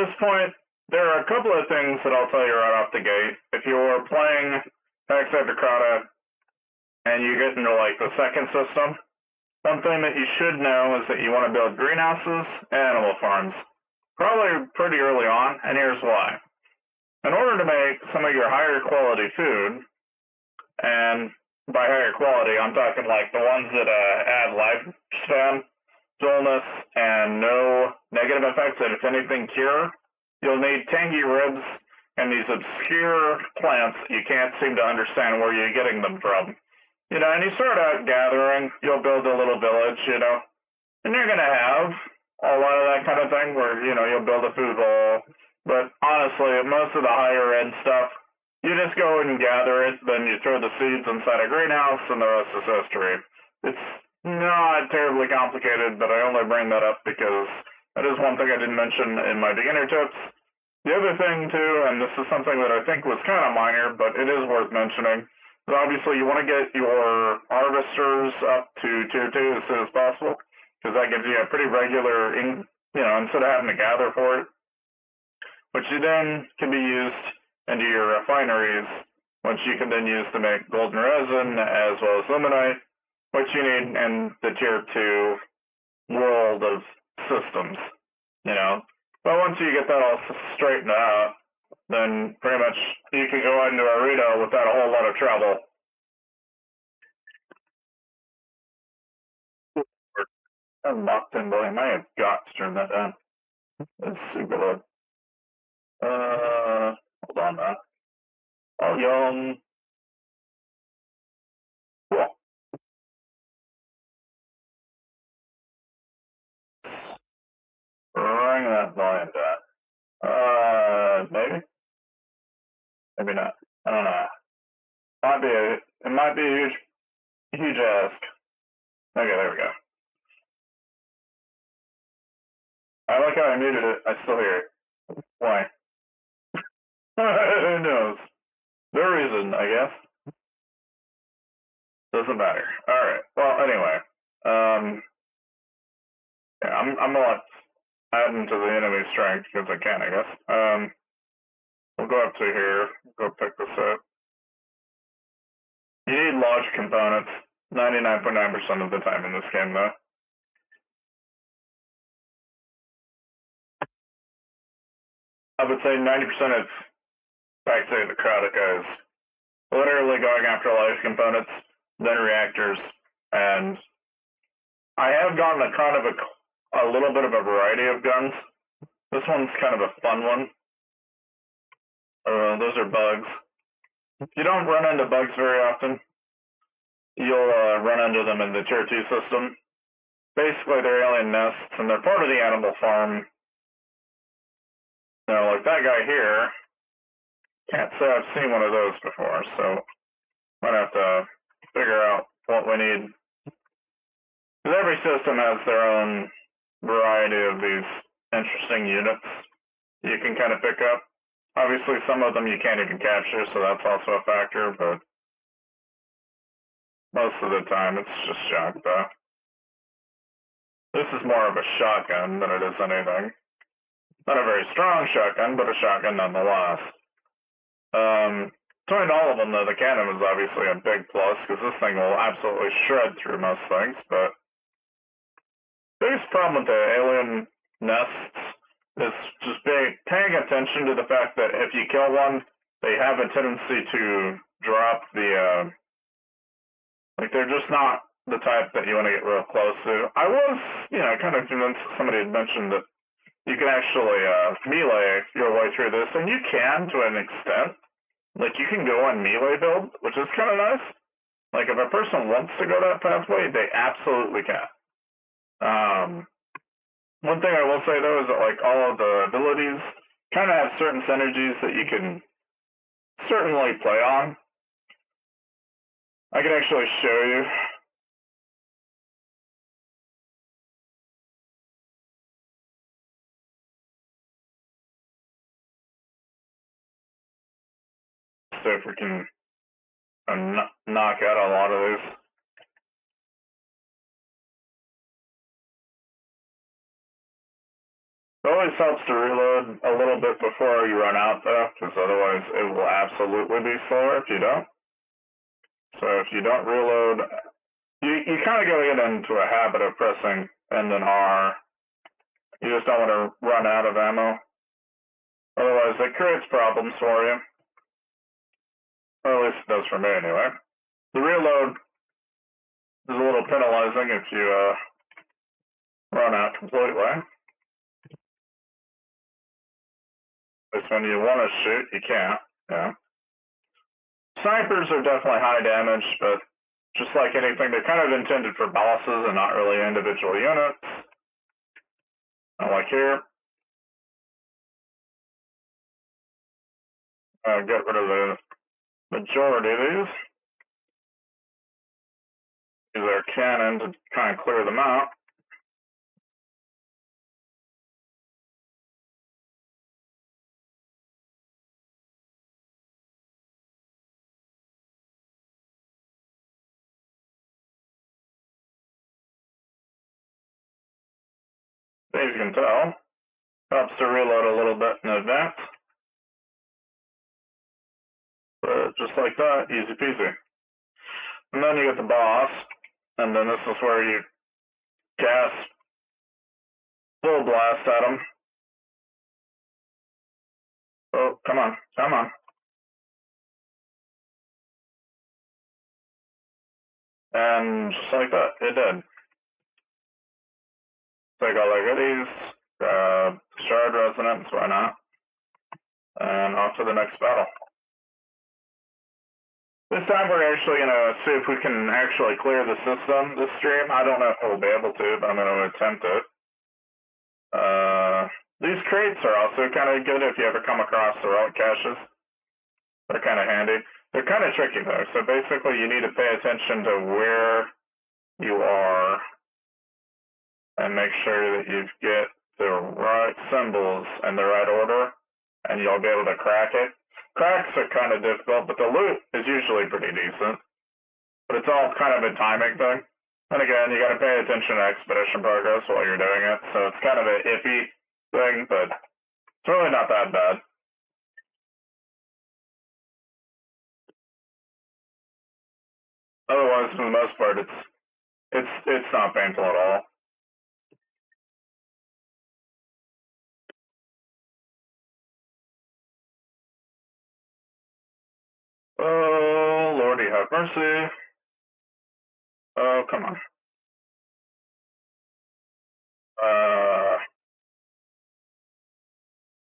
this point, there are a couple of things that I'll tell you right off the gate. If you're playing Pax Autocratica and you get into like the second system, one thing that you should know is that you want to build greenhouses and animal farms. Probably pretty early on, and here's why. In order to make some of your higher quality food, and by higher quality, I'm talking like the ones that add lifespan, dullness, and no negative effects that, if anything, cure, you'll need tangy ribs and these obscure plants that you can't seem to understand where you're getting them from. You know, and you start out gathering, you'll build a little village, you know, and you're going to have a lot of that kind of thing where, you know, you'll build a food bowl. But honestly, most of the higher end stuff, you just go and gather it, then you throw the seeds inside a greenhouse, and the rest is history. It's not terribly complicated, but I only bring that up because that is one thing I didn't mention in my beginner tips. The other thing, too, and this is something that I think was kind of minor, but it is worth mentioning, is obviously you want to get your harvesters up to tier 2 as soon as possible, because that gives you a pretty regular, instead of having to gather for it, which you then can be used into your refineries, which you can then use to make golden resin as well as limonite, which you need in the tier 2 world of systems, you know. But once you get that all straightened out, then pretty much you can go into Arena without a whole lot of trouble. I'm locked in, but I may have got to turn that down. It's super loud. Hold on now. Volume. Cool. Bring that volume down. Maybe? Maybe not. I don't know. It might be a huge ask. Okay, there we go. I like how I muted it. I still hear it. Why? Who knows? The reason, I guess. Doesn't matter. Alright. Well, anyway. Yeah, I'm gonna add to the enemy strength because I can, I guess. We'll go up to here. Go pick this up. You need large components 99.9% of the time in this game, though. I would say 90% of Pax Autocratica is literally going after large components, then reactors, and I have gotten a little bit of a variety of guns. This one's kind of a fun one. Those are bugs. You don't run into bugs very often. You'll run into them in the tier 2 system. Basically, they're alien nests, and they're part of the animal farm. You know, like that guy here. Can't say I've seen one of those before, so might have to figure out what we need. Because every system has their own variety of these interesting units you can kind of pick up. Obviously, some of them you can't even capture, so that's also a factor, but most of the time it's just shock, though. This is more of a shotgun than it is anything. Not a very strong shotgun, but a shotgun nonetheless. Between all of them, though, the cannon was obviously a big plus, because this thing will absolutely shred through most things, but the biggest problem with the alien nests is just paying attention to the fact that if you kill one, they have a tendency to drop the, they're just not the type that you want to get real close to. I was, kind of convinced somebody had mentioned that you can actually melee your way through this, and you can to an extent. Like, you can go on melee build, which is kind of nice. Like, if a person wants to go that pathway, they absolutely can. One thing I will say, though, is that, like, all of the abilities kind of have certain synergies that you can certainly play on. I can actually show you. So if we can knock out a lot of these. It always helps to reload a little bit before you run out, though, because otherwise it will absolutely be slower if you don't. So if you don't reload, you kind of gotta get into a habit of pressing N and R. You just don't want to run out of ammo. Otherwise, it creates problems for you. Or at least it does for me, anyway. The reload is a little penalizing if you run out completely. Because when you want to shoot, you can't. Yeah. Snipers are definitely high damage, but just like anything, they're kind of intended for bosses and not really individual units. Not like here. Get rid of the majority of these. Use our cannon to kind of clear them out. As you can tell, helps to reload a little bit in advance. But just like that, easy peasy. And then you get the boss, and then this is where you gas full blast at him. Oh, come on, come on. And just like that, it did. Take all our goodies, grab Shard Resonance, why not? And off to the next battle. This time we're actually going to see if we can actually clear the system this stream. I don't know if we'll be able to, but I'm going to attempt it. These crates are also kind of good if you ever come across the relic caches. They're kind of handy. They're kind of tricky though, so basically you need to pay attention to where you are and make sure that you get the right symbols in the right order, and you'll be able to crack it. Cracks are kind of difficult, but the loot is usually pretty decent. But it's all kind of a timing thing. And again, you got to pay attention to expedition progress while you're doing it, so it's kind of an iffy thing, but it's really not that bad. Otherwise, for the most part, it's not painful at all. Oh, Lordy have mercy. Oh, come on.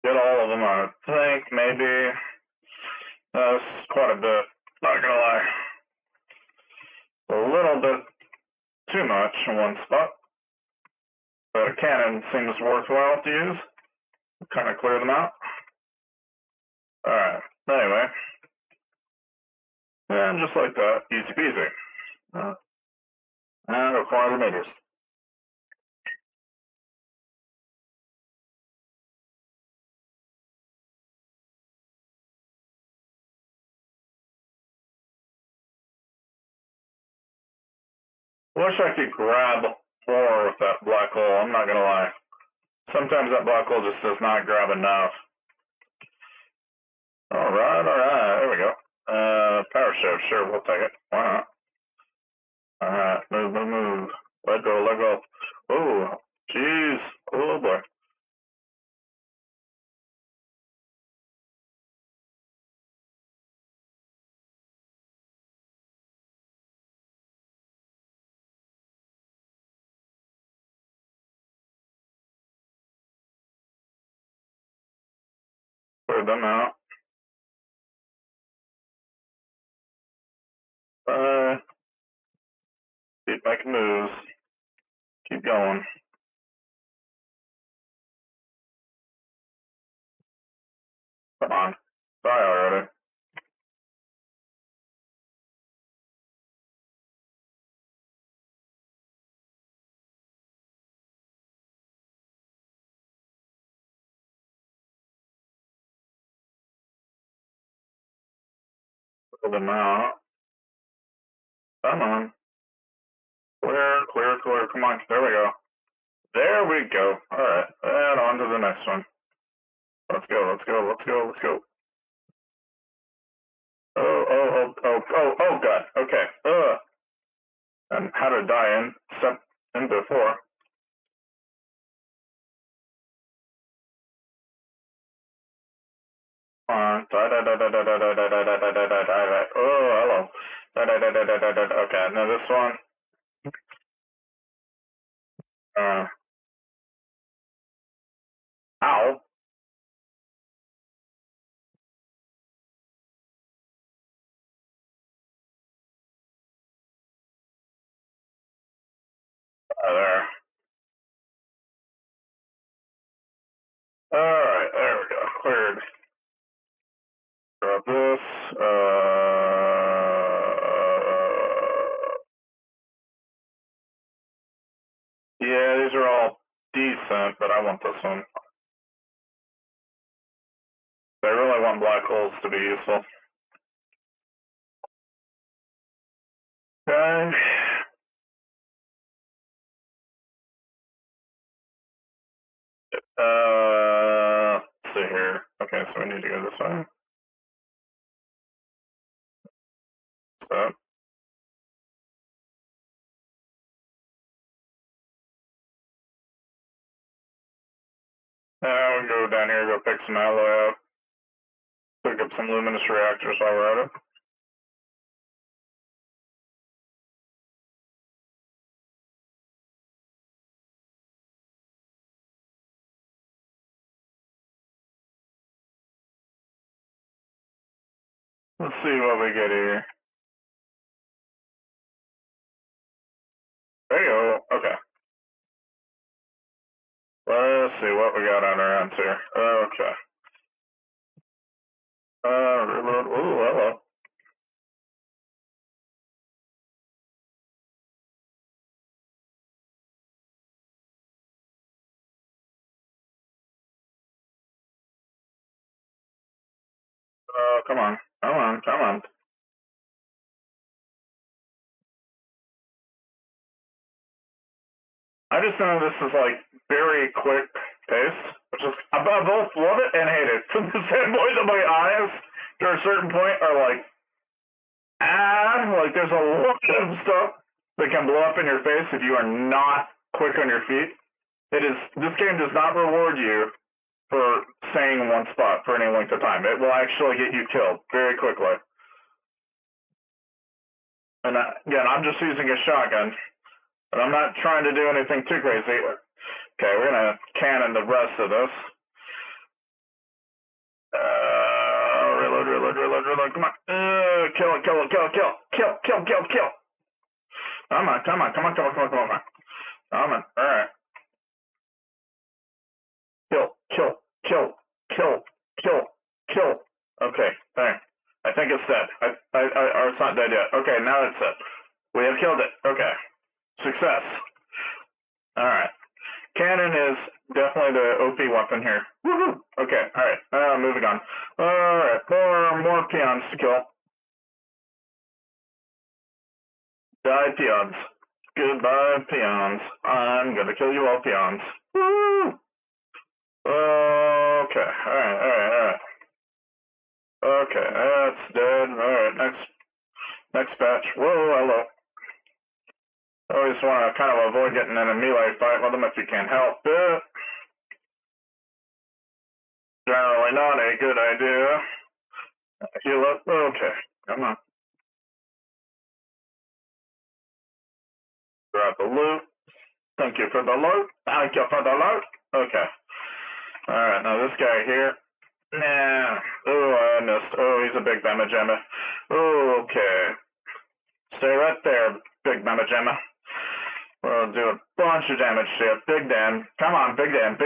Get all of them, I think, maybe. That's quite a bit, not gonna lie. A little bit too much in one spot. But a cannon seems worthwhile to use. Kind of clear them out. Alright, anyway. And just like that, easy peasy. And acquire the meters. Wish I could grab more with that black hole, I'm not gonna lie. Sometimes that black hole just does not grab enough. Alright, there we go. Power shift, sure, we'll take it. Why not? Alright, move. Let go. Oh, jeez. Oh boy. Clear them out. Keep making moves. Keep going. Come on. Die already. Clear them out. Come on. Clear. Come on. There we go. There we go. Alright, and on to the next one. Let's go, let's go, let's go, let's go. Oh, God. Okay. And how to die in step in before. Oh, hello. Okay, now this one. Ow. There. Alright, there we go. Cleared. Grab this. Yeah, these are all decent, but I want this one. I really want black holes to be useful. Okay. Let's see here. Okay, so we need to go this way. So. Now we'll go down here, go pick some alloy up. Pick up some luminous reactors while we're at it. Let's see what we get here. There you go. Okay. Let's see what we got on our hands here. Okay. Reload. Ooh, hello. Come on. Come on. Come on. I just know this is like very quick pace, which is I both love it and hate it. From the standpoint that my eyes, to a certain point, are like, like there's a lot of stuff that can blow up in your face if you are not quick on your feet. This game does not reward you for staying in one spot for any length of time. It will actually get you killed very quickly. And again, I'm just using a shotgun. But I'm not trying to do anything too crazy. Okay, we're gonna cannon the rest of this. Reload. Come on. Kill it. Kill. Come on. Alright. Kill. Okay, there. I think it's dead. Or it's not dead yet. Okay, now it's dead. We have killed it. Okay. Success. Alright. Cannon is definitely the OP weapon here. Woohoo! Okay, alright. Moving on. Alright, more peons to kill. Die, peons. Goodbye, peons. I'm gonna kill you all, peons. Woo! Okay, alright. Okay, that's dead. Alright, next batch. Whoa, hello. Always want to kind of avoid getting in a melee fight with them if you can help it. Generally not a good idea. Heal up. Okay, come on. Grab the loot. Thank you for the loot. Okay. Alright, now this guy here. Nah. Oh, I missed. Oh, he's a big Bama Gemma. Oh, okay. Stay right there, big Bama Gemma. We'll do a bunch of damage to you. Big damn. Come on, big damn.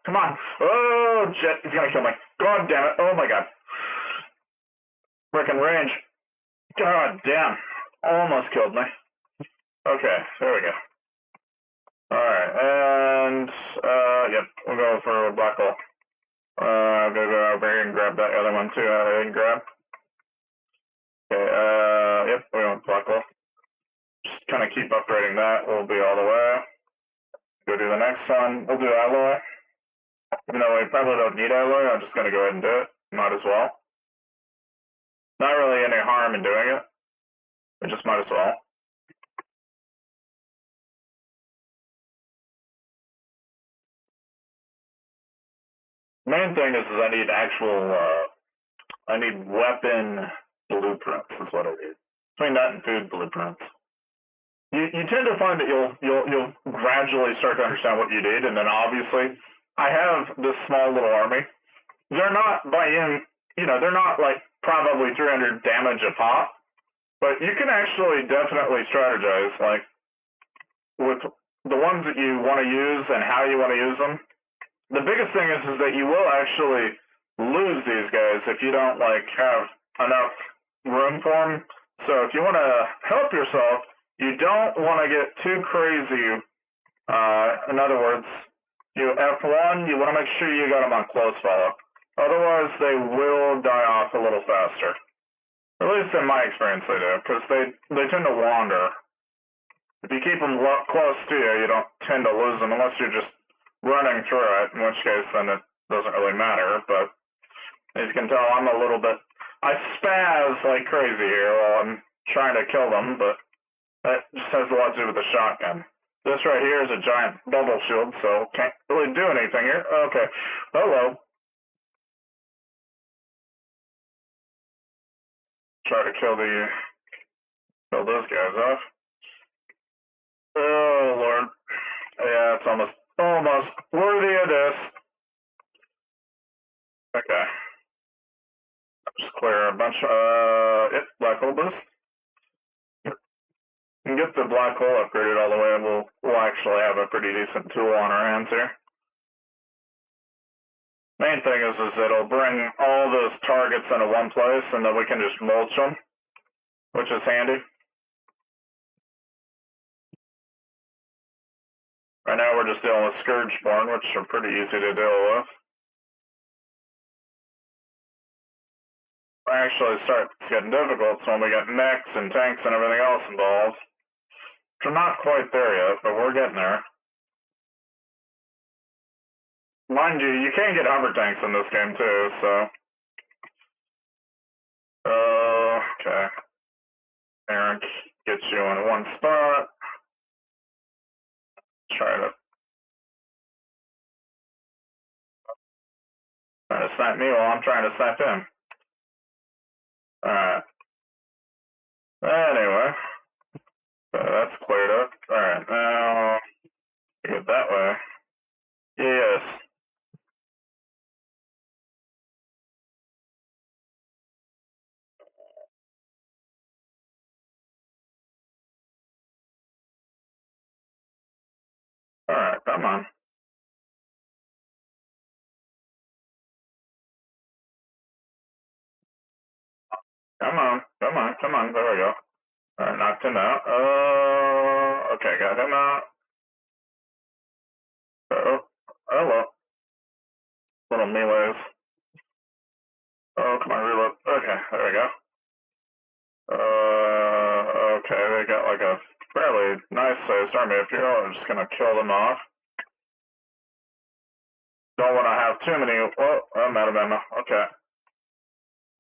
Come on. Oh, shit. He's gonna kill me. God damn it. Oh my god. Frickin' range. God damn. Almost killed me. Okay, there we go. Alright, and, yep, we'll go for a black hole. I'm gonna go over here and grab that other one too. I didn't grab. Okay, yep, we want black hole. Just kind of keep upgrading that. We'll be all the way. Go do the next one. We'll do alloy. Even though we probably don't need alloy, I'm just going to go ahead and do it. Might as well. Not really any harm in doing it. We just might as well. Main thing is I need actual, I need weapon blueprints is what I need. Between that and food blueprints. You tend to find that you'll gradually start to understand what you need, and then obviously I have this small little army. They're not they're not like probably 300 damage a pop, but you can actually definitely strategize like with the ones that you want to use and how you want to use them. The biggest thing is that you will actually lose these guys if you don't like have enough room for them. So if you want to help yourself, you don't want to get too crazy. In other words, you F1, you want to make sure you got them on close follow. Otherwise, they will die off a little faster. At least in my experience, they do, because they tend to wander. If you keep them close to you, you don't tend to lose them unless you're just running through it, in which case then it doesn't really matter. But as you can tell, I'm a little bit... I spaz like crazy here while I'm trying to kill them, but that just has a lot to do with the shotgun. This right here is a giant bubble shield, so can't really do anything here. Okay. Hello. Try to kill those guys off. Oh Lord. Yeah, it's almost worthy of this. Okay. Just clear a bunch black hole boost. And get the black hole upgraded all the way, and we'll actually have a pretty decent tool on our hands here. Main thing is it'll bring all those targets into one place, and then we can just mulch them, which is handy. Right now we're just dealing with Scourgeborn, which are pretty easy to deal with. Actually starts getting difficult when we get mechs and tanks and everything else involved. We're not quite there yet, but we're getting there. Mind you, you can get hover tanks in this game too, so... Okay. Eric, get you in one spot. Try to snipe me while I'm trying to snipe him. Alright. Anyway. So that's cleared up. Alright, now... Get that way. Yes. Alright, come on. Come on, there we go. Alright, knocked him out. Okay, got him out. Oh, hello. Little melees. Oh, come on, reload. Okay, there we go. Okay, they got like a fairly nice sized army up here. I'm just gonna kill them off. Don't want to have too many. Oh, I'm out of ammo. Okay.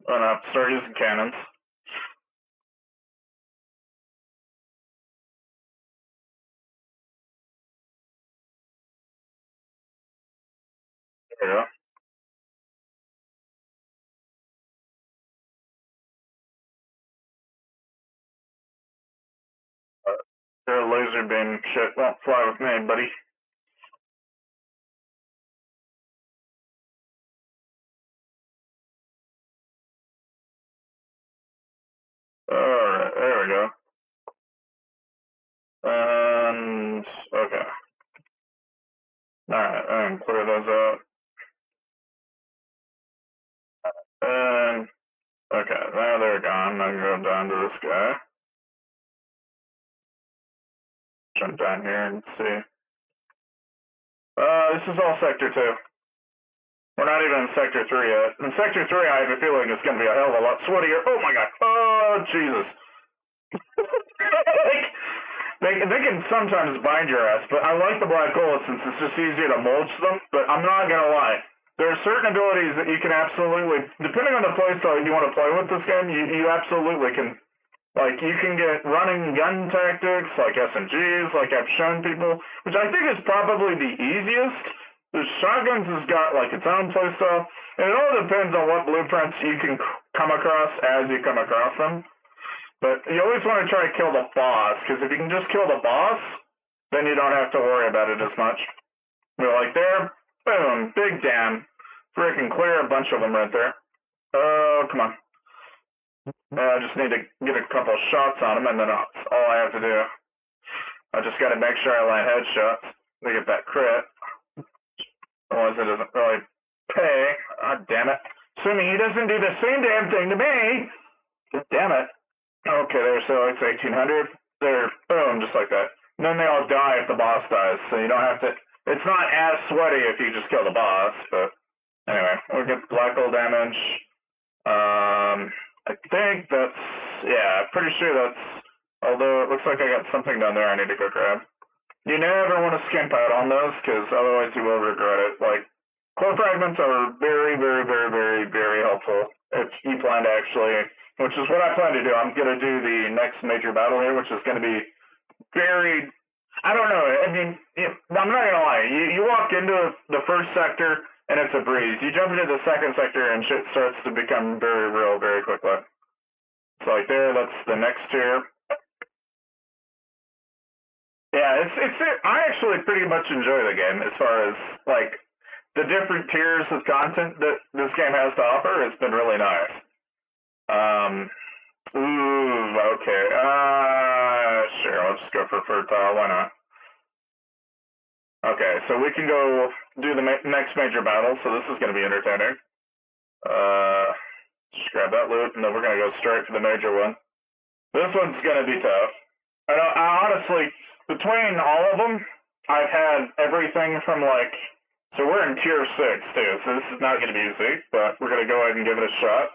I'm gonna have to start using cannons. There we go. Your laser beam shit won't fly with me, buddy. Alright, there we go. And okay. Alright, and clear those out. And okay, now they're gone. I can go down to this guy. Jump down here and see. This is all Sector 2. We're not even in Sector 3 yet. In Sector 3, I have a feeling it's going to be a hell of a lot sweatier. Oh my god. Oh, Jesus. They can sometimes bind your ass, but I like the black hole since it's just easier to mulch them. But I'm not gonna lie, there are certain abilities that you can absolutely, depending on the playstyle you want to play with this game, you absolutely can. Like, you can get running gun tactics, like SMGs, like I've shown people, which I think is probably the easiest. The shotguns has got, like, its own playstyle, and it all depends on what blueprints you can come across as you come across them. But you always want to try to kill the boss, because if you can just kill the boss, then you don't have to worry about it as much. You're like, there, boom, big damn. Freaking clear a bunch of them right there. Oh, come on. I just need to get a couple shots on him, and then that's all I have to do. I just got to make sure I land headshots to get that crit. Otherwise, it doesn't really pay. God damn it. Assuming he doesn't do the same damn thing to me. God damn it. Okay, there, so it's 1800. There, boom, just like that. And then they all die if the boss dies, so you don't have to. It's not as sweaty if you just kill the boss, but anyway, we'll get black hole damage. I think that's, yeah, pretty sure that's, although it looks like I got something down there I need to go grab. You never want to skimp out on those, because otherwise you will regret it. Like, core fragments are very, very, very, very, very helpful if you plan to actually, which is what I plan to do. I'm going to do the next major battle here, which is going to be very, I don't know, I mean, I'm not going to lie, you walk into the first sector, and it's a breeze. You jump into the second sector and shit starts to become very real very quickly. It's like there, that's the next tier. Yeah, it's I actually pretty much enjoy the game as far as like the different tiers of content that this game has to offer has been really nice. Ooh, okay. Sure, I'll just go for fertile, why not? Okay, so we can go do the next major battle, so this is going to be entertaining. Just grab that loot, and then we're going to go straight for the major one. This one's going to be tough. I honestly, between all of them, I've had everything from like, so we're in tier 6 too, so this is not going to be easy, but we're going to go ahead and give it a shot.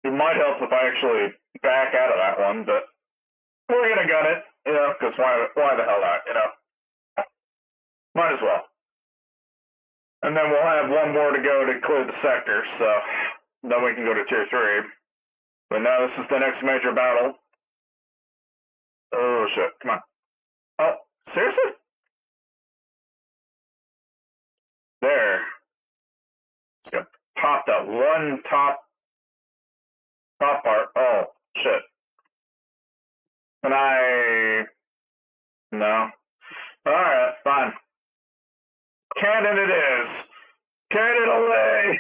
It might help if I actually back out of that one, but we're going to gun it, you know, because why the hell not, you know? Might as well. And then we'll have one more to go to clear the sector, so then we can go to tier 3. But now this is the next major battle. Oh shit, come on. Oh, seriously? There. Just gonna pop that one top part. Oh, shit. And no. Alright, fine. Cannon it is. Cannon away!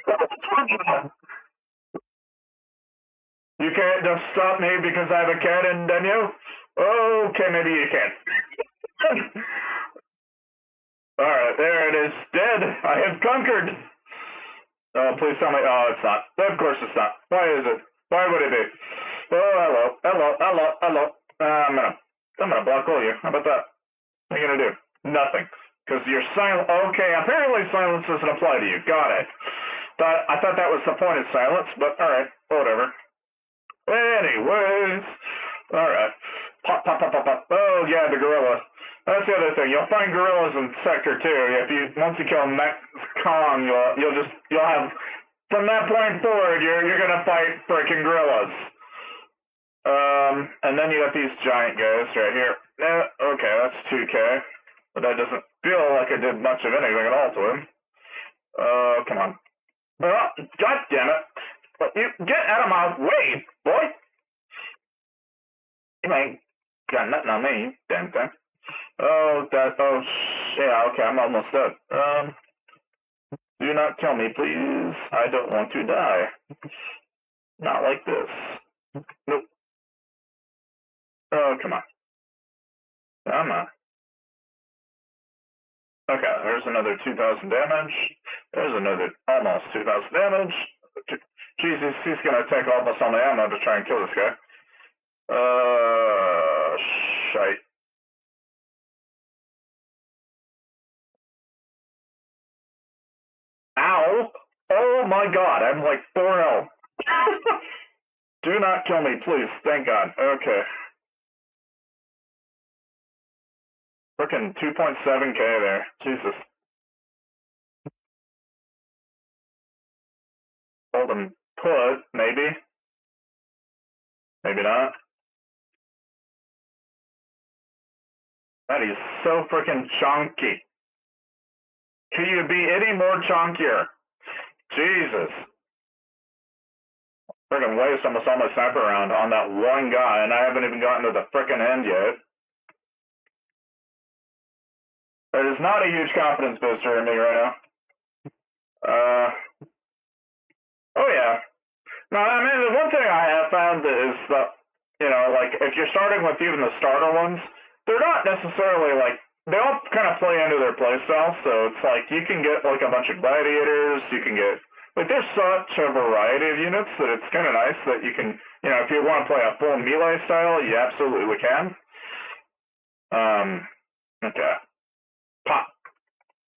You can't just stop me because I have a cannon, then you? Okay, maybe you can. Alright, there it is. Dead. I have conquered. Oh, please tell me. Oh, it's not. Of course it's not. Why is it? Why would it be? Oh, hello. I'm gonna block all you. How about that? What are you gonna do? Nothing. Because you're silent. Okay, apparently silence doesn't apply to you. Got it. I thought that was the point of silence, but alright, whatever. Anyways, alright. Pop. Oh yeah, the gorilla. That's the other thing. You'll find gorillas in Sector 2. Once you kill Max Kong, you'll have, from that point forward, you're gonna fight freaking gorillas. And then you got these giant guys right here. Okay, that's 2K. But that doesn't feel like I did much of anything at all to him. Come on. Oh, God damn it. You get out of my way, boy. You ain't got nothing on me, damn thing. Yeah, okay, I'm almost dead. Do not kill me, please. I don't want to die. Not like this. Nope. Oh, come on. Come on. Okay, there's another 2,000 damage. There's another almost 2,000 damage. Jesus, he's gonna take almost all my ammo to try and kill this guy. Shite. Ow! Oh my god, I'm like 4 health. Do not kill me, please. Thank God. Okay. Frickin' 2.7k there. Jesus. Hold him put, maybe. Maybe not. That is so frickin' chunky. Can you be any more chunkier? Jesus. Frickin' waste almost all my sniper round on that one guy, and I haven't even gotten to the frickin' end yet. That is not a huge confidence booster in me right now. Oh yeah. No, I mean, the one thing I have found is that, you know, like, if you're starting with even the starter ones, they're not necessarily, like, they all kind of play into their playstyle, so it's like, you can get, like, a bunch of gladiators, you can get, like, there's such a variety of units that it's kind of nice that you can, you know, if you want to play a full melee style, you absolutely can. Okay. Pop.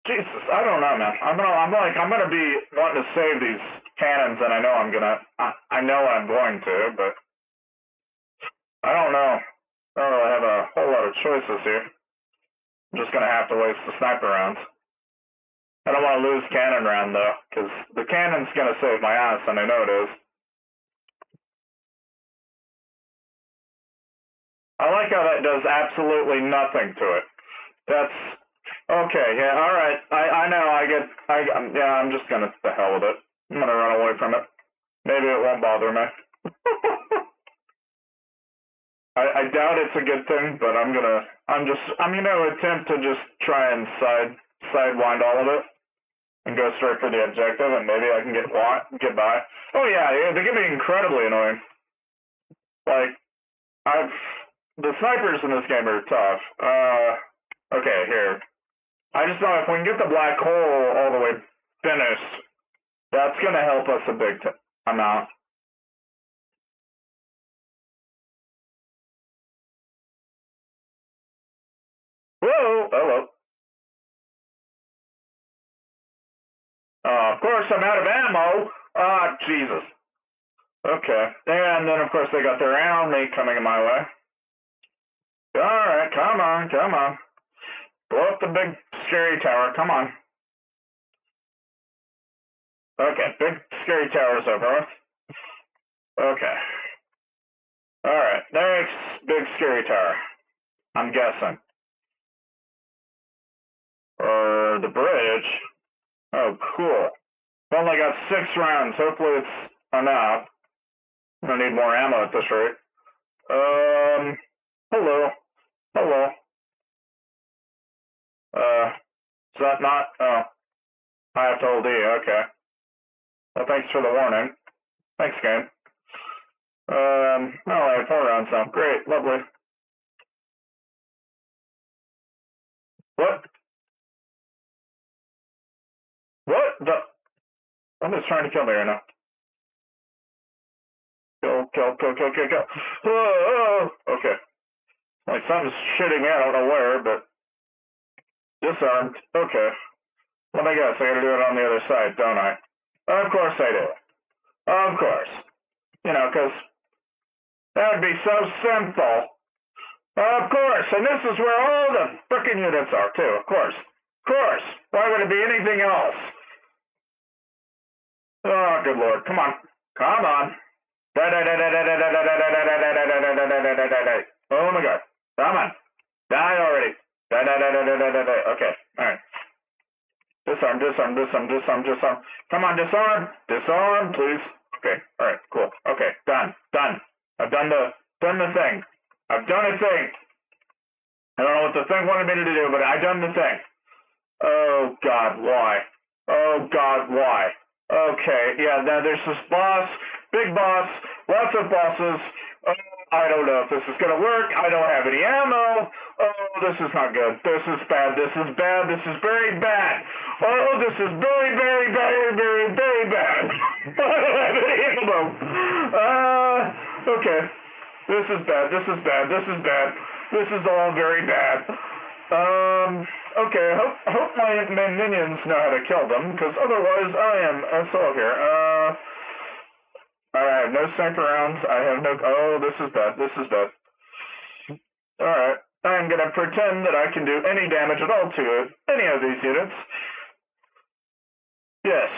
Jesus, I don't know, man. I'm gonna be wanting to save these cannons, and I know I'm going to, but I don't know. I don't really have a whole lot of choices here. I'm just gonna have to waste the sniper rounds. I don't want to lose cannon round though, because the cannon's gonna save my ass, and I know it is. I like how that does absolutely nothing to it. That's okay. Yeah. All right. I know. Yeah. I'm just gonna the hell with it. I'm gonna run away from it. Maybe it won't bother me. I doubt it's a good thing, but I'm gonna attempt to just try and sidewind all of it and go straight for the objective, and maybe I can get by. Oh yeah, they can be incredibly annoying. Like the snipers in this game are tough. Okay, here. I just know if we can get the black hole all the way finished, that's gonna help us a big amount. Whoa! Hello. Of course, I'm out of ammo. Ah, Jesus. Okay. And then, of course, they got their enemy coming in my way. Alright, come on, come on. Blow up the big scary tower, come on. Okay, big scary tower's over with. Okay. Alright, next big scary tower. I'm guessing. Or the bridge. Oh, cool. I've only got 6 rounds. Hopefully it's enough. I'm gonna need more ammo at this rate. Hello. Hello. Is that not? Oh. I have to hold E, okay. Well, thanks for the warning. Thanks, game. Oh, I have 4 rounds now. Great, lovely. What? What the? Somebody's trying to kill me right now. Kill. Oh, okay. Like something's shooting me, I don't know where, but disarmed. Okay. Let me guess, I gotta do it on the other side, don't I? Of course I do. Of course. You know, because that would be so simple. Of course, and this is where all the frickin' units are, too, of course. Of course. Why would it be anything else? Oh, good lord. Come on. Come on. Oh my god. Come on. Die already. Okay. Alright. Disarm. Come on, disarm. Disarm, please. Okay. Alright, cool. Okay, done. I've done the thing. I've done a thing. I don't know what the thing wanted me to do, but I done the thing. Oh god, why? Oh god, why? Okay, yeah, now there's this boss, big boss, lots of bosses. I don't know if this is gonna work. I don't have any ammo. Oh, this is not good. This is bad. This is bad. This is very bad. Oh, this is very bad. I don't have any ammo. Okay. This is bad. This is all very bad. Okay, hope my minions know how to kill them, because otherwise I am SO here. have no sniper rounds. I have no... Oh, this is bad. This is bad. Alright. I'm gonna pretend that I can do any damage at all to any of these units. Yes,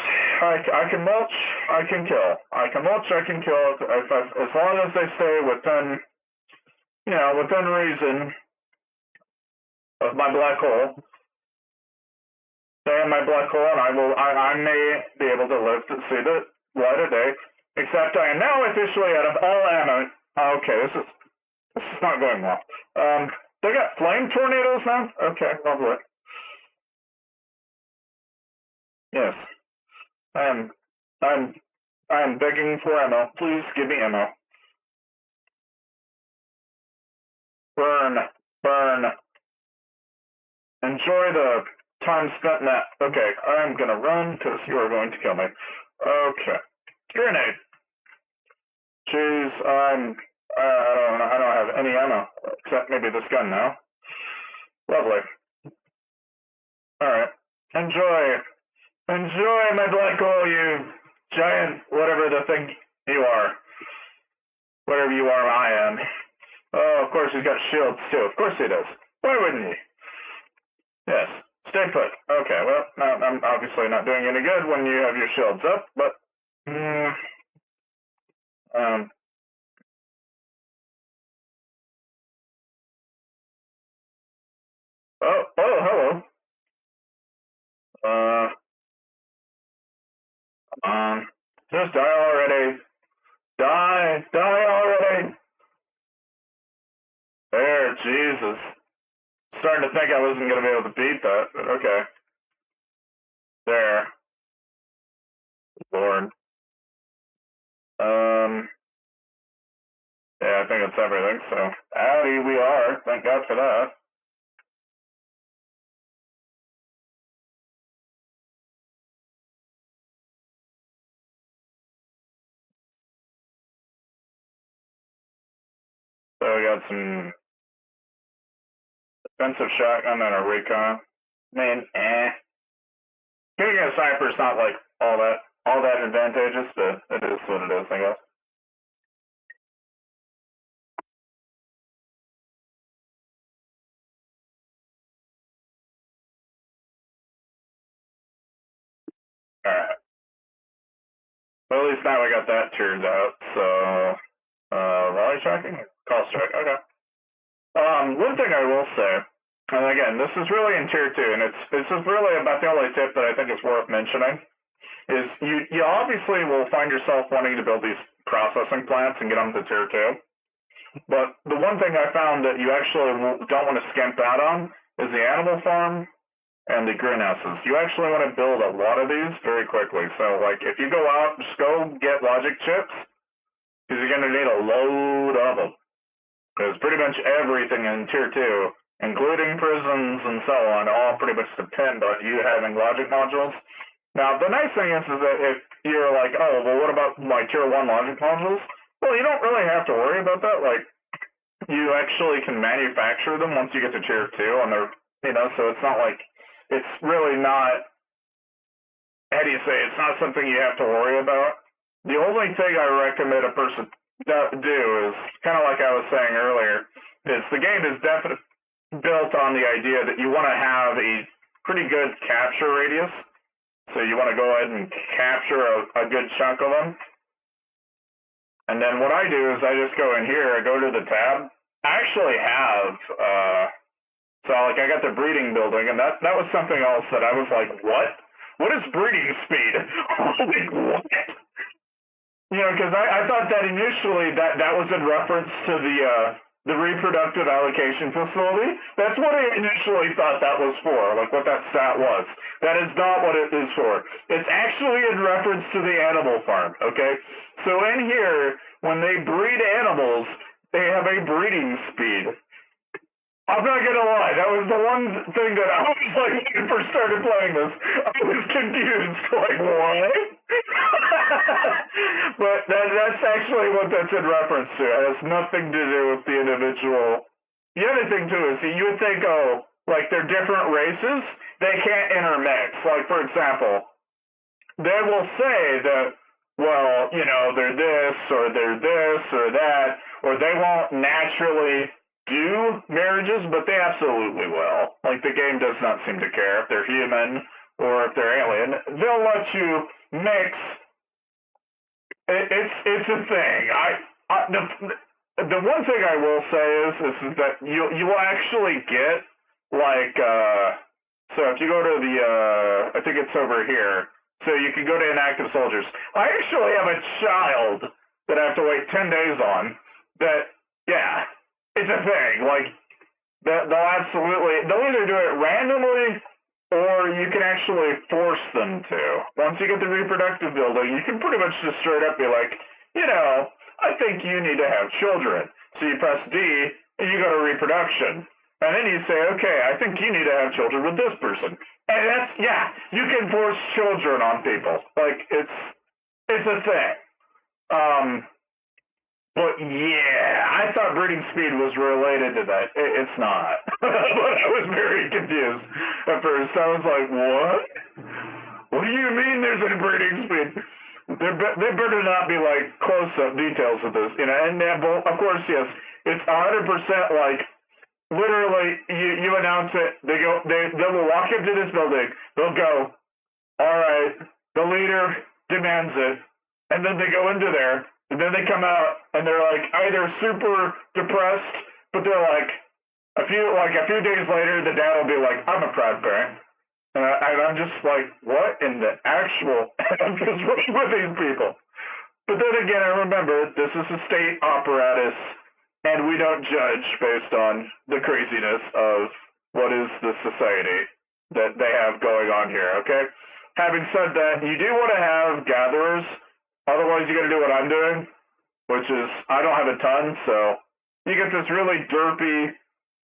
I can mulch, I can kill. I can mulch, I can kill. As long as they stay within, within reason of my black hole. Stay in my black hole, and I may be able to live to see the light of day. Except I am now officially out of all ammo. Okay, this is not going well. They got flame tornadoes now? Okay, lovely. Yes. I'm begging for ammo. Please give me ammo. Burn. Burn. Enjoy the time spent in that. Okay, I'm gonna run because you are going to kill me. Okay. Grenade. Jeez, I don't have any ammo, except maybe this gun now. Lovely. Alright. Enjoy my black hole, you giant, whatever the thing you are. Whatever you are, I am. Oh, of course he's got shields too. Of course he does. Why wouldn't he? Yes. Stay put. Okay, well, now I'm obviously not doing any good when you have your shields up, but... Oh, hello. Come on. Just die already. Die already. There, Jesus. Starting to think I wasn't going to be able to beat that, but okay. There. Lord. Yeah, I think it's everything, so howdy we are. Thank God for that. So we got some defensive shotgun and a recon. Man, Getting a sniper is not like all that advantageous, but it is what it is, I guess. Alright. Well, at least now we got that tiered out, so... volley tracking? Call strike, okay. One thing I will say, and again, this is really in tier 2, and this is really about the only tip that I think is worth mentioning, is you obviously will find yourself wanting to build these processing plants and get them to tier 2. But the one thing I found that you actually don't want to skimp out on is the animal farm and the greenhouses. You actually want to build a lot of these very quickly. So, like, if you go out, just go get logic chips, because you're going to need a load of them. Because pretty much everything in tier 2, including prisons and so on, all pretty much depend on you having logic modules. Now, the nice thing is that if you're like, oh, well, what about my tier 1 logic modules? Well, you don't really have to worry about that. Like, you actually can manufacture them once you get to tier 2, and they're, so it's not like, it's really not, how do you say, it's not something you have to worry about. The only thing I recommend a person do is, kind of like I was saying earlier, is the game is definitely built on the idea that you want to have a pretty good capture radius. So you want to go ahead and capture a good chunk of them. And then what I do is I just go in here, I go to the tab. I actually have, so like I got the breeding building, and that was something else that I was like, what? What is breeding speed? Like, what? Because I thought that initially that was in reference to the reproductive allocation facility. That's what I initially thought that was for, like what that stat was. That is not what it is for. It's actually in reference to the animal farm, okay? So in here, when they breed animals, they have a breeding speed. I'm not gonna lie, that was the one thing that I was like, when I first started playing this, I was confused, like, what? But that's actually what that's in reference to. It has nothing to do with the individual. The other thing, too, is you would think, oh, like, they're different races, they can't intermix. Like, for example, they will say that well, they're this or that, or they won't naturally do marriages, but they absolutely will. Like, the game does not seem to care if they're human or if they're alien. They'll let you mix. It's a thing. The one thing I will say is that you will actually get, like, so if you go to the I think it's over here. So you can go to inactive soldiers. I actually have a child that I have to wait 10 days on. That, yeah, it's a thing. Like, they'll either do it randomly, or you can actually force them to. Once you get the reproductive building, you can pretty much just straight up be like, I think you need to have children. So you press D, and you go to reproduction. And then you say, okay, I think you need to have children with this person. And that's, yeah, you can force children on people. Like, it's a thing. But yeah, I thought breeding speed was related to that. It's not. But I was very confused at first. I was like, what? What do you mean there's a breeding speed? There better not be, like, close-up details of this. And of course, yes, it's 100% like, literally, you announce it, they will walk up to this building, they'll go, all right, the leader demands it, and then they go into there, and then they come out, and they're like either super depressed, but they're like, a few days later, the dad will be like, I'm a proud parent. And I'm just like, what in the actual F is wrong with these people? But then again, I remember, this is a state apparatus, and we don't judge based on the craziness of what is the society that they have going on here, okay? Having said that, you do want to have gatherers, otherwise you got to do what I'm doing, which is, I don't have a ton, so you get this really derpy,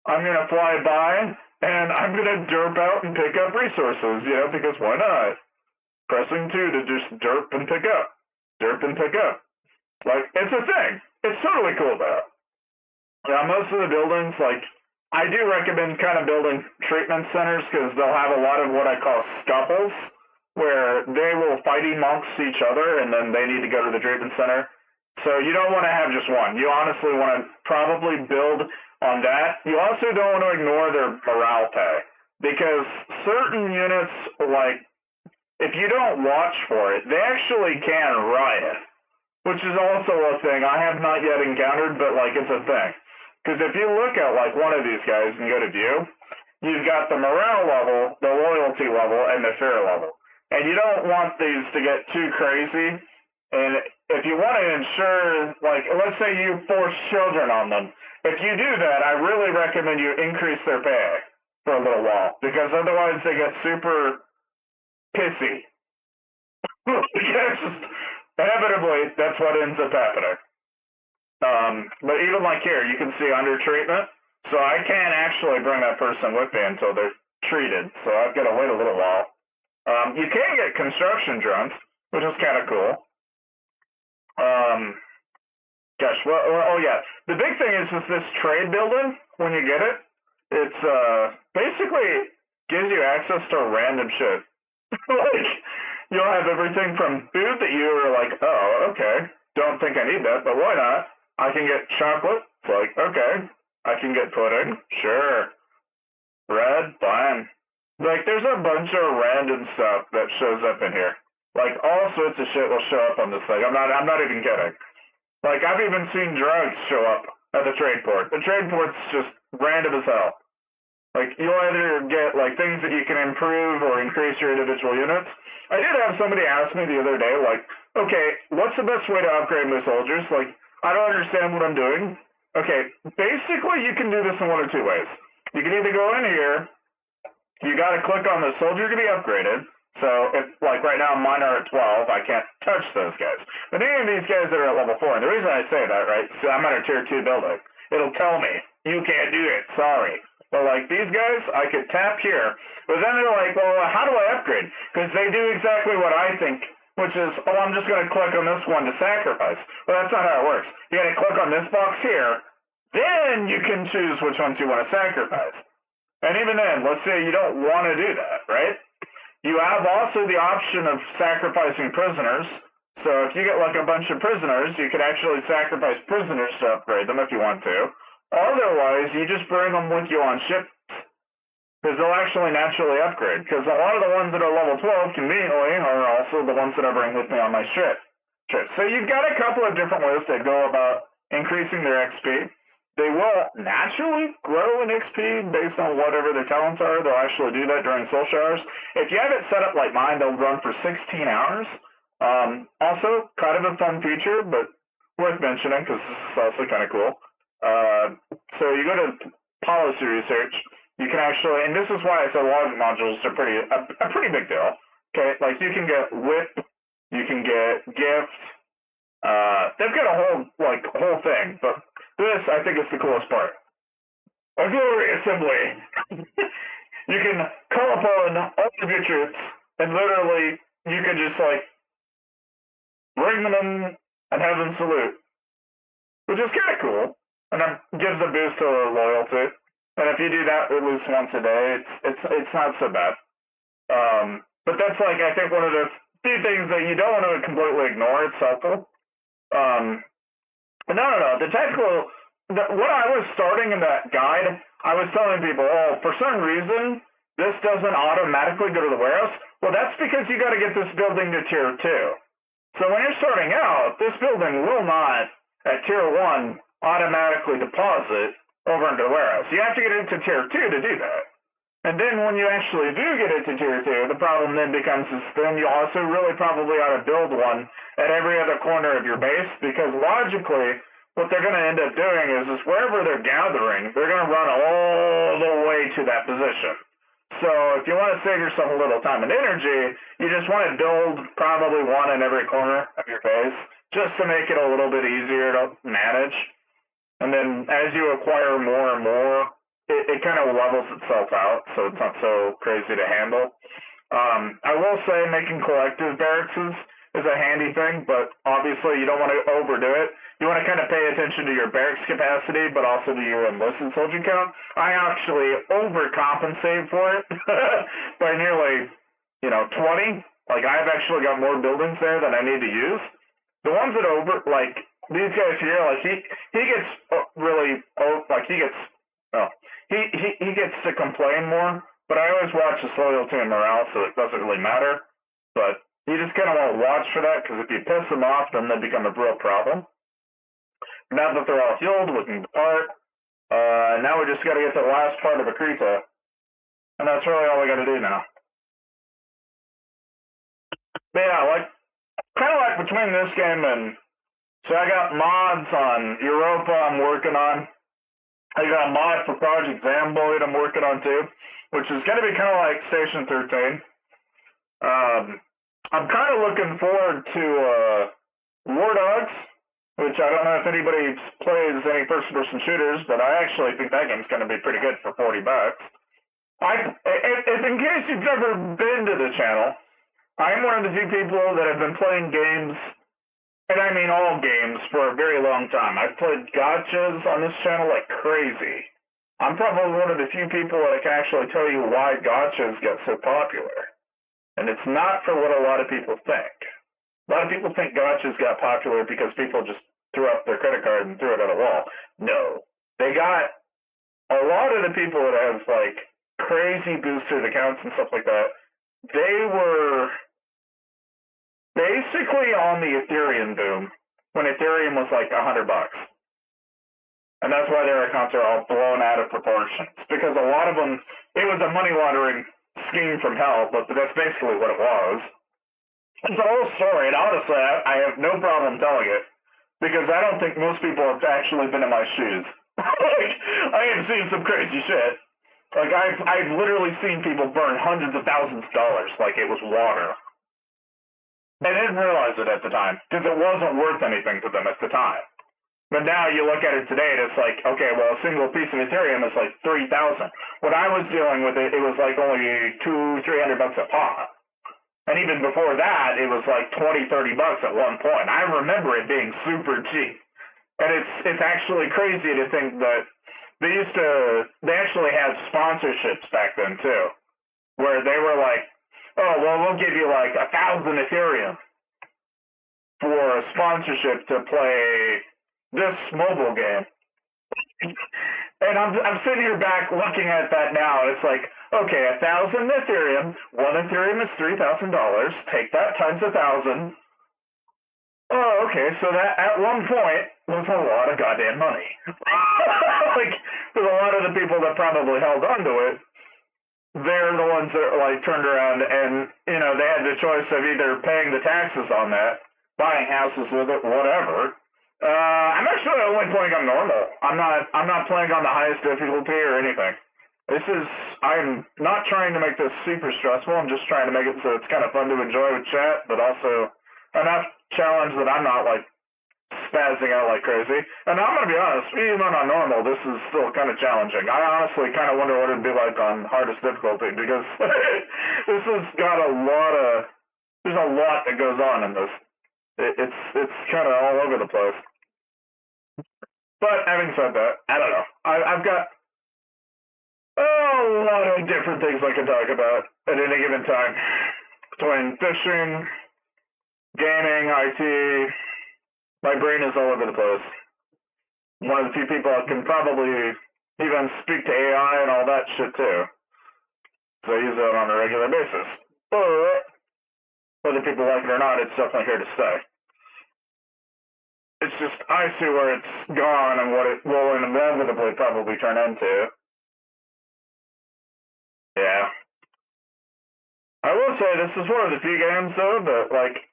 I'm going to fly by, and I'm going to derp out and pick up resources, because why not? Pressing 2 to just derp and pick up. Derp and pick up. Like, it's a thing. It's totally cool, though. Yeah, most of the buildings, like, I do recommend kind of building treatment centers because they'll have a lot of what I call scuffles, where they will fighting amongst each other, and then they need to go to the treatment center. So you don't want to have just one. You honestly want to probably build on that. You also don't want to ignore their morale pay, because certain units, like, if you don't watch for it, they actually can riot, which is also a thing I have not yet encountered, but, like, it's a thing. Because if you look at, like, one of these guys and go to view, you've got the morale level, the loyalty level, and the fear level. And you don't want these to get too crazy. And if you want to ensure, like, let's say you force children on them. If you do that, I really recommend you increase their pay for a little while. Because otherwise they get super pissy. Inevitably, that's what ends up happening. But even like here, you can see under treatment. So I can't actually bring that person with me until they're treated. So I've got to wait a little while. You can get construction drones, which is kind of cool. Oh yeah. The big thing is just this trade building, when you get it, it's, basically gives you access to random shit. Like, you'll have everything from food that you are like, oh, okay, don't think I need that, but why not? I can get chocolate. It's like, okay. I can get pudding. Sure. Bread. Fine. Like, there's a bunch of random stuff that shows up in here. Like, all sorts of shit will show up on this thing. I'm not even kidding. Like, I've even seen drugs show up at the trade port. The trade port's just random as hell. Like, you'll either get, like, things that you can improve or increase your individual units. I did have somebody ask me the other day, like, okay, what's the best way to upgrade my soldiers? Like, I don't understand what I'm doing. Okay, basically you can do this in one of two ways. You can either go in here, you gotta click on the soldier to be upgraded. So if, like, right now mine are at 12, I can't touch those guys. But any of these guys that are at level 4, and the reason I say that, right, so I'm at a tier 2 building. It'll tell me, you can't do it, sorry. But, like, these guys, I could tap here. But then they're like, well, how do I upgrade? Because they do exactly what I think, which is, oh, I'm just going to click on this one to sacrifice. Well, that's not how it works. You got to click on this box here, then you can choose which ones you want to sacrifice. And even then, let's say you don't want to do that, right? You have also the option of sacrificing prisoners, So if you get like a bunch of prisoners, you could actually sacrifice prisoners to upgrade them if you want to. Otherwise, you just bring them with you on ships, because they'll actually naturally upgrade. Because a lot of the ones that are level 12, conveniently, are also the ones that I bring with me on my ship. So you've got a couple of different ways to go about increasing their XP. They will naturally grow in XP based on whatever their talents are. They'll actually do that during social hours. If you have it set up like mine, they'll run for 16 hours. Also, kind of a fun feature, but worth mentioning because this is also kind of cool. So you go to policy research. You can actually, and this is why I said logic modules are a pretty big deal. Okay, like you can get whip, you can get gift. They've got a whole thing, but this I think is the coolest part. Auxiliary assembly. You can call upon all of your troops, and literally you can just like bring them in and have them salute, which is kind of cool, and that gives a boost to loyalty. And if you do that at least once a day, it's not so bad. But that's like I think one of the few things that you don't want to completely ignore. It's helpful. But no. The technical, what I was starting in that guide, I was telling people, oh, for some reason this doesn't automatically go to the warehouse. Well, that's because you got to get this building to tier 2. So when you're starting out, this building will not at tier 1 automatically deposit over into the warehouse. You have to get into tier 2 to do that. And then when you actually do get it to tier 2, the problem then becomes is then you also really probably ought to build one at every other corner of your base, because logically what they're going to end up doing is wherever they're gathering, they're going to run all the way to that position. So if you want to save yourself a little time and energy, you just want to build probably one in every corner of your base, just to make it a little bit easier to manage. And then as you acquire more and more, it kind of levels itself out, so it's not so crazy to handle. I will say making collective barracks is a handy thing, but obviously you don't want to overdo it. You want to kind of pay attention to your barracks capacity, but also to your enlisted soldier count. I actually overcompensate for it by nearly, 20. Like, I've actually got more buildings there than I need to use. The ones that these guys here, like, he gets really, he gets to complain more, but I always watch his loyalty and morale, so it doesn't really matter. But you just kind of want to watch for that, because if you piss them off, then they become a real problem. Now that they're all healed, we can depart. Now we just got to get to the last part of Akrita, and that's really all we got to do now. But yeah, kind of like between this game and, so I got mods on Europa I'm working on. I got a mod for Project Zamboid I'm working on too, which is going to be kind of like Station 13. I'm kind of looking forward to War Dogs, which I don't know if anybody plays any first-person shooters, but I actually think that game's going to be pretty good for $40. If in case you've never been to the channel, I'm one of the few people that have been playing games, and I mean all games, for a very long time. I've played gachas on this channel like crazy. I'm probably one of the few people that can actually tell you why gachas get so popular. And it's not for what a lot of people think. A lot of people think gachas got popular because people just threw up their credit card and threw it at a wall. No. They got a lot of the people that have like crazy boosted accounts and stuff like that, they were basically on the Ethereum boom when Ethereum was like $100. And that's why their accounts are all blown out of proportions. Because a lot of them, it was a money laundering scheme from hell, but that's basically what it was. It's a whole story, and honestly, I have no problem telling it, because I don't think most people have actually been in my shoes. I have seen some crazy shit. Like, I've literally seen people burn hundreds of thousands of dollars like it was water. They didn't realize it at the time, because it wasn't worth anything to them at the time. But now you look at it today, and it's like, okay, well, a single piece of Ethereum is like 3,000. When I was dealing with it, it was like only $200-300 a pop. And even before that, it was like $20-30 at one point. I remember it being super cheap. And it's actually crazy to think that they actually had sponsorships back then too, where they were like, oh, well, we'll give you like 1,000 Ethereum. for a sponsorship to play this mobile game. And I'm sitting here back looking at that now, and it's like, okay, 1,000 Ethereum, one Ethereum is $3,000, take that times 1,000. Oh, okay, so that at one point was a lot of goddamn money. Like, there's a lot of the people that probably held on to it, they're the ones that like turned around and, you know, they had the choice of either paying the taxes on that, buying houses with it, whatever. I'm actually only playing on normal. I'm not playing on the highest difficulty or anything. I'm not trying to make this super stressful. I'm just trying to make it so it's kind of fun to enjoy with chat, but also enough challenge that I'm not like spazzing out like crazy. And I'm going to be honest, even on normal, this is still kind of challenging. I honestly kind of wonder what it'd be like on hardest difficulty, because this has got there's a lot that goes on in this. It's kind of all over the place. But having said that, I don't know. I've got a lot of different things I can talk about at any given time. Between fishing, gaming, IT, my brain is all over the place. One of the few people that can probably even speak to AI and all that shit too. So I use it on a regular basis. But whether people like it or not, it's definitely here to stay. It's just, I see where it's gone and what it will inevitably probably turn into. Yeah. I will say this is one of the few games though that, like,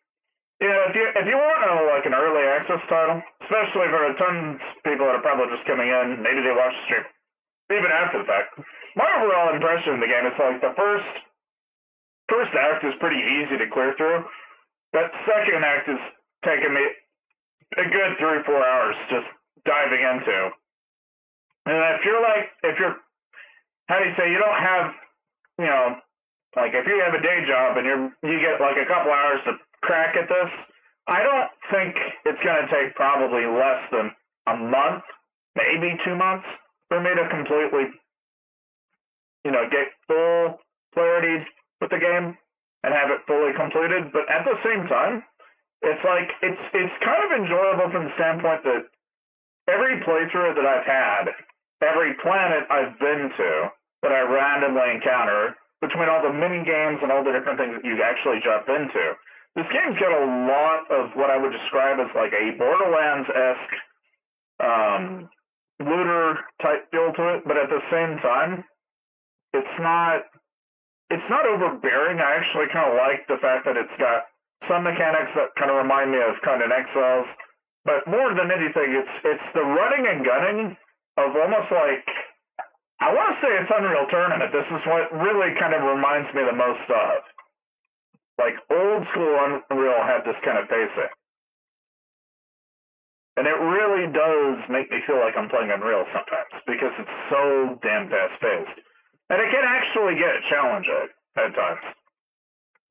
yeah, if you want like an early access title, especially for tons of people that are probably just coming in, maybe they watch the stream, even after the fact. My overall impression of the game is like the first act is pretty easy to clear through. That second act is taking me a good 3 or 4 hours just diving into. And if you're, how do you say, you don't have, you know, like if you have a day job and you get like a couple hours to crack at this, I don't think it's going to take probably less than a month, maybe 2 months for me to completely, you know, get full clarity with the game and have it fully completed. But at the same time, it's like, it's kind of enjoyable from the standpoint that every playthrough that I've had, every planet I've been to that I randomly encounter, between all the mini games and all the different things that you actually jump into, this game's got a lot of what I would describe as like a Borderlands-esque looter type feel to it, but at the same time, it's not overbearing. I actually kind of like the fact that it's got some mechanics that kind of remind me of Content Exiles, but more than anything, it's the running and gunning of almost like, I want to say it's Unreal Tournament. This is what really kind of reminds me the most of. Like, old school Unreal had this kind of pacing. And it really does make me feel like I'm playing Unreal sometimes, because it's so damn fast-paced. And it can actually get challenging at times.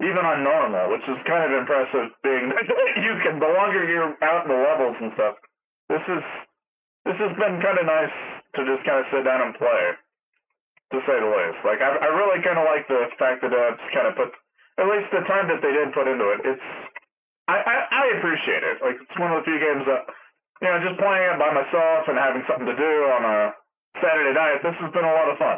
Even on normal, which is kind of impressive, being you can, the longer you're out in the levels and stuff, this has been kind of nice to just kind of sit down and play, to say the least. Like, I really kind of like the fact that it's kind of put, at least the time that they did put into it, I appreciate it. Like, it's one of the few games that, you know, just playing it by myself and having something to do on a Saturday night, this has been a lot of fun.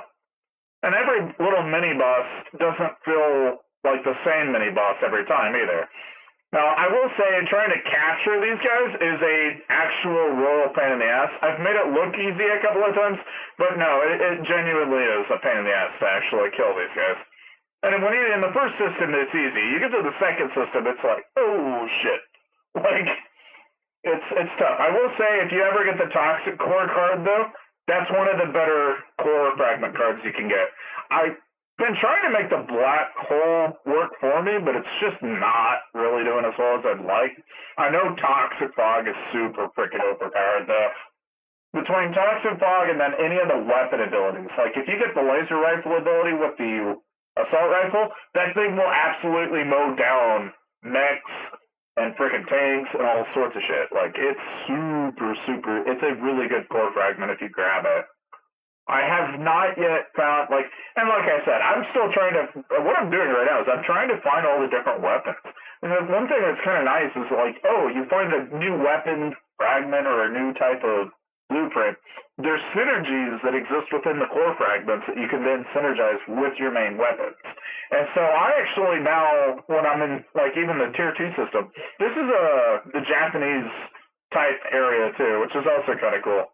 And every little mini-boss doesn't feel like the same mini-boss every time either. Now, I will say, trying to capture these guys is a actual royal pain in the ass. I've made it look easy a couple of times, but no, it genuinely is a pain in the ass to actually kill these guys. And when in the first system, it's easy. You get to the second system, it's like, oh shit. Like, it's tough. I will say, if you ever get the Toxic Core card, though, that's one of the better core fragment cards you can get. I've been trying to make the Black Hole work for me, but it's just not really doing as well as I'd like. I know Toxic Fog is super freaking overpowered, though. Between Toxic Fog and then any of the weapon abilities, like if you get the laser rifle ability with the assault rifle, that thing will absolutely mow down mechs and freaking tanks and all sorts of shit. Like, it's super, it's a really good core fragment if you grab it. I have not yet found, like, and like I said, I'm still trying to, what I'm doing right now is I'm trying to find all the different weapons. And then one thing that's kind of nice is like, oh, you find a new weapon fragment or a new type of blueprint. There's synergies that exist within the core fragments that you can then synergize with your main weapons. And so I actually now, when I'm in like even the tier 2 system, this is the Japanese type area too, which is also kind of cool.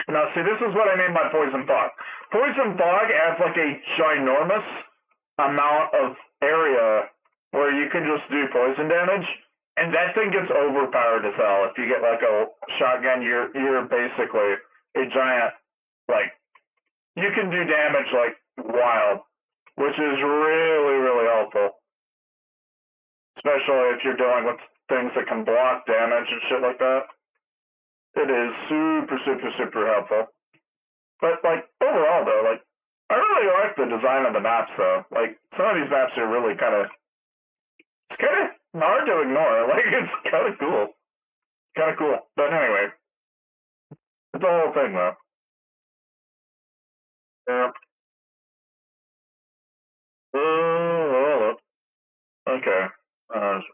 Now see, this is what I mean by Poison Fog. Poison Fog adds like a ginormous amount of area where you can just do poison damage, and that thing gets overpowered as hell. If you get like a shotgun, you're basically a giant, like, you can do damage like wild, which is really, really helpful. Especially if you're dealing with things that can block damage and shit like that. It is super, super, super helpful. But like overall though, like I really like the design of the maps though. Like some of these maps are really it's kind of hard to ignore. Like it's kind of cool. Kind of cool. But anyway, it's a whole thing though. Yep. Oh, okay.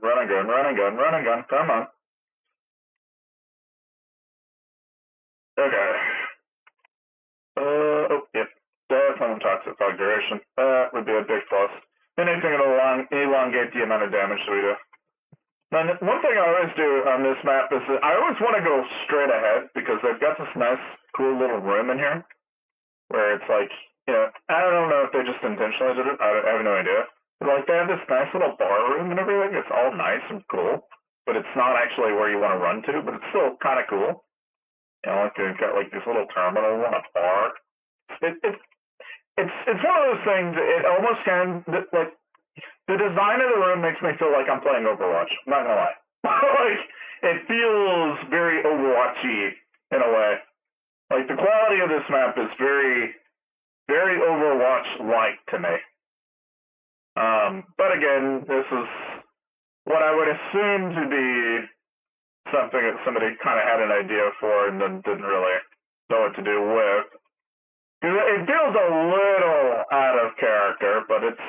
Run and gun, run and gun, run and gun. Come on. Okay. Oh, yep. Definitely toxic fog duration. That would be a big plus. Anything that'll elongate the amount of damage that we do. Now, one thing I always do on this map is that I always want to go straight ahead because they've got this nice, cool little room in here where it's like, you know, I don't know if they just intentionally did it. I have no idea. But like they have this nice little bar room and everything. It's all nice and cool, but it's not actually where you want to run to. But it's still kind of cool. You know, like they've got like this little terminal and a bar. It's one of those things. It almost can like the design of the room makes me feel like I'm playing Overwatch. I'm not gonna lie. Like it feels very Overwatchy in a way. Like the quality of this map is very, very Overwatch-like to me. But again, this is what I would assume to be something that somebody kind of had an idea for and then didn't really know what to do with. It feels a little out of character, but it's,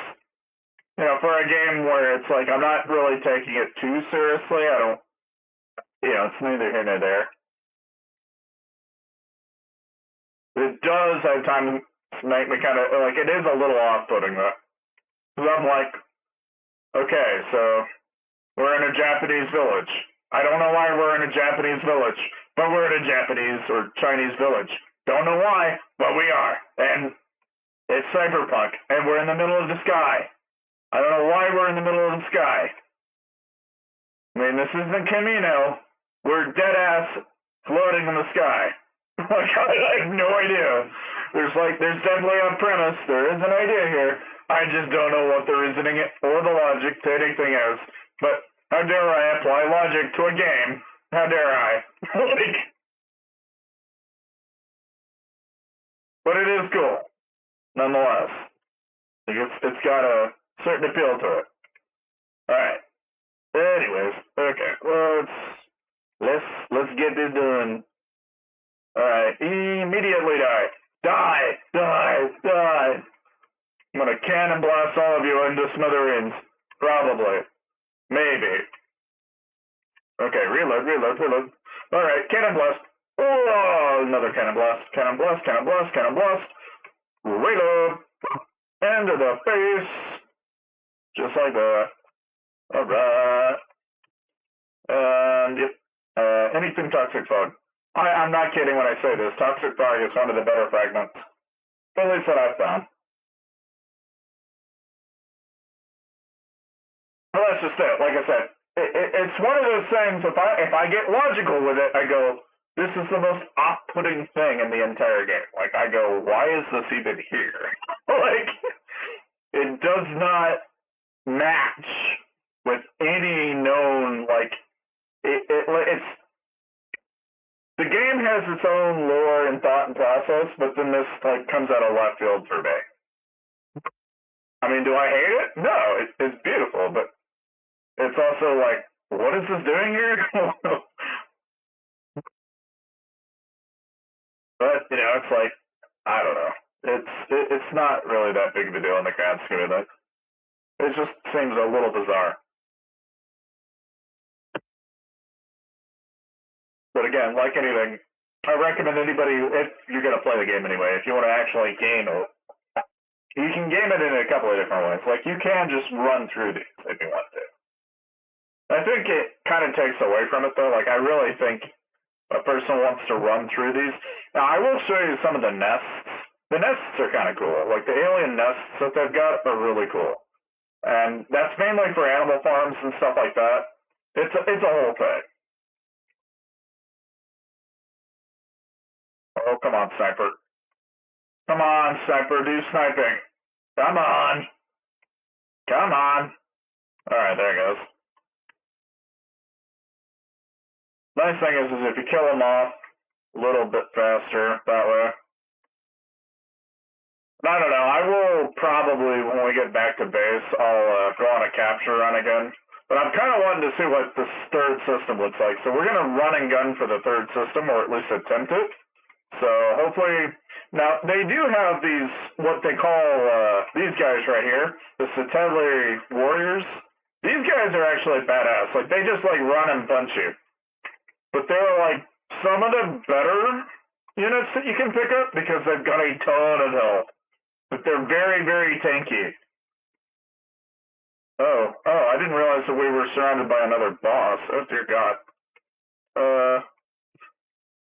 you know, for a game where it's like I'm not really taking it too seriously, I don't, you know, it's neither here nor there. It does have time to make me kind of, like, it is a little off-putting, though. Because I'm like, okay, so we're in a Japanese village. I don't know why we're in a Japanese village, but we're in a Japanese or Chinese village. Don't know why, but we are. And it's cyberpunk, and we're in the middle of the sky. I don't know why we're in the middle of the sky. I mean, this isn't Camino. We're dead-ass floating in the sky. Like, I have no idea. There's definitely a premise. There is an idea here. I just don't know what the reasoning or the logic to anything is. But how dare I apply logic to a game? How dare I? Like, but it is cool, nonetheless. Like it's got a certain appeal to it. Alright. Anyways, okay. Well, let's get this done. Alright, immediately die. Die! Die! Die! I'm gonna cannon blast all of you into smithereens. Probably. Maybe. Okay, reload, reload, reload. Alright, cannon blast. Oh, another cannon blast. Cannon blast, cannon blast, cannon blast. Reload. Into the face. Just like that. Alright. And yep. Anything toxic fog. I'm not kidding when I say this. Toxic fog is one of the better fragments. At least that I've found. But that's just it. Like I said, it's one of those things. If I get logical with it, I go, this is the most off-putting thing in the entire game. Like I go, why is this even here? Like it does not match with any known like it's. The game has its own lore and thought and process, but then this like comes out of left field for me. I mean, do I hate it? No, it's beautiful, but it's also like, what is this doing here? But you know, it's like I don't know. It's not really that big of a deal in the grand scheme of things. It just seems a little bizarre. But again, like anything, I recommend anybody, if you're going to play the game anyway, if you want to actually game it, you can game it in a couple of different ways. Like, you can just run through these if you want to. I think it kind of takes away from it, though. Like, I really think a person wants to run through these. Now, I will show you some of the nests. The nests are kind of cool. Like, the alien nests that they've got are really cool. And that's mainly for animal farms and stuff like that. It's a whole thing. Oh, come on, sniper. Come on, sniper, do sniping. Come on. Come on. Alright, there it goes. Nice thing is if you kill them off a little bit faster that way. I don't know, I will probably, when we get back to base, I'll go on a capture run again. But I'm kind of wanting to see what this third system looks like. So we're going to run and gun for the third system, or at least attempt it. So hopefully, now they do have these, what they call, these guys right here, the Satellary Warriors. These guys are actually badass. Like, they just, like, run and punch you. But they're, like, some of the better units that you can pick up because they've got a ton of health. But they're very, very tanky. Oh, I didn't realize that we were surrounded by another boss. Oh, dear God.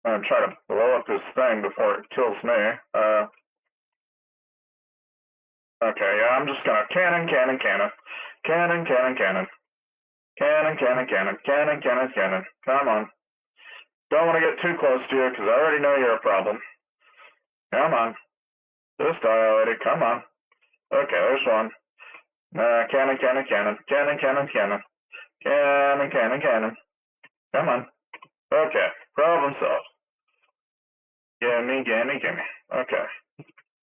I'm trying to blow up this thing before it kills me. Okay, yeah, I'm just gonna cannon. Cannon. Come on. Don't want to get too close to you, because I already know you're a problem. Come on. Just die already, come on. Okay, there's one. Cannon. Come on. Okay, problem solved. Gimme. Okay.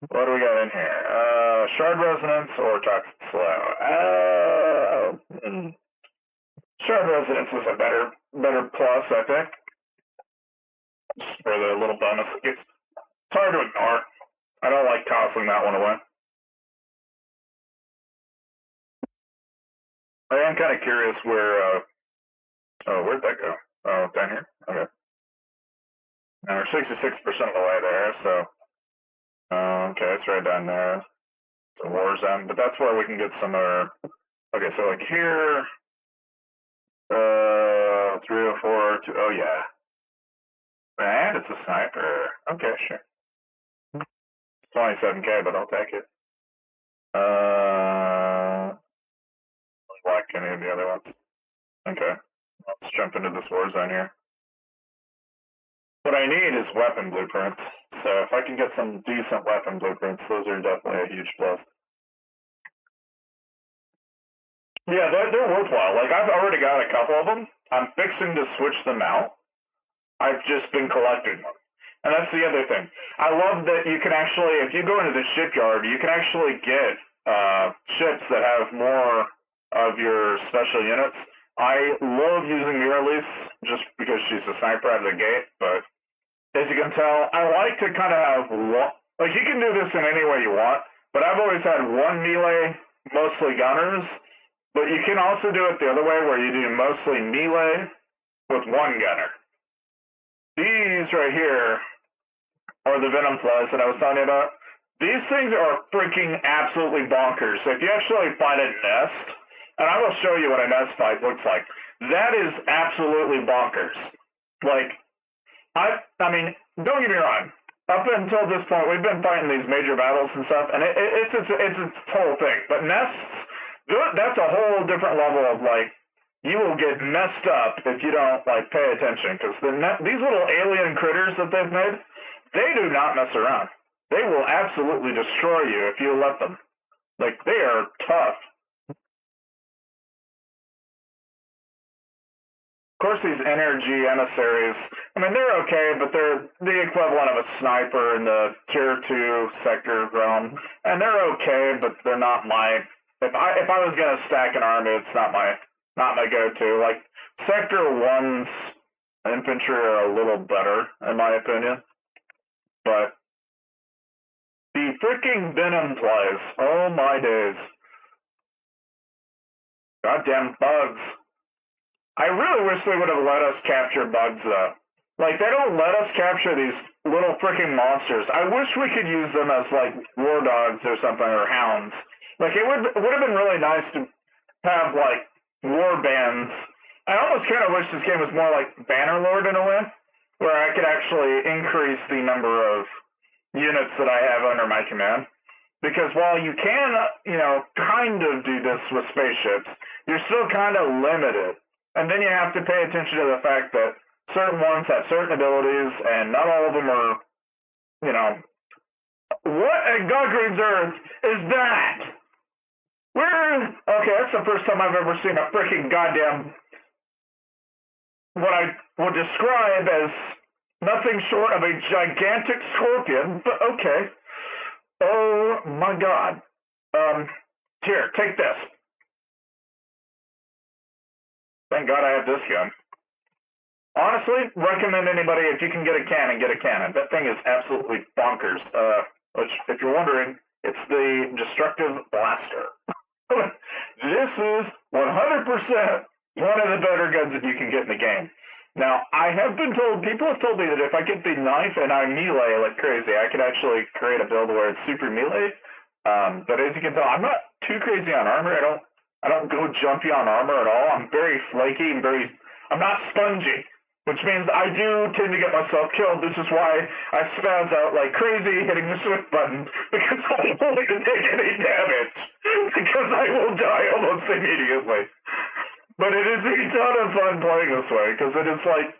What do we got in here? Shard Resonance or Toxic Slow? Shard Resonance is a better plus, I think. Just for the little bonus. It's hard to ignore. I don't like tossing that one away. I am kind of curious where, oh, where'd that go? Oh, down here? Okay. Now we're 66% of the way there, so, okay, it's right down there. It's a war zone, but that's where we can get some, okay, so like here, 304, oh yeah. And it's a sniper. Okay, sure. It's 27k, but I'll take it. Like any of the other ones. Okay, let's jump into this war zone here. What I need is weapon blueprints. So if I can get some decent weapon blueprints, those are definitely a huge plus. Yeah, they're worthwhile. Like, I've already got a couple of them. I'm fixing to switch them out. I've just been collecting them. And that's the other thing. I love that you can actually, if you go into the shipyard, you can actually get ships that have more of your special units. I love using Miralise just because she's a sniper out of the gate, but as you can tell, I like to kind of have one, like, you can do this in any way you want, but I've always had one melee, mostly gunners, but you can also do it the other way where you do mostly melee with one gunner. These right here are the venom flies that I was talking about. These things are freaking absolutely bonkers. So if you actually find a nest, and I will show you what a nest fight looks like, that is absolutely bonkers. Like, I mean, don't get me wrong. Up until this point, we've been fighting these major battles and stuff, and it's its whole thing. But nests, that's a whole different level of, like, you will get messed up if you don't, like, pay attention. Because these little alien critters that they've made, they do not mess around. They will absolutely destroy you if you let them. Like, they are tough. Of course, these energy emissaries, I mean, they're okay, but they're the equivalent of a sniper in the Tier 2 sector realm. And they're okay, but they're not my... If I was going to stack an army, it's not my go-to. Like, Sector 1's infantry are a little better, in my opinion. But the freaking venom flies, oh my days. Goddamn bugs. I really wish they would have let us capture bugs, though. Like, they don't let us capture these little freaking monsters. I wish we could use them as, like, war dogs or something, or hounds. Like, it would have been really nice to have, like, war bands. I almost kind of wish this game was more like Bannerlord in a way, where I could actually increase the number of units that I have under my command. Because while you can, kind of do this with spaceships, you're still kind of limited. And then you have to pay attention to the fact that certain ones have certain abilities, and not all of them are, what at Godgreens Earth is that? Okay, that's the first time I've ever seen a freaking goddamn, what I would describe as nothing short of a gigantic scorpion, but okay. Oh my god. Here, take this. Thank God I have this gun. Honestly, recommend anybody, if you can get a cannon, get a cannon. That thing is absolutely bonkers. Which, if you're wondering, it's the Destructive Blaster. This is 100% one of the better guns that you can get in the game. Now, I have been told, people have told me that if I get the knife and I melee like crazy, I could actually create a build where it's super melee. But as you can tell, I'm not too crazy on armor. I don't go jumpy on armor at all. I'm very flaky and I'm not spongy, which means I do tend to get myself killed, which is why I spaz out like crazy hitting the shift button, because I don't want to take any damage, because I will die almost immediately. But it is a ton of fun playing this way, because it is like,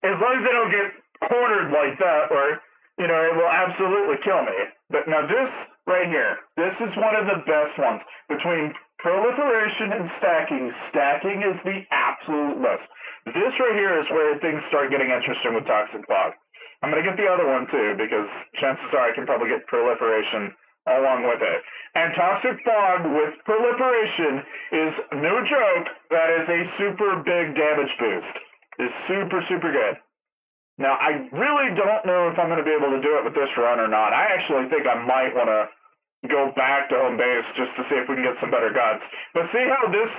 as long as I don't get cornered like that, or, it will absolutely kill me. But now this right here, this is one of the best ones. Between proliferation and stacking, stacking is the absolute best. This right here is where things start getting interesting with Toxic Fog. I'm going to get the other one too, because chances are I can probably get proliferation along with it. And Toxic Fog with proliferation is no joke. That is a super big damage boost. It's super, super good. Now, I really don't know if I'm going to be able to do it with this run or not. I actually think I might want to go back to home base just to see if we can get some better guns. But see how this,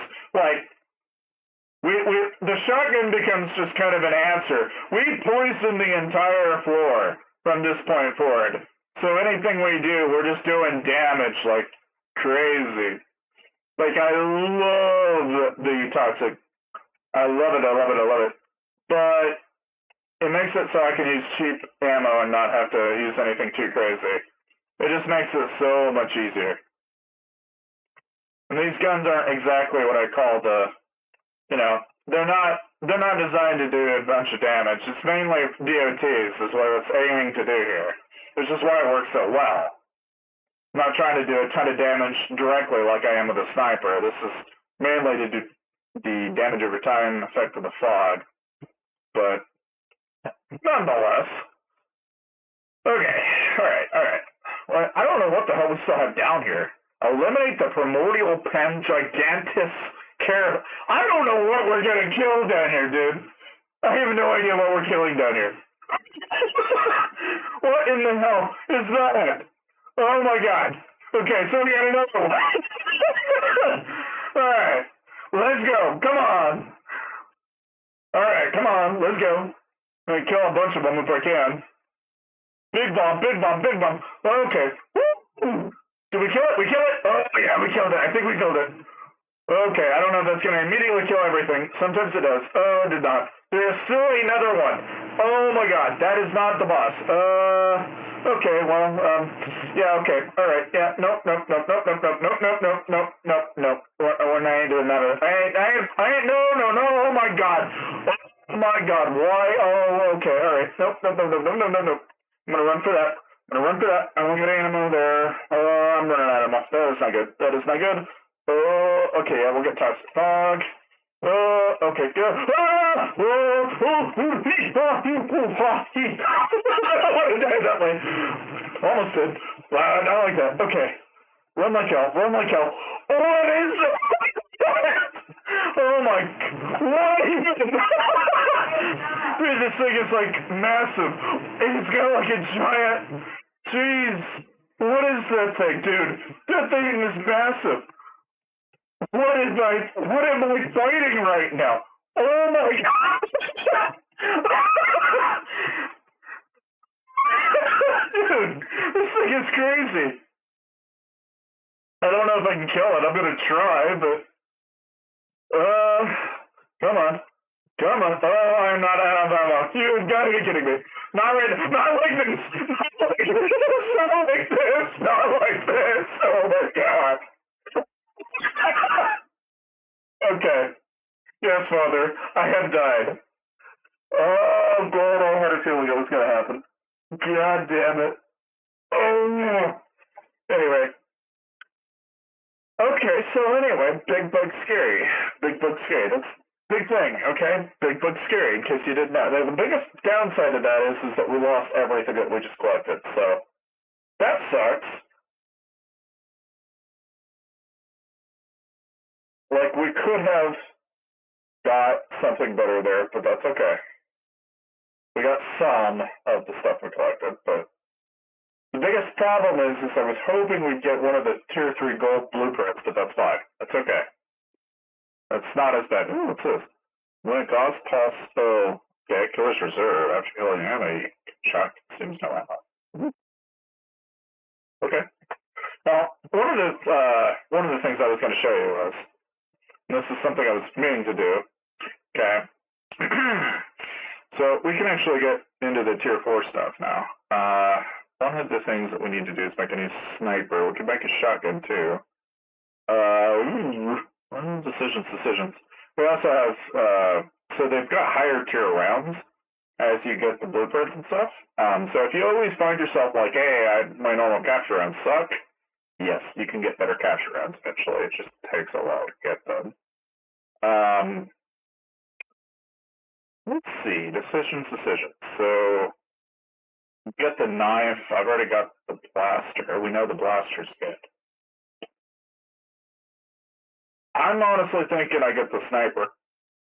the shotgun becomes just kind of an answer. We poison the entire floor from this point forward. So anything we do, we're just doing damage like crazy. Like, I love the Toxic. I love it, I love it, I love it. But it makes it so I can use cheap ammo and not have to use anything too crazy. It just makes it so much easier. And these guns aren't exactly what I call they're not designed to do a bunch of damage. It's mainly DOTs is what it's aiming to do here. Which is why it works so well. I'm not trying to do a ton of damage directly like I am with a sniper. This is mainly to do the damage over time effect of the fog. But nonetheless. Okay, alright. Well, I don't know what the hell we still have down here. Eliminate the primordial pen gigantus care. I don't know what we're gonna kill down here, dude. I have no idea what we're killing down here. What in the hell is that? Oh my god. Okay, so we got another one. Alright, let's go. Come on. Alright, come on, let's go. I'm gonna kill a bunch of them if I can. Big bomb, big bomb, big bomb. Okay. Woo! Did we kill it? We kill it? Oh yeah, we killed it. I think we killed it. Okay, I don't know if that's gonna immediately kill everything. Sometimes it does. Oh, it did not. There's still another one. Oh my god, that is not the boss. Okay, well, yeah, okay. Alright, yeah, nope. We're not doing that. I ain't, no, oh my god. Oh my god, why? Oh, okay, alright. Nope. I'm gonna run for that. I don't get any ammo there. Oh, I'm running out of ammo. That is not good. Oh, okay, yeah, we'll get Toxic Fog. Oh, okay, good. I don't want to die that way. Almost did. Wow, not like that. Okay. Run like hell. What is that? Oh my, what even? Dude, this thing is like massive. It's got like a giant, jeez. What is that thing, dude? That thing is massive. What am I fighting right now? Oh my god! Dude, this thing is crazy. I don't know if I can kill it. I'm gonna try, but come on. Come on. Oh, I'm not out of ammo. You gotta be kidding me. Not right. Not like this. Not like this. Not like this. Not like this. Oh my god. Okay. Yes, Father. I have died. Oh god, I had a feeling it was gonna happen. God damn it. Oh. Anyway. Okay, so anyway, Big Bug Scary. Big Bug Scary. That's big thing, okay? Big Bug Scary, in case you didn't know. The biggest downside of that is that we lost everything that we just collected, so that sucks. Like, we could have got something better there, but that's okay. We got some of the stuff we collected, but the biggest problem is I was hoping we'd get one of the tier 3 gold blueprints, but that's fine. That's okay. That's not as bad. Ooh, what's this? When it costs pulse, okay, killer's reserve. After killing ammo, you shock consumes no ammo. Okay. Now, one of the things I was going to show you was, and this is something I was meaning to do. Okay. So we can actually get into the tier 4 stuff now. One of the things that we need to do is make a new sniper. We can make a shotgun too. Decisions. We also have, so they've got higher tier rounds as you get the blueprints and stuff. So if you always find yourself like, hey, my normal capture rounds suck, yes, you can get better capture rounds eventually. It just takes a while to get them. Let's see, decisions. So, get the knife. I've already got the blaster. We know the blaster's good. I'm honestly thinking I get the sniper,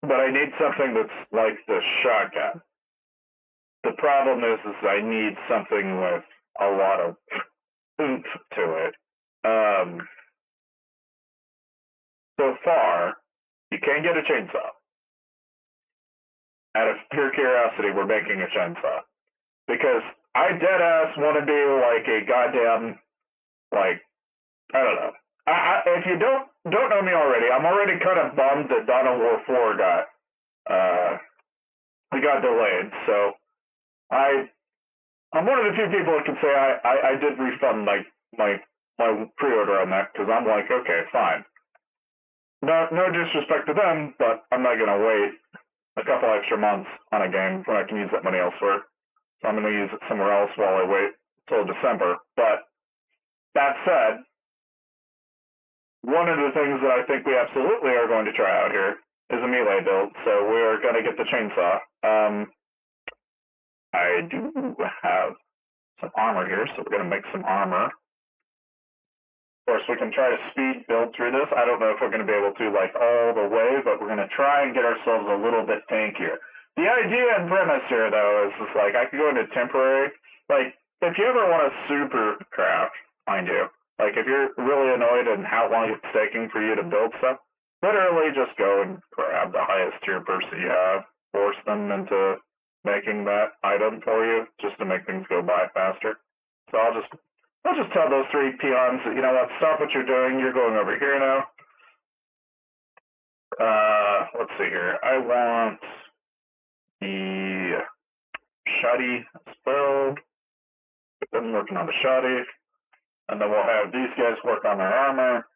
but I need something that's like the shotgun. The problem is I need something with a lot of oomph to it. So far, you can't get a chainsaw. Out of pure curiosity, we're making a chainsaw. Because I deadass want to be like a goddamn, like, I don't know. If you don't know me already, I'm already kind of bummed that Dawn of War 4 got delayed. So I'm one of the few people that can say I did refund my pre-order on that because I'm like, okay, fine. No disrespect to them, but I'm not gonna wait a couple extra months on a game when I can use that money elsewhere. So I'm gonna use it somewhere else while I wait till December. But that said, one of the things that I think we absolutely are going to try out here is a melee build. So we're going to get the chainsaw. I do have some armor here, so we're going to make some armor. Of course, we can try to speed build through this. I don't know if we're going to be able to, like, all the way, but we're going to try and get ourselves a little bit tankier. The idea and premise here, though, is just, like, I could go into temporary. Like, if you ever want a super craft, mind you, like, if you're really annoyed at how long it's taking for you to build stuff, literally just go and grab the highest tier person you have, force them into making that item for you, just to make things go by faster. So I'll just tell those 3 peons that, you know what, stop what you're doing, you're going over here now. Let's see here. I want the shoddy spelled. I'm working on the shoddy. And then we'll have these guys work on their armor.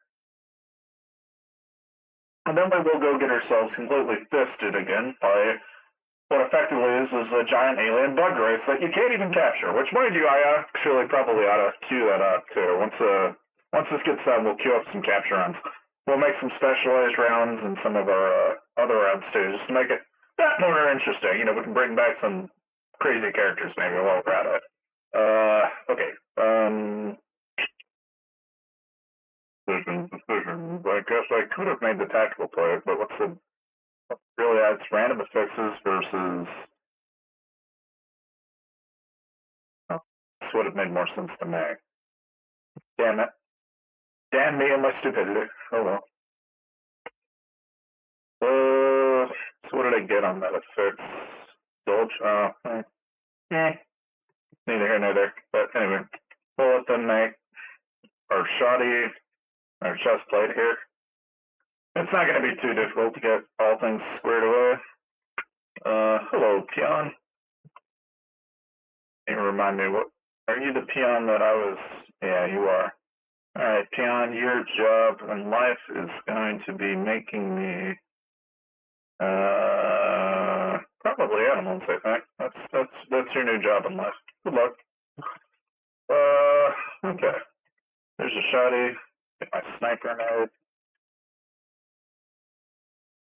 And then we will go get ourselves completely fisted again by what effectively is a giant alien bug race that you can't even capture. Which, mind you, I actually probably ought to queue that up too. Once this gets done, we'll queue up some capture rounds. We'll make some specialized rounds and some of our other rounds too, just to make it that more interesting. You know, we can bring back some crazy characters maybe while we're at it. Okay. Decisions. I guess I could have made the tactical play, but what's the really adds random affixes versus. Oh, this would have made more sense to me. Damn it. Damn me and my stupidity. Oh well. So what did I get on that affix? Dolge. Neither here nor there. But anyway, we'll let them make our shoddy, our chest plate here. It's not going to be too difficult to get all things squared away. Hello, peon. Can you remind me, what are you the peon that I was? Yeah, you are. Alright, peon, your job in life is going to be making me probably animals, I think. That's your new job in life. Good luck. Okay. There's a shoddy. Get my sniper mode.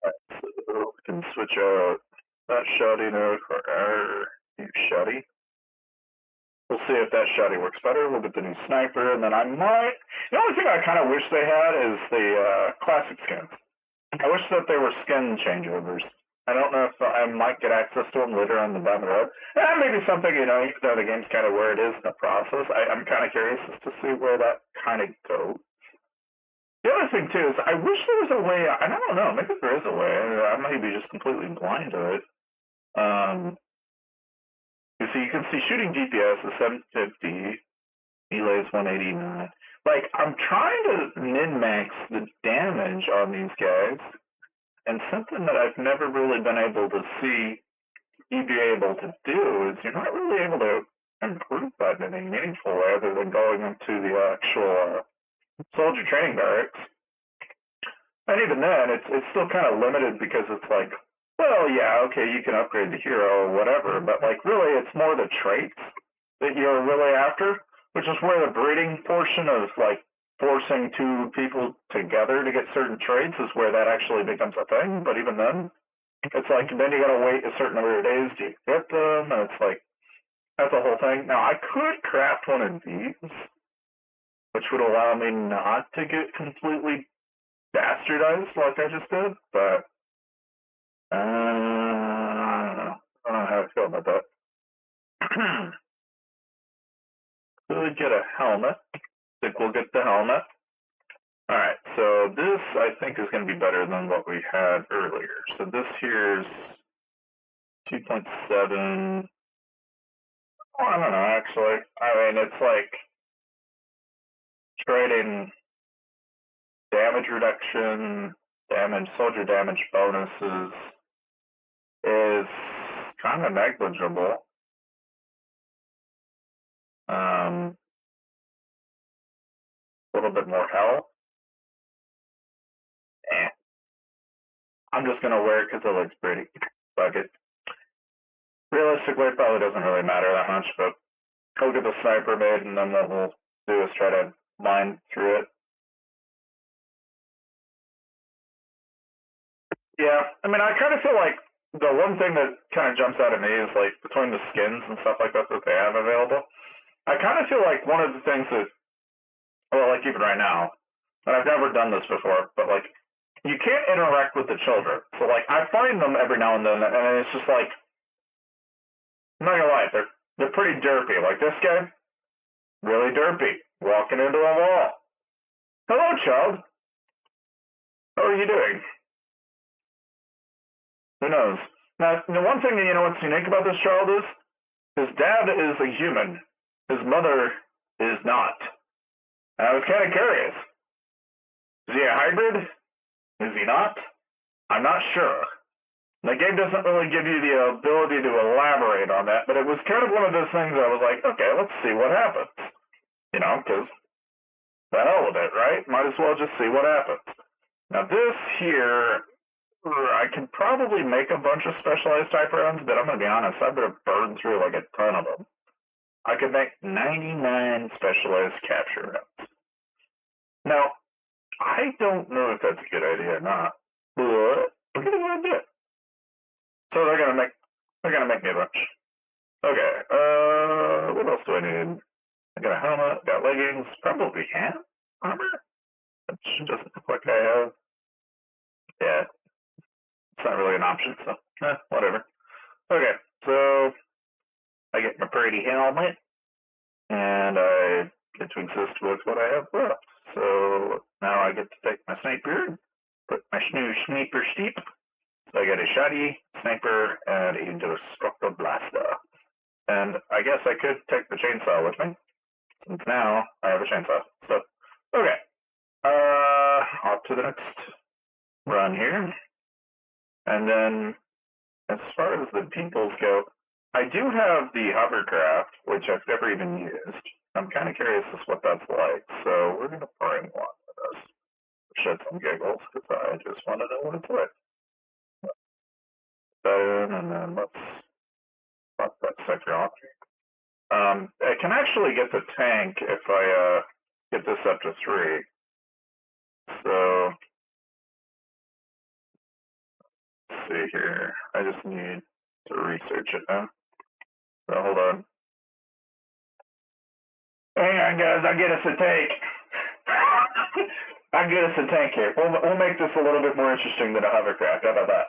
Alright, so we can switch out that shoddy node for our new shoddy. We'll see if that shoddy works better. We'll get the new sniper, and then I might... The only thing I kind of wish they had is the classic skins. I wish that they were skin changeovers. I don't know if I might get access to them later on down the road. And maybe something, you know, the game's kind of where it is in the process. I'm kind of curious as to see where that kind of goes. The other thing, too, is I wish there was a way, and I don't know, maybe there is a way, I might be just completely blind to it. You see, you can see shooting DPS is 750, melee is 189. Like, I'm trying to min-max the damage on these guys, and something that I've never really been able to see you be able to do is you're not really able to improve that in any meaningful way other than going into the actual soldier training barracks. And even then, it's still kind of limited because it's like, well, yeah, okay, you can upgrade the hero or whatever, but like really it's more the traits that you're really after, which is where the breeding portion of like forcing two people together to get certain traits is where that actually becomes a thing. But even then, it's like, then you gotta wait a certain number of days to get them, and it's like, that's a whole thing. Now, I could craft one of these, which would allow me not to get completely bastardized like I just did, but I don't know how I feel about that. Could get a helmet. I think we'll get the helmet. Alright, so this I think is going to be better than what we had earlier. So this here's 2.7. Oh, I don't know, actually. I mean, it's like trading damage reduction, soldier damage bonuses is kind of negligible. A little bit more health. I'm just going to wear it because it looks pretty. Fuck it. Realistically, it probably doesn't really matter that much, but I'll get the sniper made, and then what we'll do is try to mine through it. Yeah, I mean, I kind of feel like the one thing that kind of jumps out at me is, like, between the skins and stuff like that that they have available, I kind of feel like one of the things that, well, like even right now, and I've never done this before, but, like, you can't interact with the children. So, like, I find them every now and then, and it's just like, I'm not gonna lie, they're pretty derpy. Like this guy, really derpy, walking into a wall. Hello, child. How are you doing? Who knows? Now, the one thing that you know what's unique about this child is, his dad is a human. His mother is not. And I was kind of curious. Is he a hybrid? Is he not? I'm not sure. The game doesn't really give you the ability to elaborate on that, but it was kind of one of those things I was like, okay, let's see what happens. You know, because the hell with it, right? Might as well just see what happens. Now this here, I could probably make a bunch of specialized type rounds, but I'm going to be honest, I better burn through like a ton of them. I could make 99 specialized capture rounds. Now, I don't know if that's a good idea or not, but I'm going to do it. So they're gonna make me a bunch. Okay, what else do I need? I got a helmet, got leggings, probably hand armor, which doesn't look like I have. Yeah, it's not really an option, so whatever. Okay, so I get my pretty helmet, and I get to exist with what I have left. So now I get to take my sniper, put my new sniper steep. So I get a shotty, sniper, and a destructor blaster. And I guess I could take the chainsaw with me, since now I have a chainsaw. So, okay. Off to the next run here. And then, as far as the peoples go, I do have the hovercraft, which I've never even used. I'm kind of curious as what that's like, so we're going to bring one with us. Shed some giggles, because I just want to know what it's like. And then let's pop that sector on. I can actually get the tank if I get this up to 3. So, let's see here. I just need to research it now. So, hold on. Hang on, guys. I'll get us a tank. I'll get us a tank here. We'll make this a little bit more interesting than a hovercraft. How about that?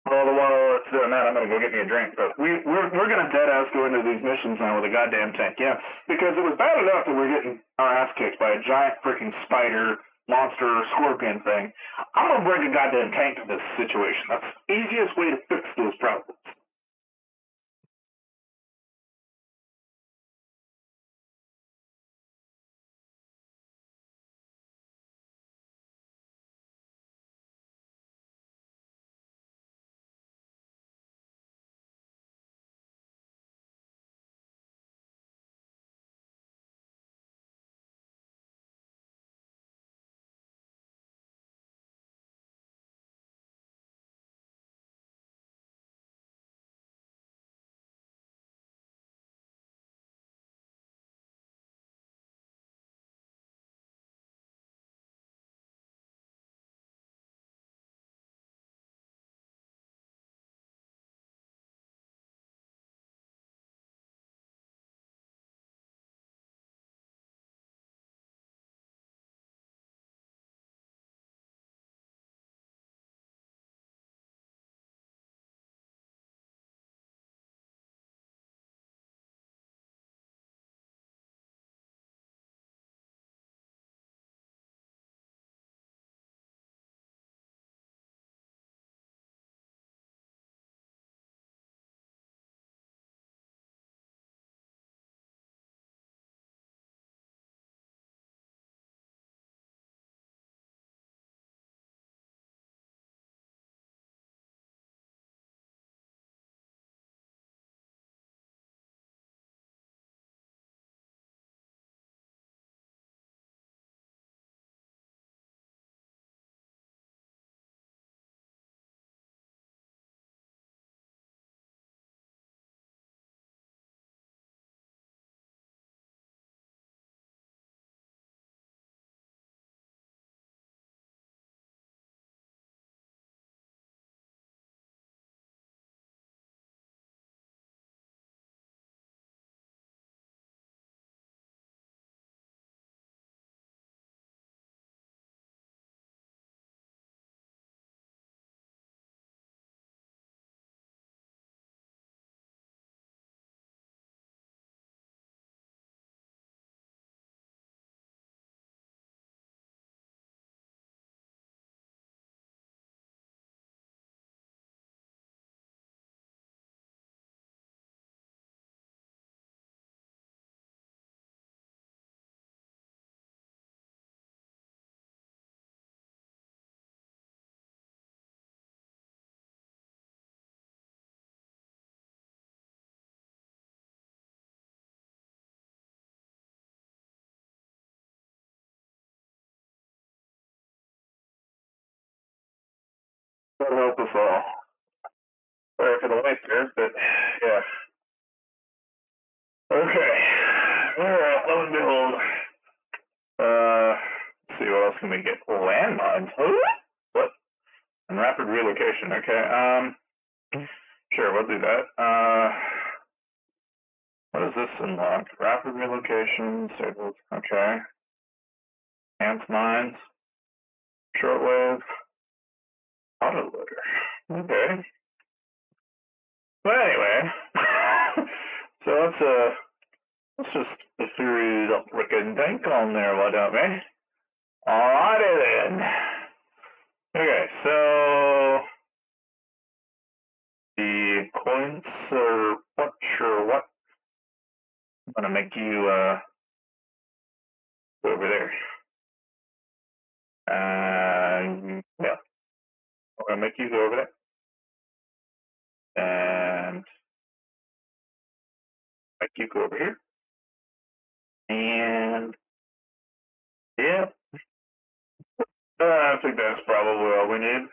Well, while it's doing that, I'm gonna go get me a drink. But we're gonna dead ass go into these missions now with a goddamn tank, yeah. Because it was bad enough that we're getting our ass kicked by a giant freaking spider, monster, scorpion thing. I'm gonna bring a goddamn tank to this situation. That's the easiest way to fix those problems. That'll help us all. Sorry for the wait there, but yeah. Okay. Alright, lo and behold. Let's see, what else can we get? Landmines. What? And rapid relocation, okay. Sure, we'll do that. What does this unlock? Rapid relocation, disabled, okay. Enhanced mines. Shortwave. Autoloader. Okay. But anyway, so let's just throw the frickin' tank on there, why don't we? Alrighty then. Okay, so distance or what? Sure, what? I'm gonna make you go over there. Yeah, I'm gonna make you go over there, and make you go over here, and yeah, I think that's probably all we need.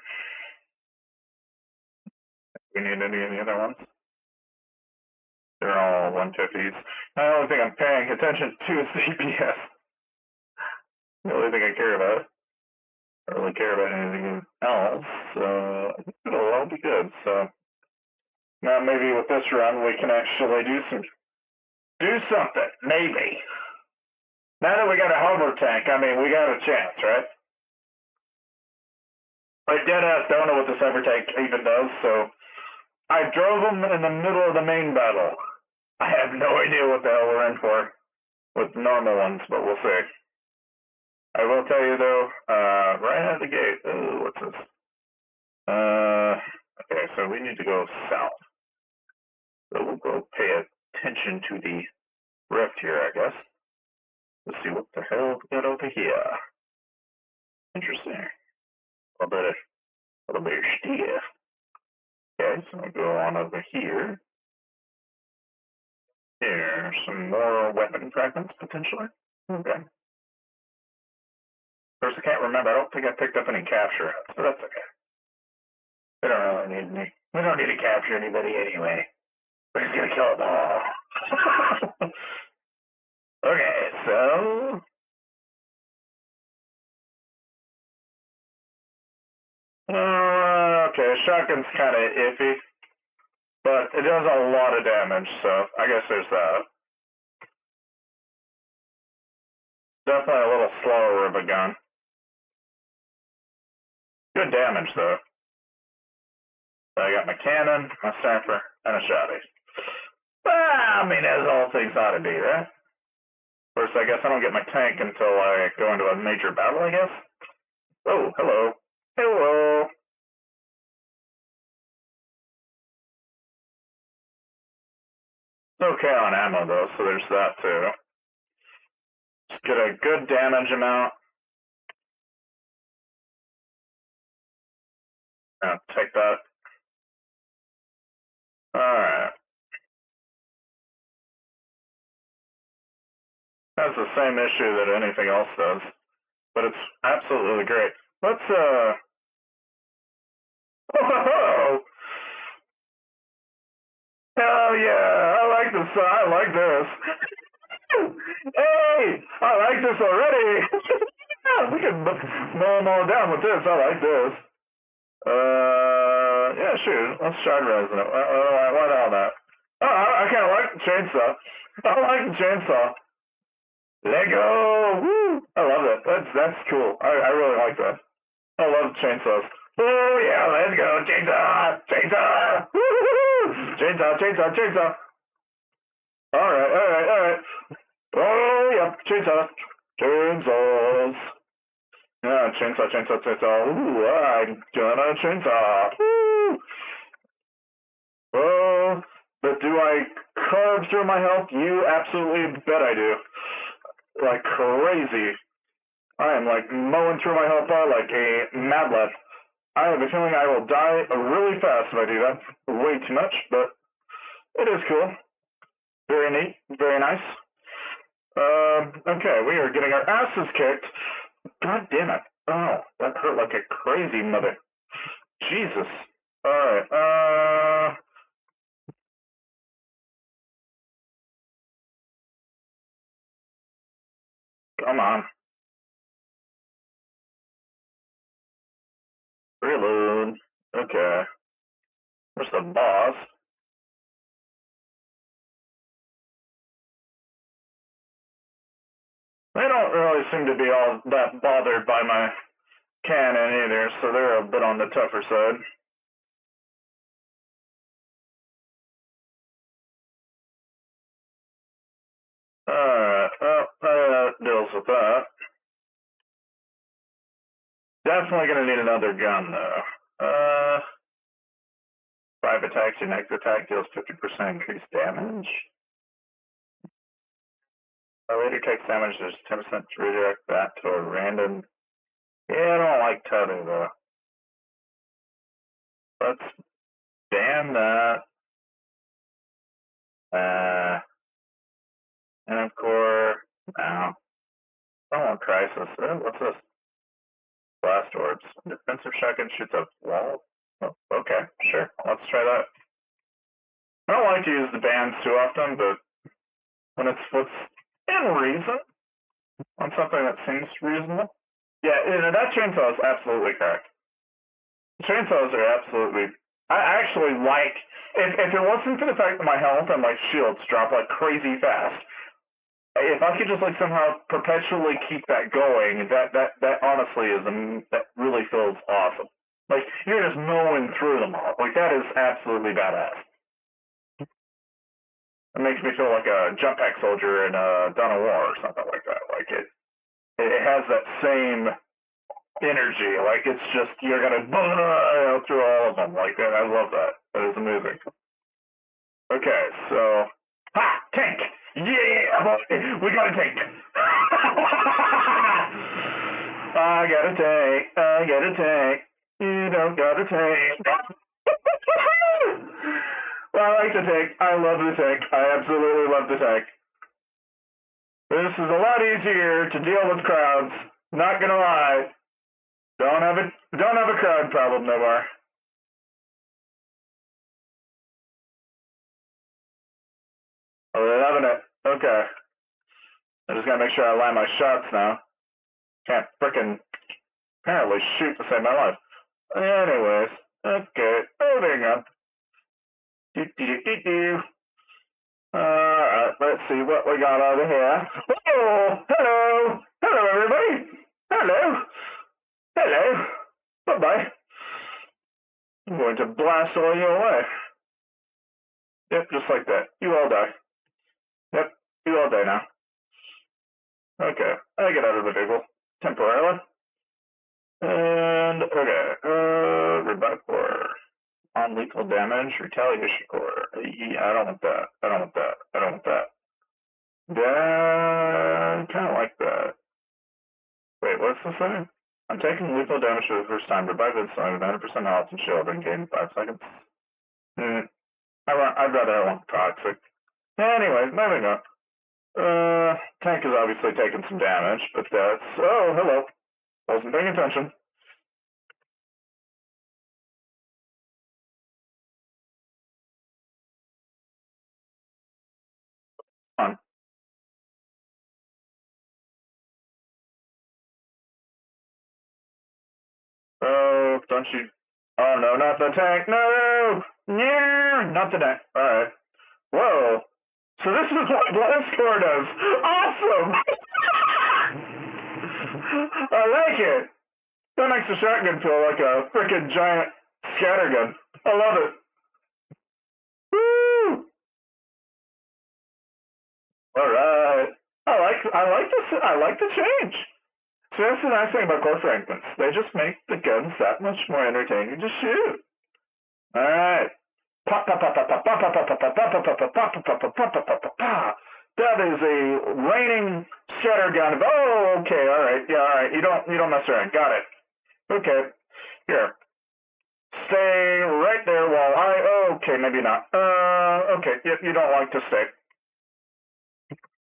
We need any of the other ones? They're all 150s. The only thing I'm paying attention to is the EPS. The only thing I care about. I don't really care about anything else, so I think it'll all be good. So now maybe with this run we can actually do something. Maybe. Now that we got a hover tank, I mean we got a chance, right? I deadass don't know what this hover tank even does, so I drove them in the middle of the main battle. I have no idea what the hell we're in for with normal ones, but we'll see. I will tell you though, right out of the gate. Ooh, what's this? Okay, so we need to go south. So we'll go pay attention to the rift here, I guess. Let's see what the hell we got over here. Interesting. A little bit of stiff. Okay, so I'll go on over here. Here, some more weapon fragments potentially. Okay. Of course, I can't remember. I don't think I picked up any capture hats, but that's okay. We don't really need any. We don't need to capture anybody anyway. We're just gonna kill them all. Okay, so okay, shotgun's kind of iffy, but it does a lot of damage, so I guess there's that. Definitely a little slower of a gun. Good damage, though. So I got my cannon, my sniper, and a shotty. I mean, as all things ought to be, right? Of course, I guess I don't get my tank until I go into a major battle, I guess. Oh, hello. Hello. It's okay on ammo, though, so there's that, too. Just get a good damage amount. Take that. Alright. Has the same issue that anything else does, but it's absolutely great. Let's, oh, hell yeah, I like this, I like this. Hey, I like this already. We can mow them all down with this, I like this. Yeah, shoot, let's shard resin it. Why the hell not? Oh, I kind of like the chainsaw. I like the chainsaw. Let go! Woo! I love that. That's cool. I really like that. I love chainsaws. Oh yeah, let's go! Chainsaw! Chainsaw! Woo-hoo-hoo! Chainsaw! Chainsaw! Chainsaw! Alright. Oh yeah, chainsaw! Chainsaws! Yeah, chainsaw! Ooh, I'm gonna chainsaw! Woo! Oh, but do I carve through my health? You absolutely bet I do. Like crazy. I am like mowing through my health bar like a mad lad. I have a feeling I will die really fast if I do that. Way too much, but it is cool. Very neat. Very nice. Okay, we are getting our asses kicked. God damn it. Oh, that hurt like a crazy mother. Jesus. Alright, come on. Reload. Okay. Where's the boss? They don't really seem to be all that bothered by my cannon either, so they're a bit on the tougher side. Alright, well, that deals with that. Definitely gonna need another gun, though. 5 attacks, your next attack deals 50% increased damage. Later takes damage, there's 10% to redirect that to a random. Yeah, I don't like Tether though. Let's ban that. And of course, now. I don't want Crisis. What's this? Blast Orbs. Defensive shotgun shoots a wall? Oh, okay, sure. Let's try that. I don't like to use the bans too often, but when it's what's in reason on something that seems reasonable. Yeah, that chainsaw is absolutely correct. Chainsaws are absolutely. I actually like. If it wasn't for the fact that my health and my shields drop like crazy fast, if I could just like somehow perpetually keep that going, that honestly is that really feels awesome. Like you're just mowing through them all. Like that is absolutely badass. It makes me feel like a jump pack soldier in Dawn of War or something like that. Like it has that same energy. Like it's just you're gonna through all of them. Like that. I love that. That is amazing. Okay, so tank. Yeah, boy, we got a tank. I got a tank. I got a tank. You don't got a tank. Well, I like the tank. I love the tank. I absolutely love the tank. This is a lot easier to deal with crowds. Not gonna lie. Don't have a crowd problem no more. Loving it. Okay. I just gotta make sure I line my shots now. Can't frickin' apparently shoot to save my life. Anyways, okay, moving on. Alright, let's see what we got over here. Oh, hello! Hello, everybody! Hello! Hello! Bye-bye. I'm going to blast all you away. Yep, just like that. You all die. Yep, you all die now. Okay, I get out of the vehicle. Temporarily. And, okay, revive core. Non-lethal damage, retaliation core. Yeah, I don't want that. I don't want that. I don't want that. Yeah, kind of like that. Wait, what's this saying? I'm taking lethal damage for the first time. Revive instantly with 90% health and shield and gain 5 seconds. I'd rather want toxic. Anyways, moving on. Tank is obviously taking some damage, but that's... Oh, hello. Wasn't paying attention. On. Oh, don't you... Oh, no, not the tank. No! No! Not the tank. Alright. Whoa. So this is what Blastcore does. Awesome! I like it. That makes the shotgun feel like a freaking giant scattergun. I love it. Woo! Alright. I like the change. So that's the nice thing about core fragments. They just make the guns that much more entertaining to shoot. Alright. Pop, pop, pop, pop, pop, pop, pop, pop, pop, pop, pop, pop, pop, pop, pop, pop, pop, pop, pop. That is a raining scattergun. Oh, okay, alright, yeah, alright. You don't mess around. Got it. Okay. Here. Stay right there while okay, maybe not. Okay, you don't like to stay.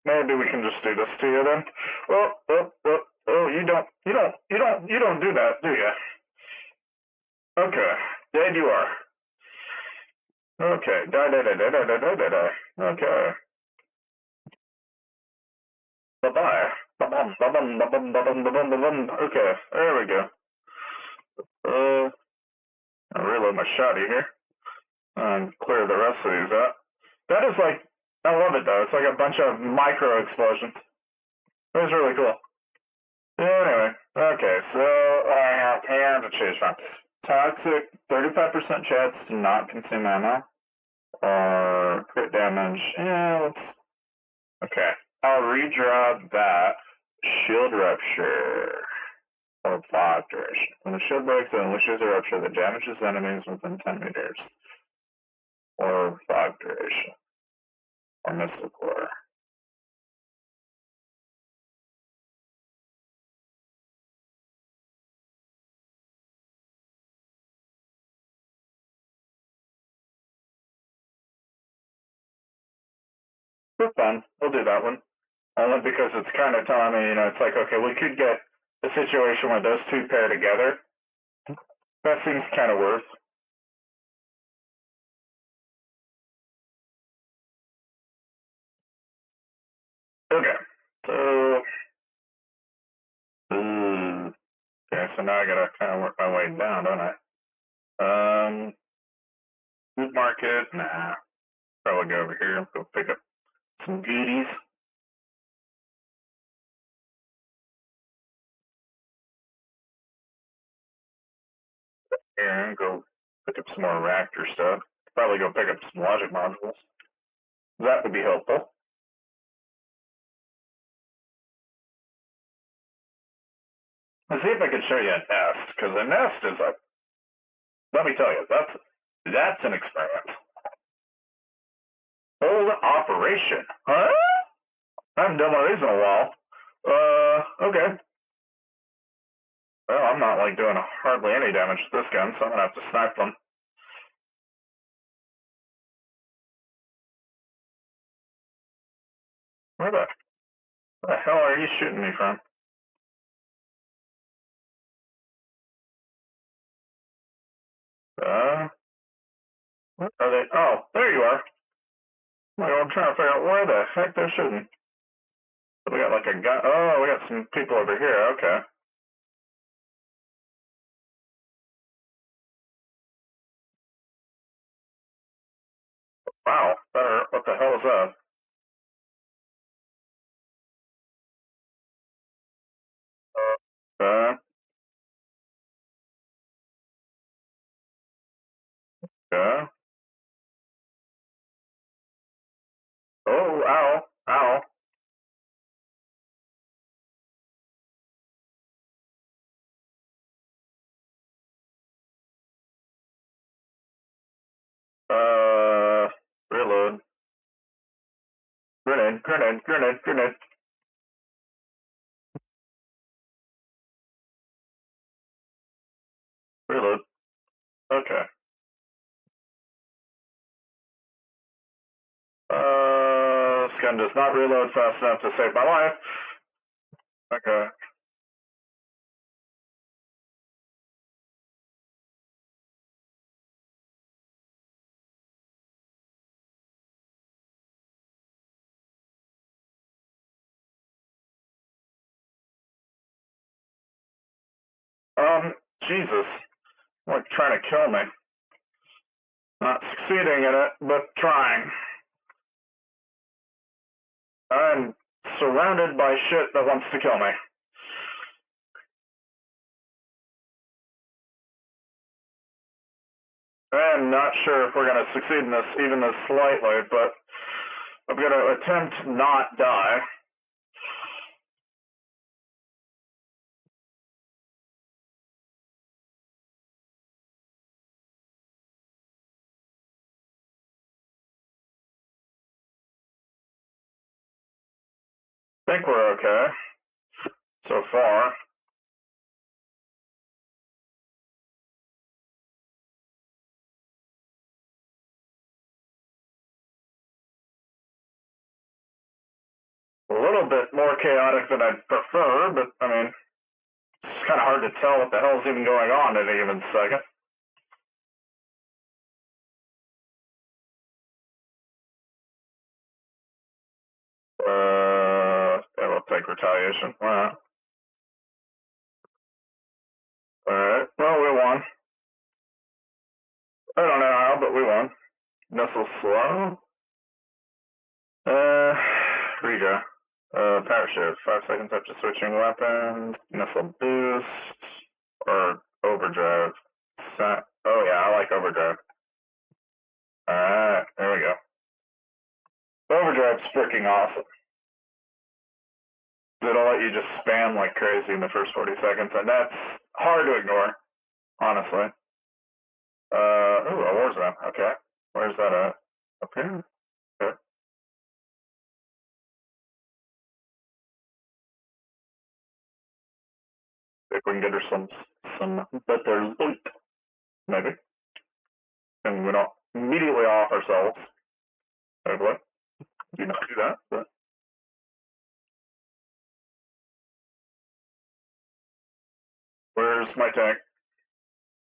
Maybe we can just do this to you then. Oh, you don't do that, do you? Okay, dead you are. Okay, die. Okay. Bye-bye. Okay, there we go. I'll reload my shotty here. And clear the rest of these out. That is like, I love it though. It's like a bunch of micro explosions. It was really cool. Anyway, okay, so I have to choose from. Toxic, 35% chance to not consume ammo. Or crit damage. Yeah, let's... Okay, I'll redraw that. Shield rupture. Or fog duration. When the shield breaks, it unleashes a rupture that damages enemies within 10 meters. or 5 duration, or missile core. For fun, we'll do that one. Only because it's kind of telling me, it's like, okay, we could get a situation where those two pair together. That seems kind of worse. Okay, so okay, so now I gotta kind of work my way down, don't I? Food market, nah. Probably go over here and go pick up some goodies. Here and go pick up some more reactor stuff. Probably go pick up some logic modules. That would be helpful. Let's see if I can show you a nest, because a nest is a, let me tell you, that's an experience. Hold operation. Huh? I haven't done one of these in a while. Okay. Well, I'm not like doing hardly any damage to this gun, so I'm gonna have to snipe them. Where the hell are you shooting me from? What are they? Oh, there you are. I'm trying to figure out where the heck they're shooting. We got like a guy. Oh, we got some people over here. Okay. Wow. What the hell is that? Uh, uh. Oh, ow, ow. Reload. Grenade, grenade, grenade, grenade. Reload. Okay. This gun does not reload fast enough to save my life. Okay. Jesus. Like trying to kill me. Not succeeding in it, but trying. I'm surrounded by shit that wants to kill me. I'm not sure if we're going to succeed in this even this slightly, but I'm going to attempt not die. I think we're okay so far. A little bit more chaotic than I'd prefer, but I mean, it's kind of hard to tell what the hell's even going on at any given second. Yeah, we'll take retaliation. Alright. Alright, well, we won. I don't know how, but we won. Missile slow. Redraw. Power shift. 5 seconds after switching weapons. Missile boost. Or overdrive. Oh yeah, I like overdrive. Alright, there we go. Overdrive's freaking awesome. It'll let you just spam like crazy in the first 40 seconds, and that's hard to ignore, honestly. Ooh, a war zone, okay. Where's that at? Up here? Okay. If we can get her some better loot, maybe. And we don't immediately off ourselves. Hopefully. Do not do that, but where's my tank?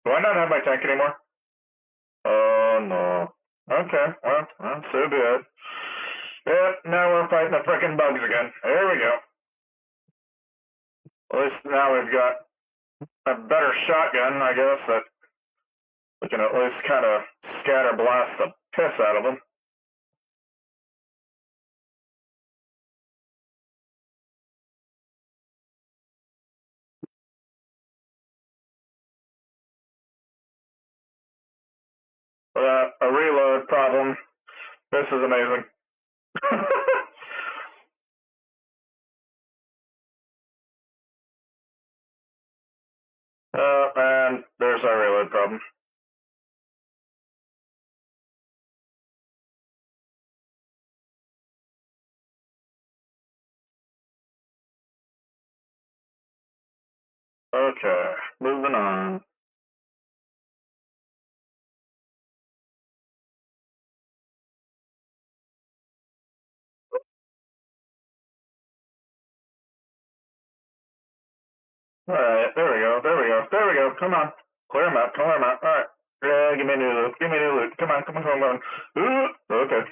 Do I not have my tank anymore? Oh no. Okay, well, that's so bad. Yeah, now we're fighting the frickin' bugs again. There we go. At least now we've got a better shotgun, I guess, that we can at least kind of scatter blast the piss out of them. A reload problem. This is amazing. And there's our reload problem. Okay, moving on. Alright, there we go, there we go, there we go, come on. Clear them out, clear them out, alright. Yeah, give me new loot, give me new loot, come on, come on, come on. Ooh, okay.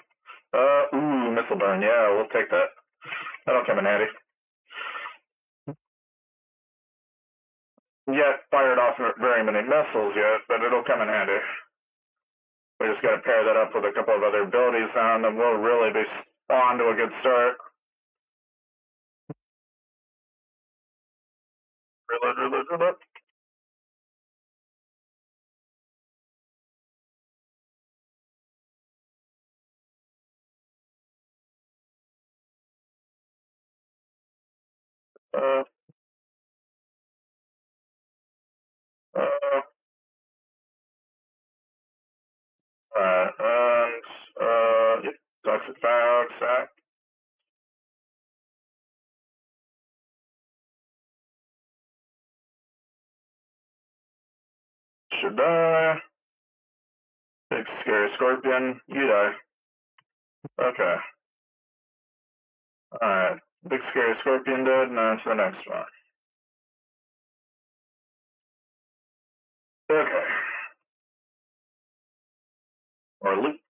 Missile burn, yeah, we'll take that. That'll come in handy. Yet fired off very many missiles yet, but it'll come in handy. We just gotta pair that up with a couple of other abilities now, and then we'll really be on to a good start. Reload, reload, reload. Uh, uh, alright, and, yep, toxic fire, sack. Should die. Big scary scorpion, you die. Okay. Alright, big scary scorpion dead, now to the next one. Okay. Or loot.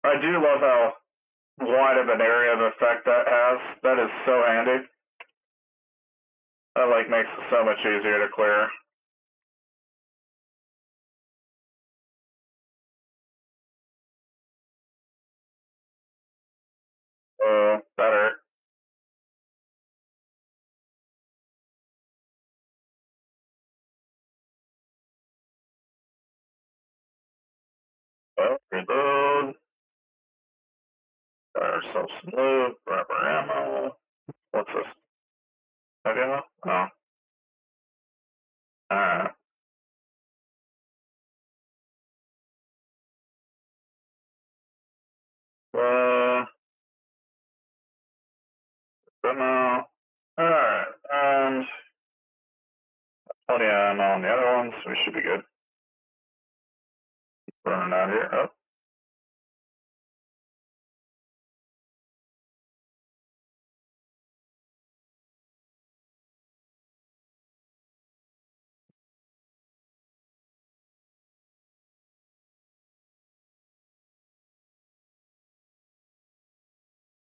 I do love how wide of an area of effect that has. That is so handy. That like makes it so much easier to clear. Oh, that hurt. Oh, reload. Got ourselves some loot, rubber ammo. What's this? Heavy ammo? Oh. Alright. Ammo. Alright, and plenty of ammo on the other ones. We should be good. Running out here. Oh.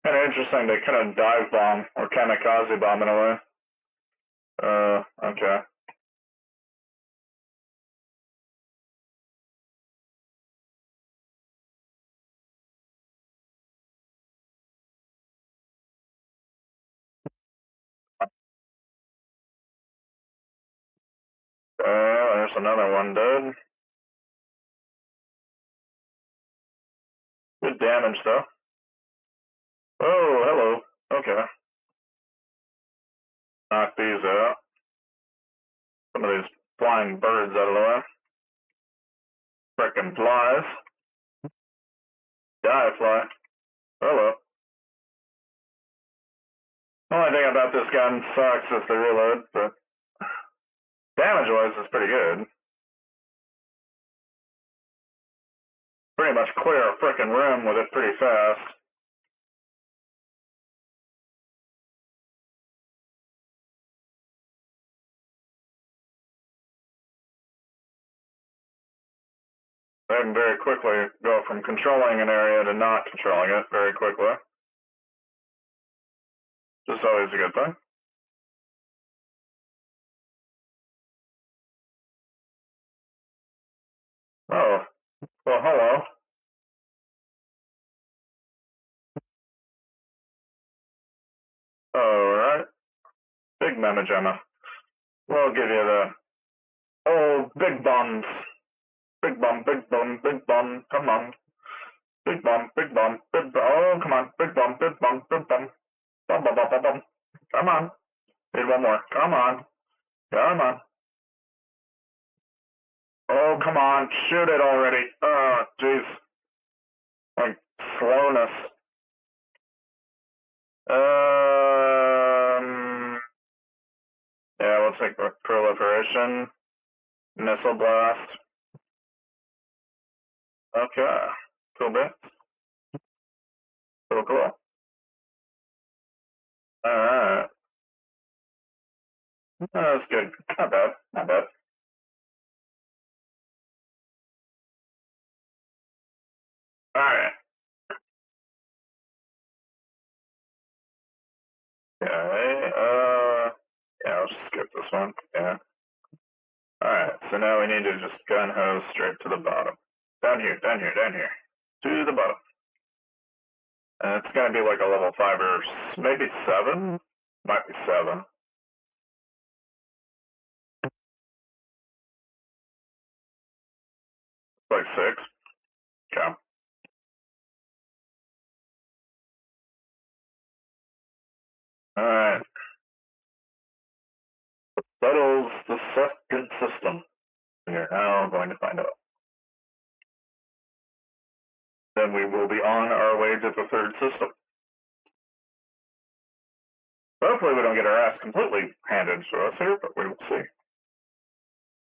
Kind of interesting. They kind of dive bomb or kamikaze bomb in a way. Okay. There's another one dead. Good damage though. Oh, hello. Okay. Knock these out. Some of these flying birds out of the way. Frickin' flies. Die, fly. Hello. The only thing about this gun sucks is the reload, but damage-wise it's pretty good. Pretty much clear a frickin' room with it pretty fast. I can very quickly go from controlling an area to not controlling it very quickly. Just always a good thing. Oh, well, hello. Alright. Big Mamma. We'll give you the old big bombs. Big bomb, big bomb, big bomb, come on. Big bomb, big bomb, big bomb. Oh, come on. Big bomb, big bomb, big bomb. Bum, bum, bum, bum, bum. Come on. Need one more. Come on. Come on. Oh, come on. Shoot it already. Oh, jeez. Like, slowness. Yeah, we'll take proliferation. Missile blast. Okay. Cool bits. Cool. Alright. That's good. Not bad. Alright. Okay, yeah, I'll just skip this one. Yeah. Alright, so now we need to just gun hose straight to the bottom. Down here. To the bottom. And it's gonna be like a level 5 or maybe 7? Might be 7. Like 6. Okay. Alright. Settles the second system. We are now going to find out. Then we will be on our way to the third system. Hopefully we don't get our ass completely handed to us here, but we will see.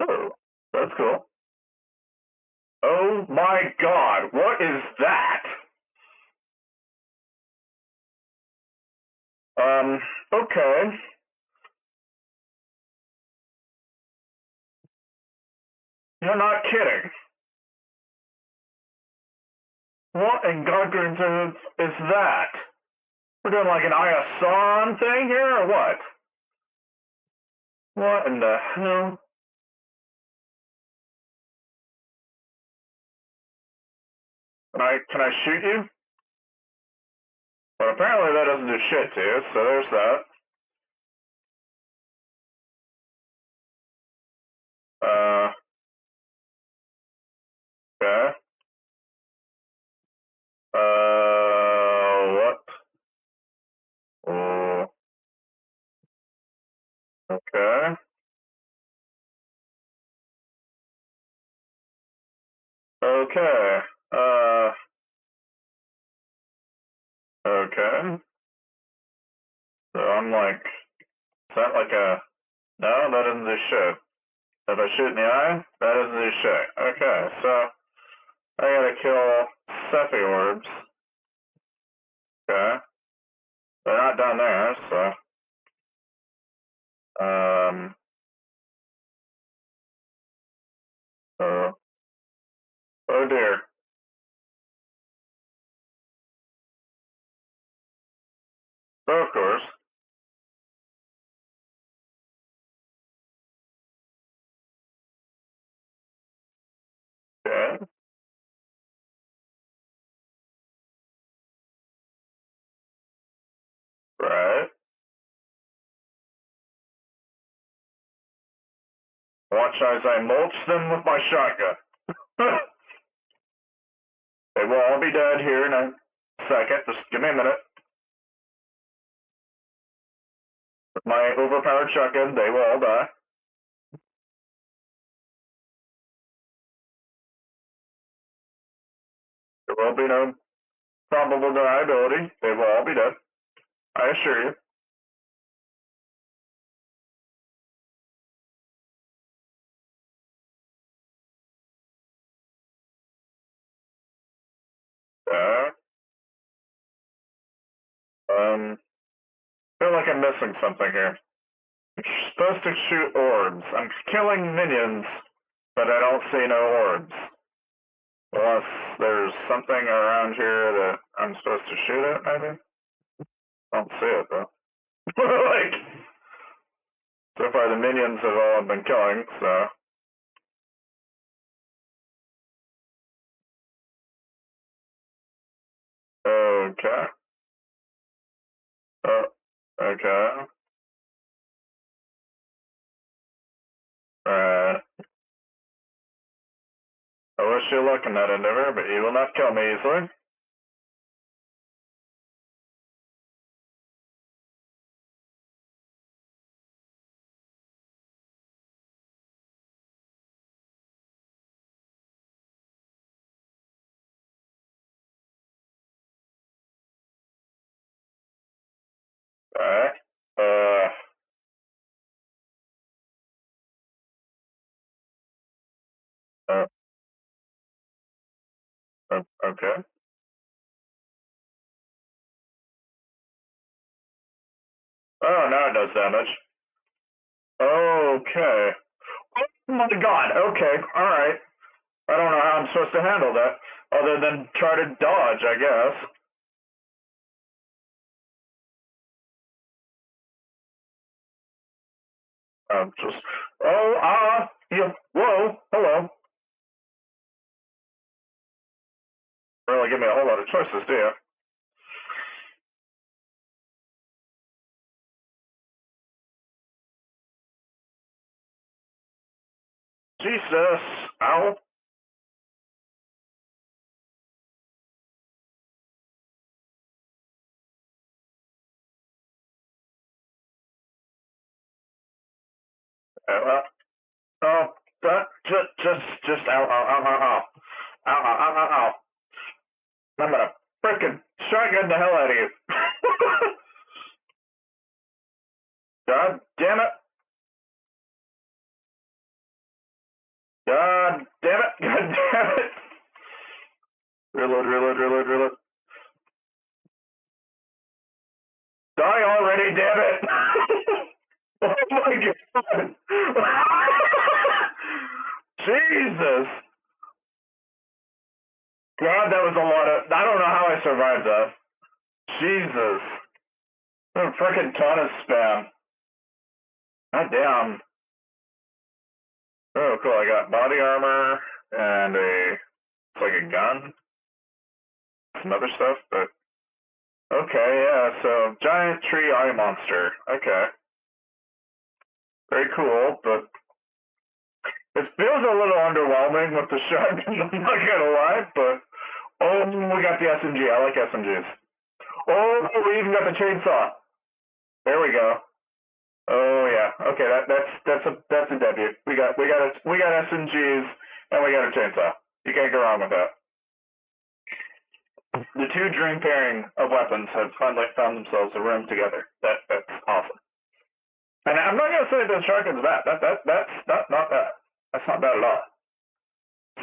Oh, that's cool. Oh my god, what is that? Okay. You're not kidding. What in God's earth is that? We're doing like an ISON thing here, or what? What in the hell? Can I shoot you? But apparently that doesn't do shit to you, so there's that. Okay. What? Oh. Okay. Okay. Okay. So I'm like, is that like a, no, that doesn't do shit. If I shoot in the eye, that doesn't do shit. Okay, so I gotta kill Cephi orbs. Okay. They're not down there, so. Oh dear. So of course. Okay. Right. Watch as I mulch them with my shotgun. They will all be dead here in a second. Just give me a minute. With my overpowered shotgun, they will all die. will be no probable deniability. They will all be dead. I assure you. Uh, feel like I'm missing something here. I'm supposed to shoot orbs. I'm killing minions, but I don't see no orbs. Unless there's something around here that I'm supposed to shoot at, maybe? I don't see it, though. Like, so far the minions have all been killing, so... Okay. Oh, okay. Alright. I wish you luck in that endeavor, but you will not kill me easily. Alright. Uh, okay. Oh, now it does damage. Okay. Oh my god, okay, alright. I don't know how I'm supposed to handle that, other than try to dodge, I guess. Just... Oh, yeah, whoa, hello. Really give me a whole lot of choices, do you? Jesus, ow. Oh, that, just, ow, ow, ow, ow, ow. Ow, ow, ow, ow, ow. I'm gonna frickin' shotgun the hell out of you. God damn it. God damn it. God damn it. Reload, reload, reload, reload. Die already, damn it. Oh my god. Jesus. God, that was a lot of... I don't know how I survived that. Jesus. What a frickin' ton of spam. God damn. Oh, cool. I got body armor and it's like a gun. Some other stuff, but... Okay, yeah, so giant tree eye monster. Okay. Very cool, but... It feels a little underwhelming with the shotgun, I'm not gonna lie, but... Oh, we got the SMG. I like SMGs. Oh, we even got the chainsaw. There we go. Oh yeah. Okay, that's a W. We got SMGs and we got a chainsaw. You can't go wrong with that. The two dream pairing of weapons have finally found themselves a room together. That's awesome. And I'm not gonna say the shotgun's bad. That's not bad. That's not bad at all.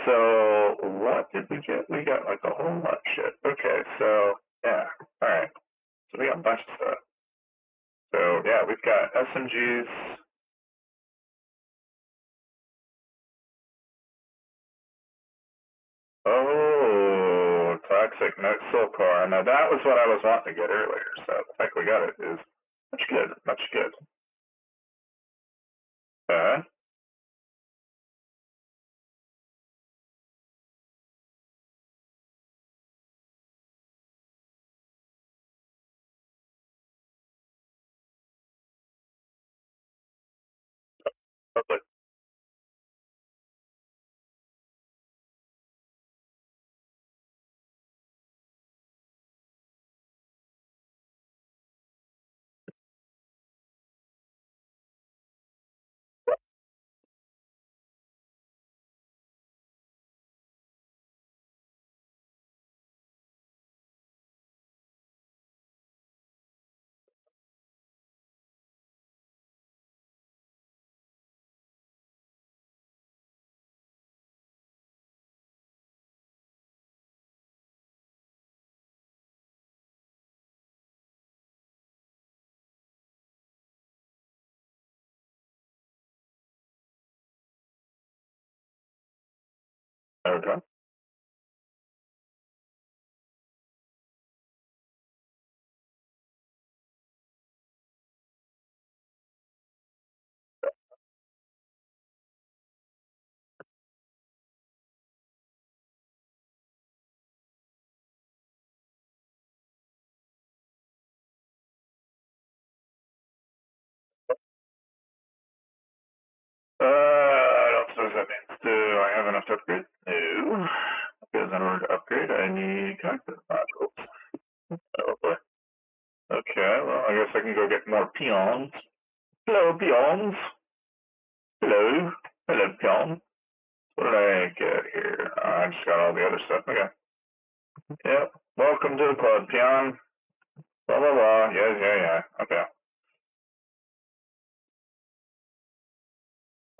So what did we get? We got like a whole lot of shit. Okay, so yeah. Alright. So we got a bunch of stuff. So yeah, we've got SMGs. Oh, toxic missile core. Now that was what I was wanting to get earlier. So the fact we got it is much good, much good. Okay. Lovely. Okay. I don't suppose that means do I have enough to upgrade? No. Because in order to upgrade, I need connector modules. Oh boy. Okay, well, I guess I can go get more peons. Hello, peons. Hello. Hello, peon. What did I get here? I just got all the other stuff. Okay. Yep. Welcome to the club, peon. Blah, blah, blah. Yes, yeah. Okay.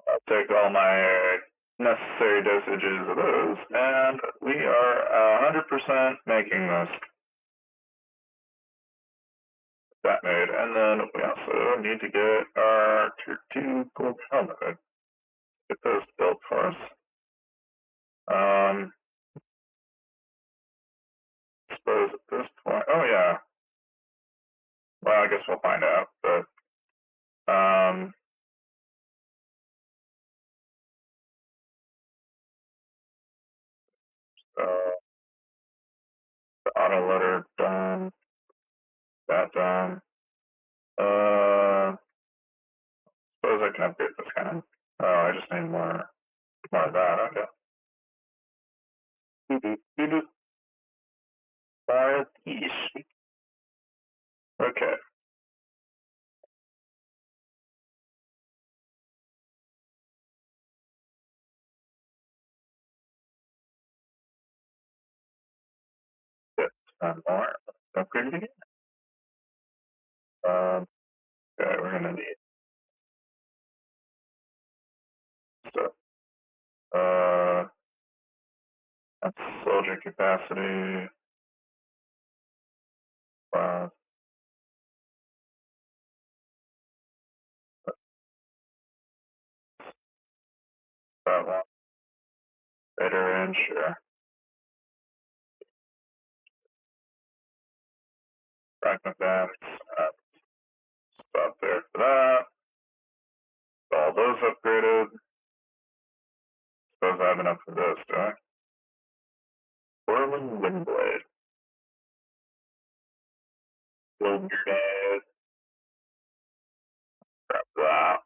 I'll take all my necessary dosages of those, and we are 100% making this. That made, and then we also need to get our tier 2 gold helmet. Get those built for us. Suppose at this point, oh yeah. Well, I guess we'll find out, but the auto loader done, that done. Suppose I can upgrade this guy. Oh, I just need more of that. Okay. Okay. Get more. Upgrade it again. Okay, we're gonna need stuff. That's soldier capacity. Uh, that one. Better in, sure. Fragment bands. Stop there for that. All those upgraded. Suppose I have enough for this, do I? Whirling Windblade. Build grenade. Grab that.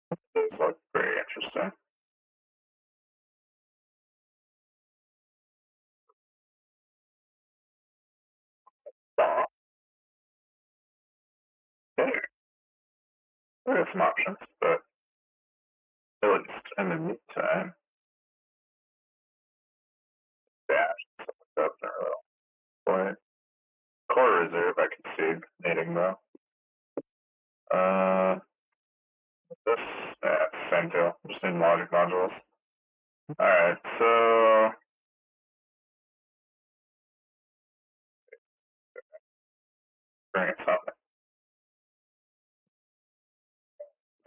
But those look very interesting. Okay. There are some options, but at least in the meantime, dash and stuff like that are a point. Core reserve I can see needing though. This, yeah, it's the same deal. Just need logic modules. Alright, so bring it something.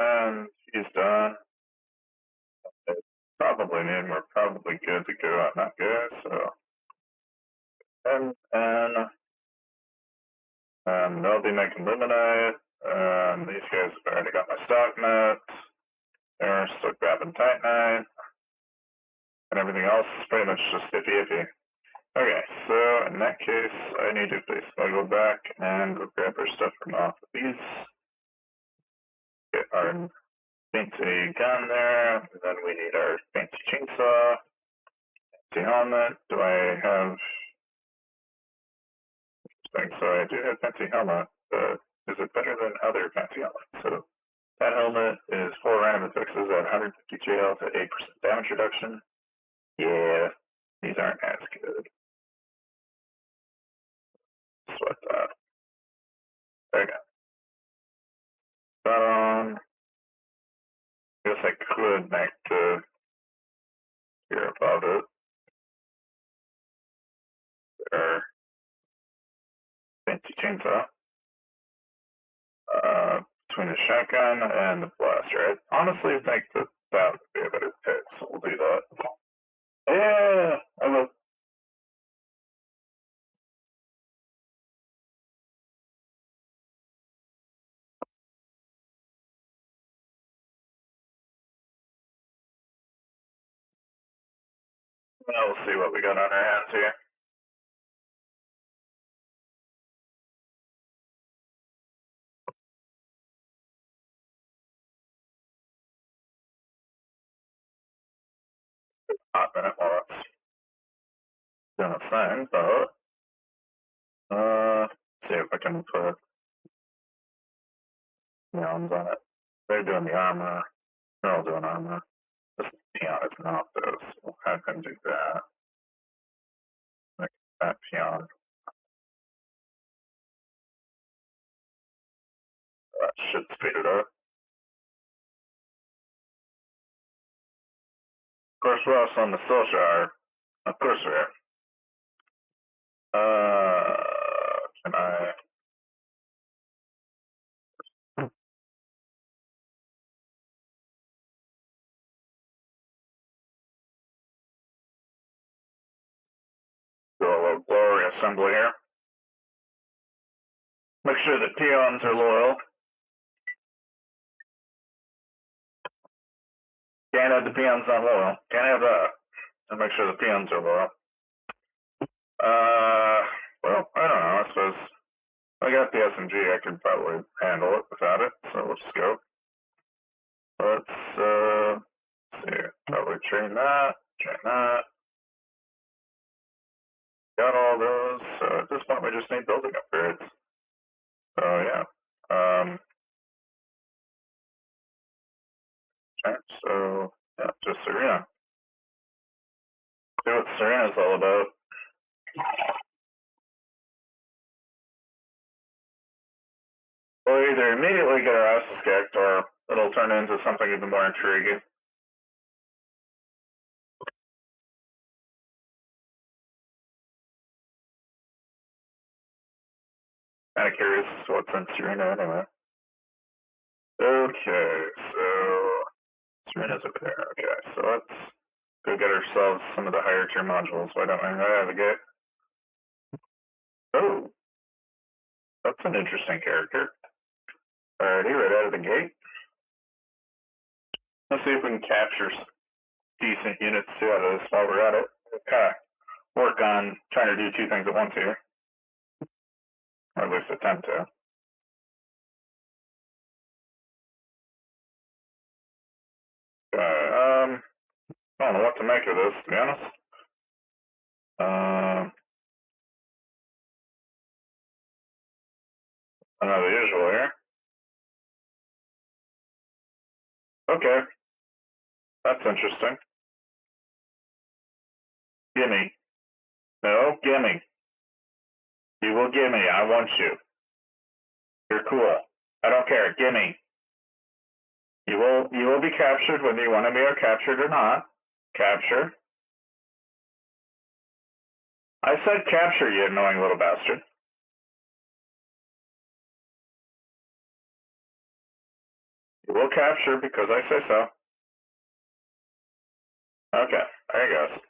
And she's done. Probably need, we're probably good to go on that guy, so and they'll be making Luminite, and these guys have already got my stock net. They're still grabbing Titanite, and everything else is pretty much just iffy. Okay, so in that case, I need to basically go back and go grab our stuff from off of these. Get our fancy gun there, and then we need our fancy chainsaw, fancy helmet. Do I have... So I do have fancy helmet, but is it better than other fancy helmets? So that helmet is 4 random affixes at 153 health at 8% damage reduction. Yeah, these aren't as good. Sweat that. Okay. Guess I could make the here above it. their fancy chainsaw. Between the shotgun and the blaster. I honestly think that would be a better pick, so we'll do that. Yeah, I will. Now we'll see what we got on our hands here. Hot minute while it's doing its thing, but see if I can put peons on it. They're doing the armor. They're all doing armor. This peon is not those. We'll have him do that. Make that peon. That should speed it up. Of course, we're also on the social hour. Of course we are. Can I? Do a little glory assembly here. Make sure the peons are loyal. Can't have the peons not loyal. Can't have that. And make sure the peons are loyal. Well, I don't know. I suppose I got the SMG. I could probably handle it without it. So we'll just go. Let's see. Probably train that. Train that. Got all those. So at this point, we just need building upgrades. So yeah. Okay, so yeah, just Serena. See what Serena's all about. We'll either immediately get our asses kicked, or it'll turn into something even more intriguing. Kind of curious what's in Serena anyway. Okay, so Serena's over there. Okay, so let's go get ourselves some of the higher tier modules. Why don't we right out of the gate? Oh, that's an interesting character. Alrighty, right out of the gate. Let's see if we can capture some decent units too out of this while we're at it. Okay, work on trying to do two things at once here. Or at least attempt to. Okay, I don't know what to make of this, to be honest. Another usual here. Okay, that's interesting. Gimme. No, gimme. You will gimme. I want you. You're cool. I don't care. Gimme. You will be captured whether you want to be captured or not. Capture. I said capture, you annoying little bastard. You will capture because I say so. Okay, there he goes.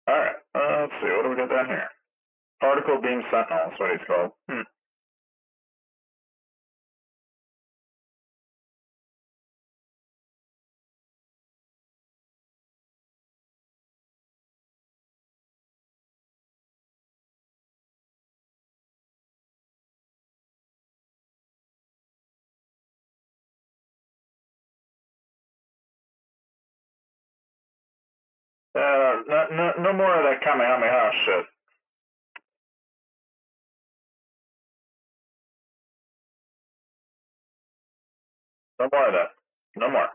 Alright, let's see, what do we got down here? Particle Beam Sentinel is what he's called. No more of that Kamehameha shit. No more of that. No more.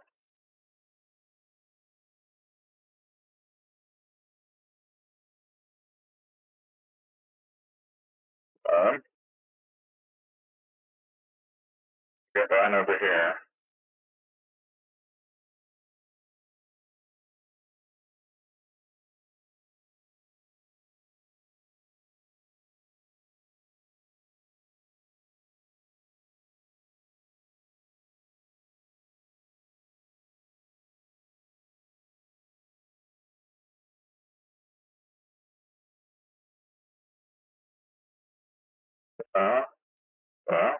Get down over here. Uh, uh,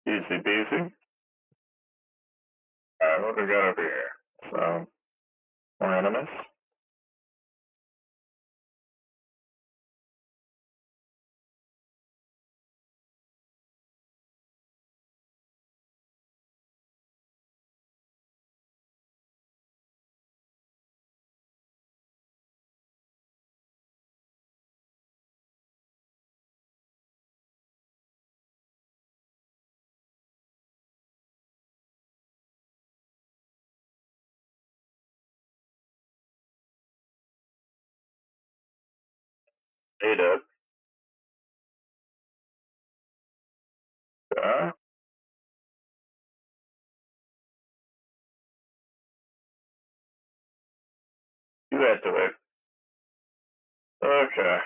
easy peasy. Alright, what do we got over here? So, more enemies. He did. Okay. You had to wait. Okay.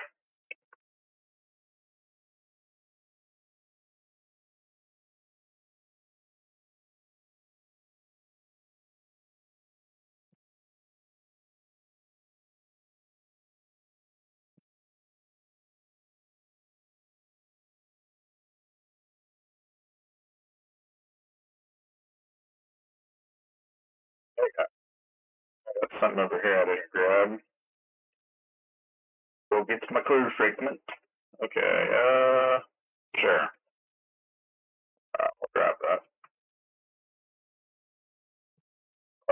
Got something over here I didn't grab. Go get my cruise treatment. Okay, sure. We'll grab that.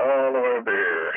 All the way over here.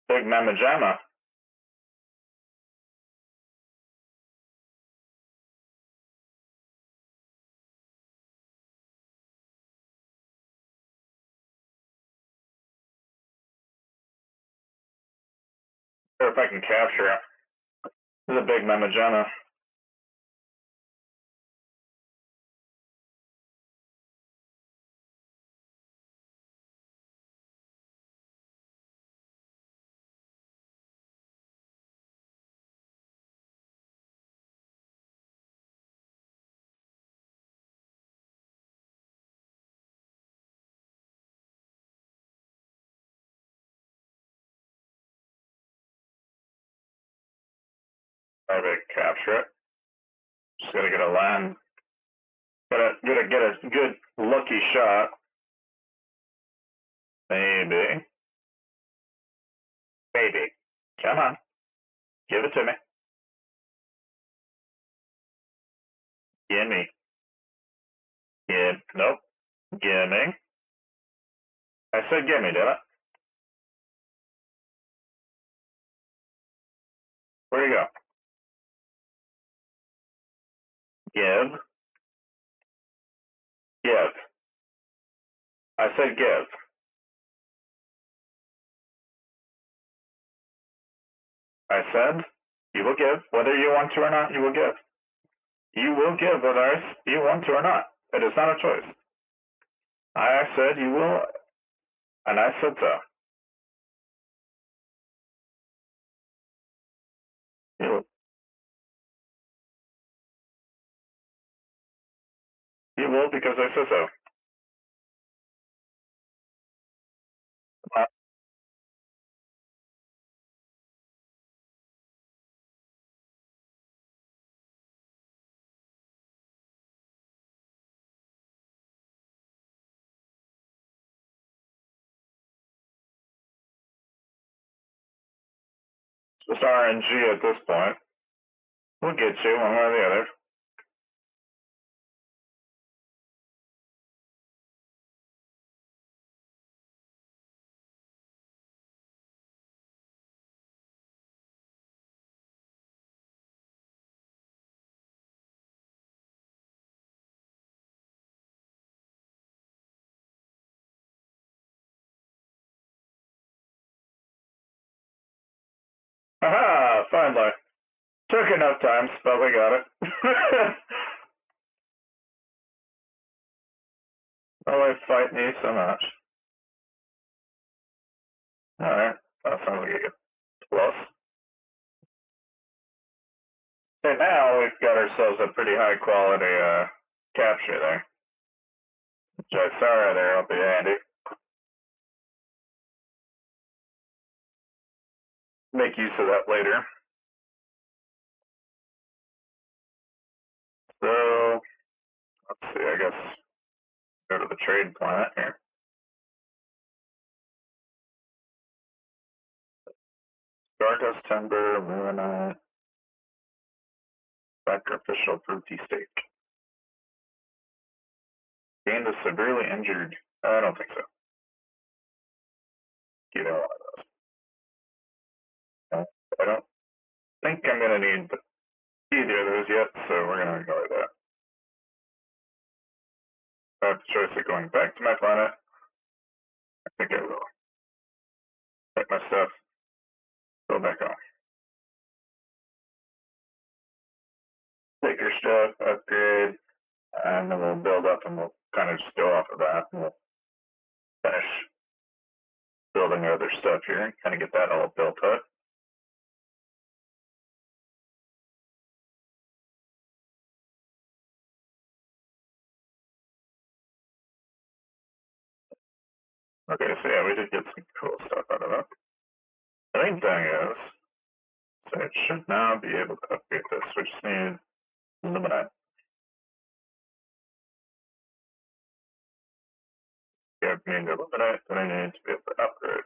Big Mama Jamma. Or if I can capture it. This is a big Mama Jamma. Maybe capture it. Just gotta get a land. Gotta get a good lucky shot. Maybe. Maybe. Come on. Give it to me. Gimme. Nope. Gimme. I said gimme, did I? Where'd you go? Give. Give. I said give. I said you will give. Whether you want to or not, you will give. You will give whether you want to or not. It is not a choice. I said you will, and I said so. You will, you will because I said so. Just RNG at this point. We'll get you one way or the other. Aha! Finally. Took enough times, but we got it. Why fight me so much? Alright, that sounds like a good plus. So now we've got ourselves a pretty high quality capture there. Jysara there will be handy. Make use of that later. So, let's see, I guess go to the trade planet here. Gargos timber, Ruinite, sacrificial fruity steak. Gained a severely injured. I don't think so. Either one of those. I don't think I'm gonna need either of those yet, so we're gonna ignore that. I have the choice of going back to my planet. I think I will. Take my stuff, go back home. Take your stuff, upgrade, and then we'll build up and we'll kind of just go off of that and we'll finish building our other stuff here and kind of get that all built up. Okay, so yeah, we did get some cool stuff out of that. The main thing is, so it should now be able to upgrade this. We just need Illuminate. Yeah, we need Illuminate, then I need to be able to upgrade.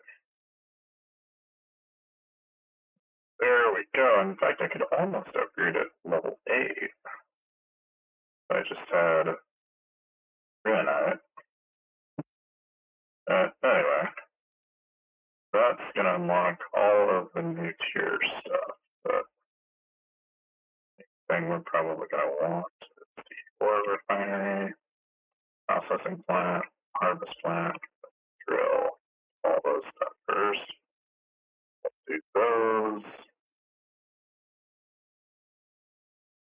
There we go. In fact, I could almost upgrade at level 8. I just had Illuminate. Anyway, that's going to unlock all of the new tier stuff. But the thing we're probably going to want is the ore refinery, processing plant, harvest plant, drill, all those stuff first. Do those.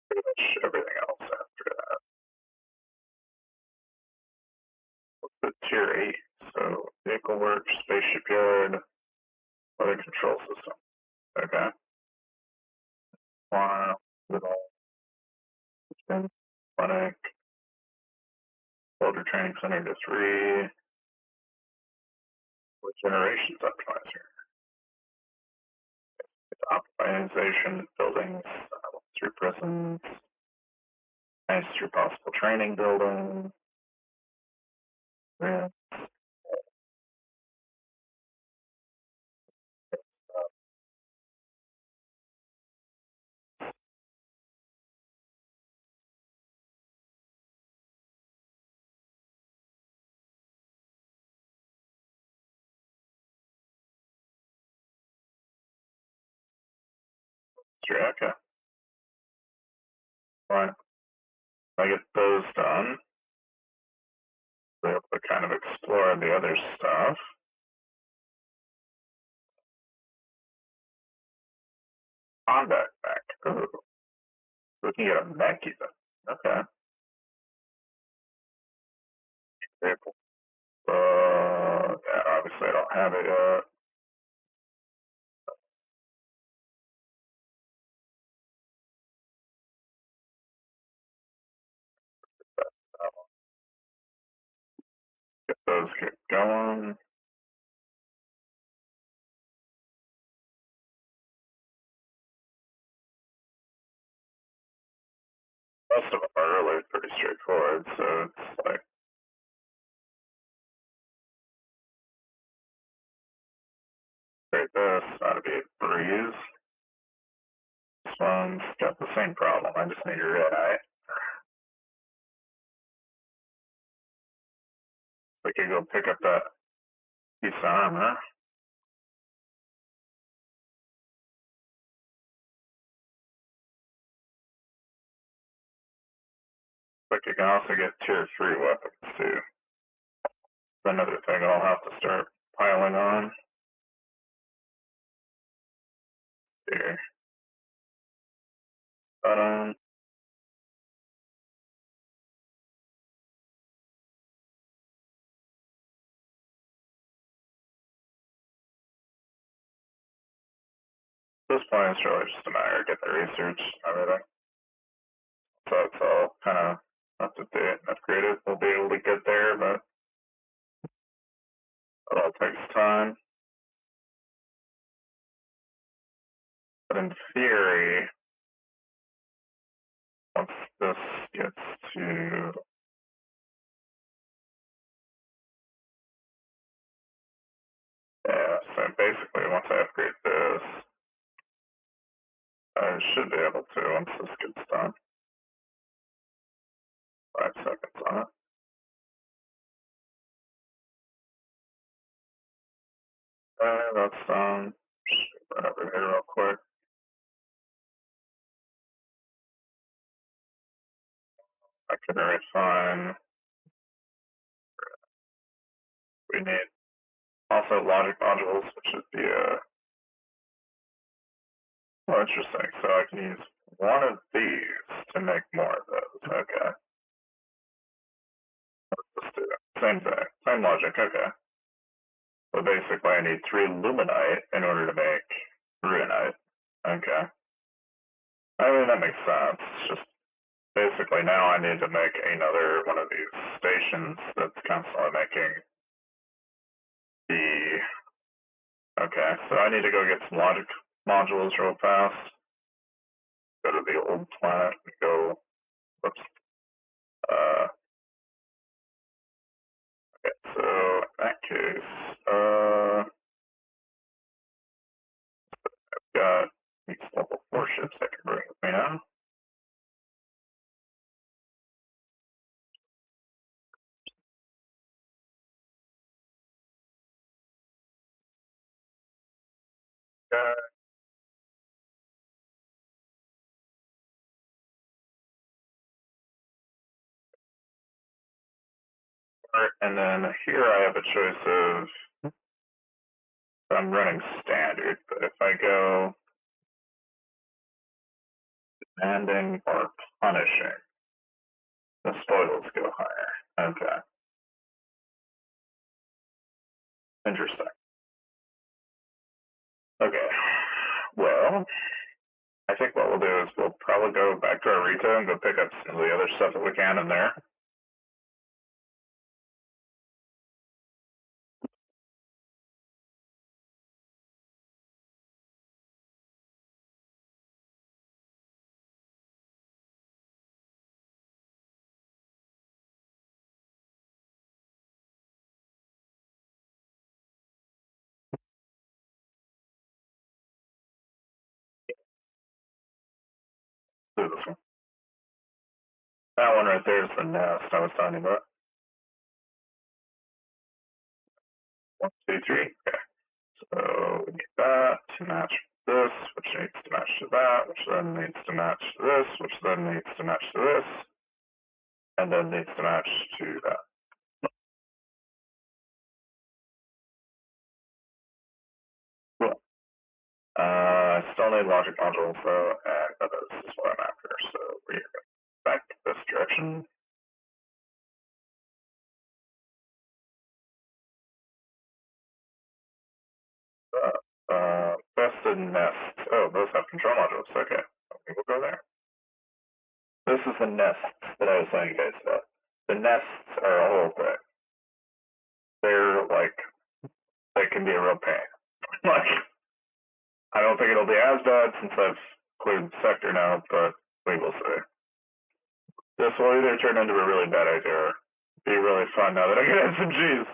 Pretty much everything else after that. What's the tier 8? So vehicle work, spaceship yard, weather control system. Okay. Farm, little clinic, soldier training center to 3. Generations optimizer. Optimization buildings through prisons, nice through possible training building. Yeah. Sure, okay. Fine. I get those done. Be able to kind of explore the other stuff. Combat mech. Ooh. We can get a mech even. Okay. Vehicle. Yeah, obviously I don't have it yet. Get those get going. Most of them are really pretty straightforward, so it's like create this, that'd be a breeze. This one's got the same problem, I just need a red eye. We could go pick up that piece of armor. But you can also get tier 3 weapons too. Another thing I'll have to start piling on. here. But this point is really just a matter of getting the research and everything. So it's all kind of up to date and upgraded. We'll be able to get there, but it all takes time. But in theory, once this gets to so basically once I upgrade this, I should be able to once this gets done. 5 seconds on it. That's done. Run over here real quick. I can refine. We need also logic modules, which should be oh, interesting. So I can use one of these to make more of those. Okay. Let's just do that. Same thing. Same logic. Okay. So basically, I need 3 luminite in order to make ruinite. Okay. I mean, that makes sense. It's just basically now I need to make another one of these stations that's constantly making the. Okay, so I need to go get some logic modules real fast. Go to the old planet and go. Whoops. Okay, so in that case, I've got these level 4 ships I can bring with me now. And then here I have a choice of, I'm running standard, but if I go demanding or punishing, the spoils go higher. Okay. Interesting. Okay. Well, I think what we'll do is we'll probably go back to our retail and go pick up some of the other stuff that we can in there. Do this one. That one right there is the nest I was talking about. 1, 2, 3. Okay. So we need that to match this, which needs to match to that, which then needs to match to this, which then needs to match to this, and then needs to match to that. Cool. I still need logic modules though, and this is what I'm after. So we're going back to this direction. Vested nests. Oh, those have control modules. Okay, we'll go there. This is the nests that I was telling you guys about. The nests are a whole thing. They're like, they can be a real pain. Like, I don't think it'll be as bad since I've cleared the sector now, but we will see. This will either turn into a really bad idea or be really fun now that I get SMGs.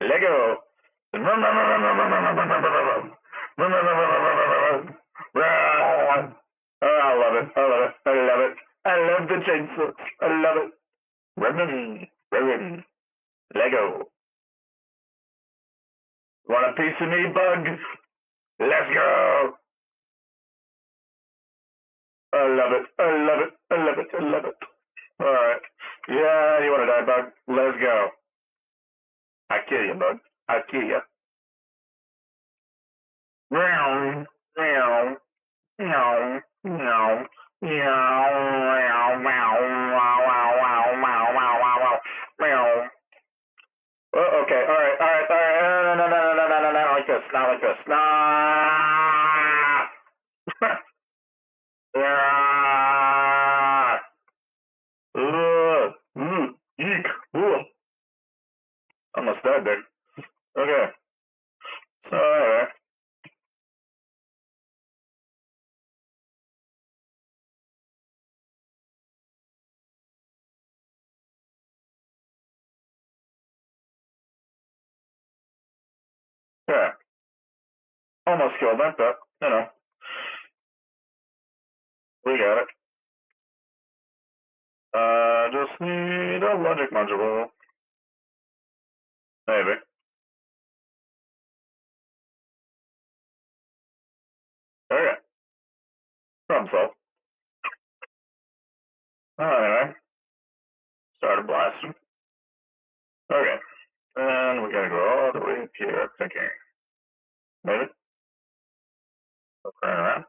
Lego! Oh, I love it. I love it. I love it. I love the chainsaws. I love it. Ribbon. Lego. Want a piece of me, bug? Let's go. I love it. I love it. I love it. I love it. All right. Yeah, you want to die, bug? Let's go. I kill you, bug. I kill you. Meow. Meow. Oh, okay, alright, alright, alright. No, no, no, no, no, no, not like this, not like this. Nah. Yeah. Eek. Ugh. Almost died there. Okay. So anyway. Yeah. Almost killed it, but you know, we got it. Just need a logic module. Maybe. Okay. Problem solved. Anyway. Started blasting. Okay. And we gotta go all the way up here, I'm thinking. Maybe? Look around.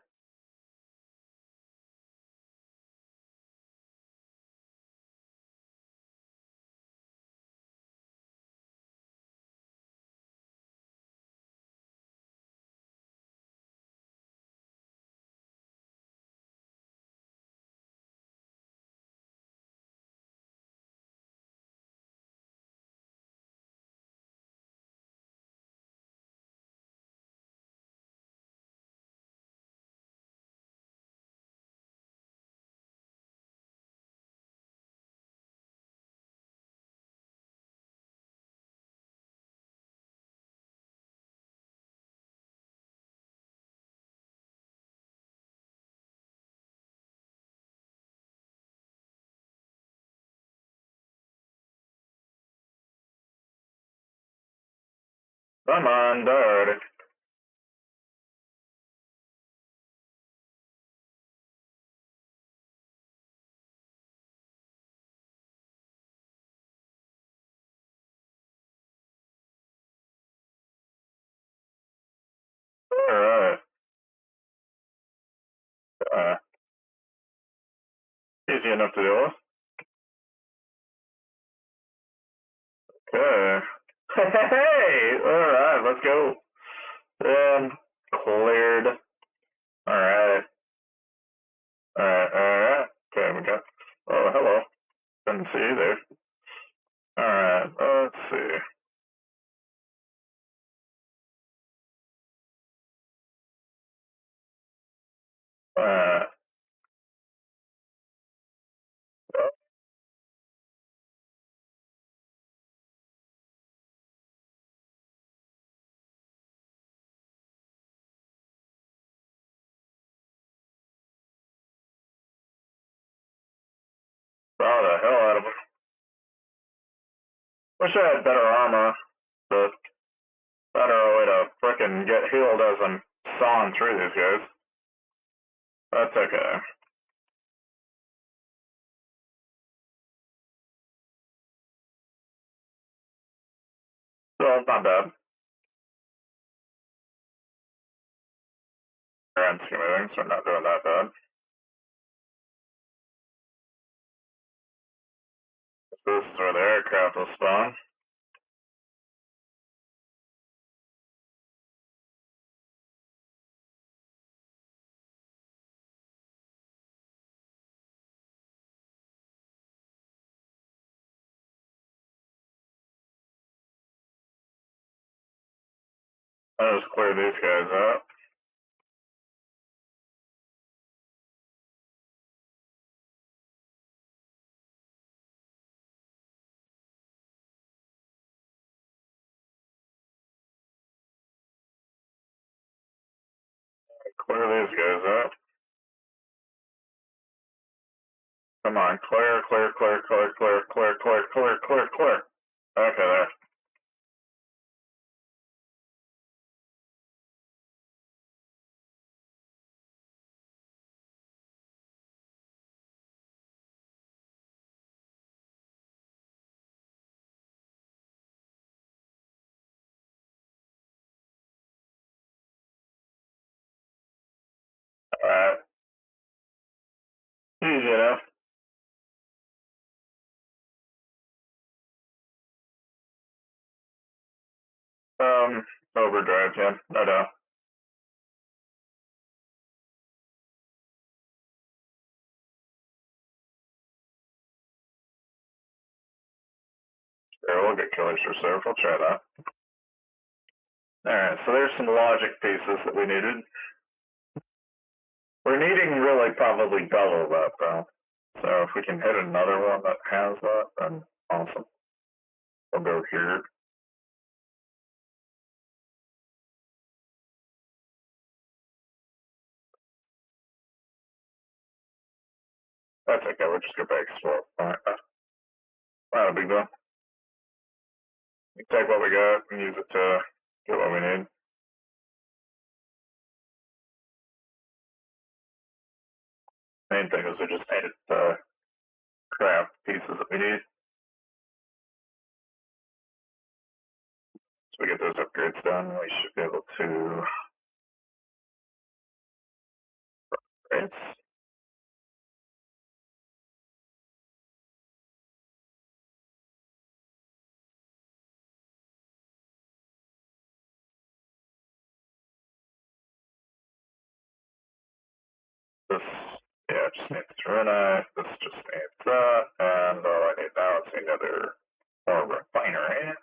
Come on, die already. Alright. Uh, Easy enough to deal with. Okay. Hey! Alright, let's go. And cleared. Alright. Alright, alright. Okay, we got. Oh, hello. Didn't see you there. Alright, let's see. Alright. Saw the hell out of him. Wish I had better armor, but better way to frickin' get healed as I'm sawing through these guys. That's okay. Well, not bad. Grand scheme of things, we're not doing that bad. So this is where the aircraft will spawn. I'll just clear these guys out. Clear these guys out. Come on, clear, clear, clear, clear, clear, clear, clear, clear, clear, clear. Okay, there. Alright. easy enough. Overdrive, yeah, no doubt. Sure, we'll get Killer's Reserve. We'll try that. Alright, so there's some logic pieces that we needed. We're needing really probably double that, though. So if we can hit another one that has that, then awesome. We'll go here. That's okay, we'll just go back to swap. Alright. Not a big deal. We take what we got and use it to get what we need. Main thing is we just needed to craft pieces that we need. So we get those upgrades done, we should be able to upgrades. This, yeah, just needs Runa, this just needs that, and all I need now is another more refinery.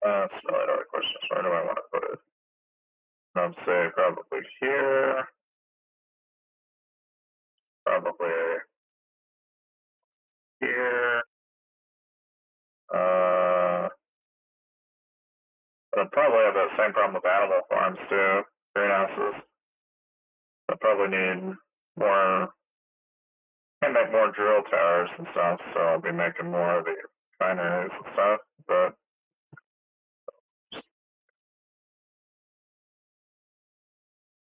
That's a million dollar question. Where do I want to put it? I'd say probably here. Probably here. I'll probably have that same problem with animal farms too. Greenhouses. I probably need more. Can make more drill towers and stuff, so I'll be making more of the refineries and stuff. But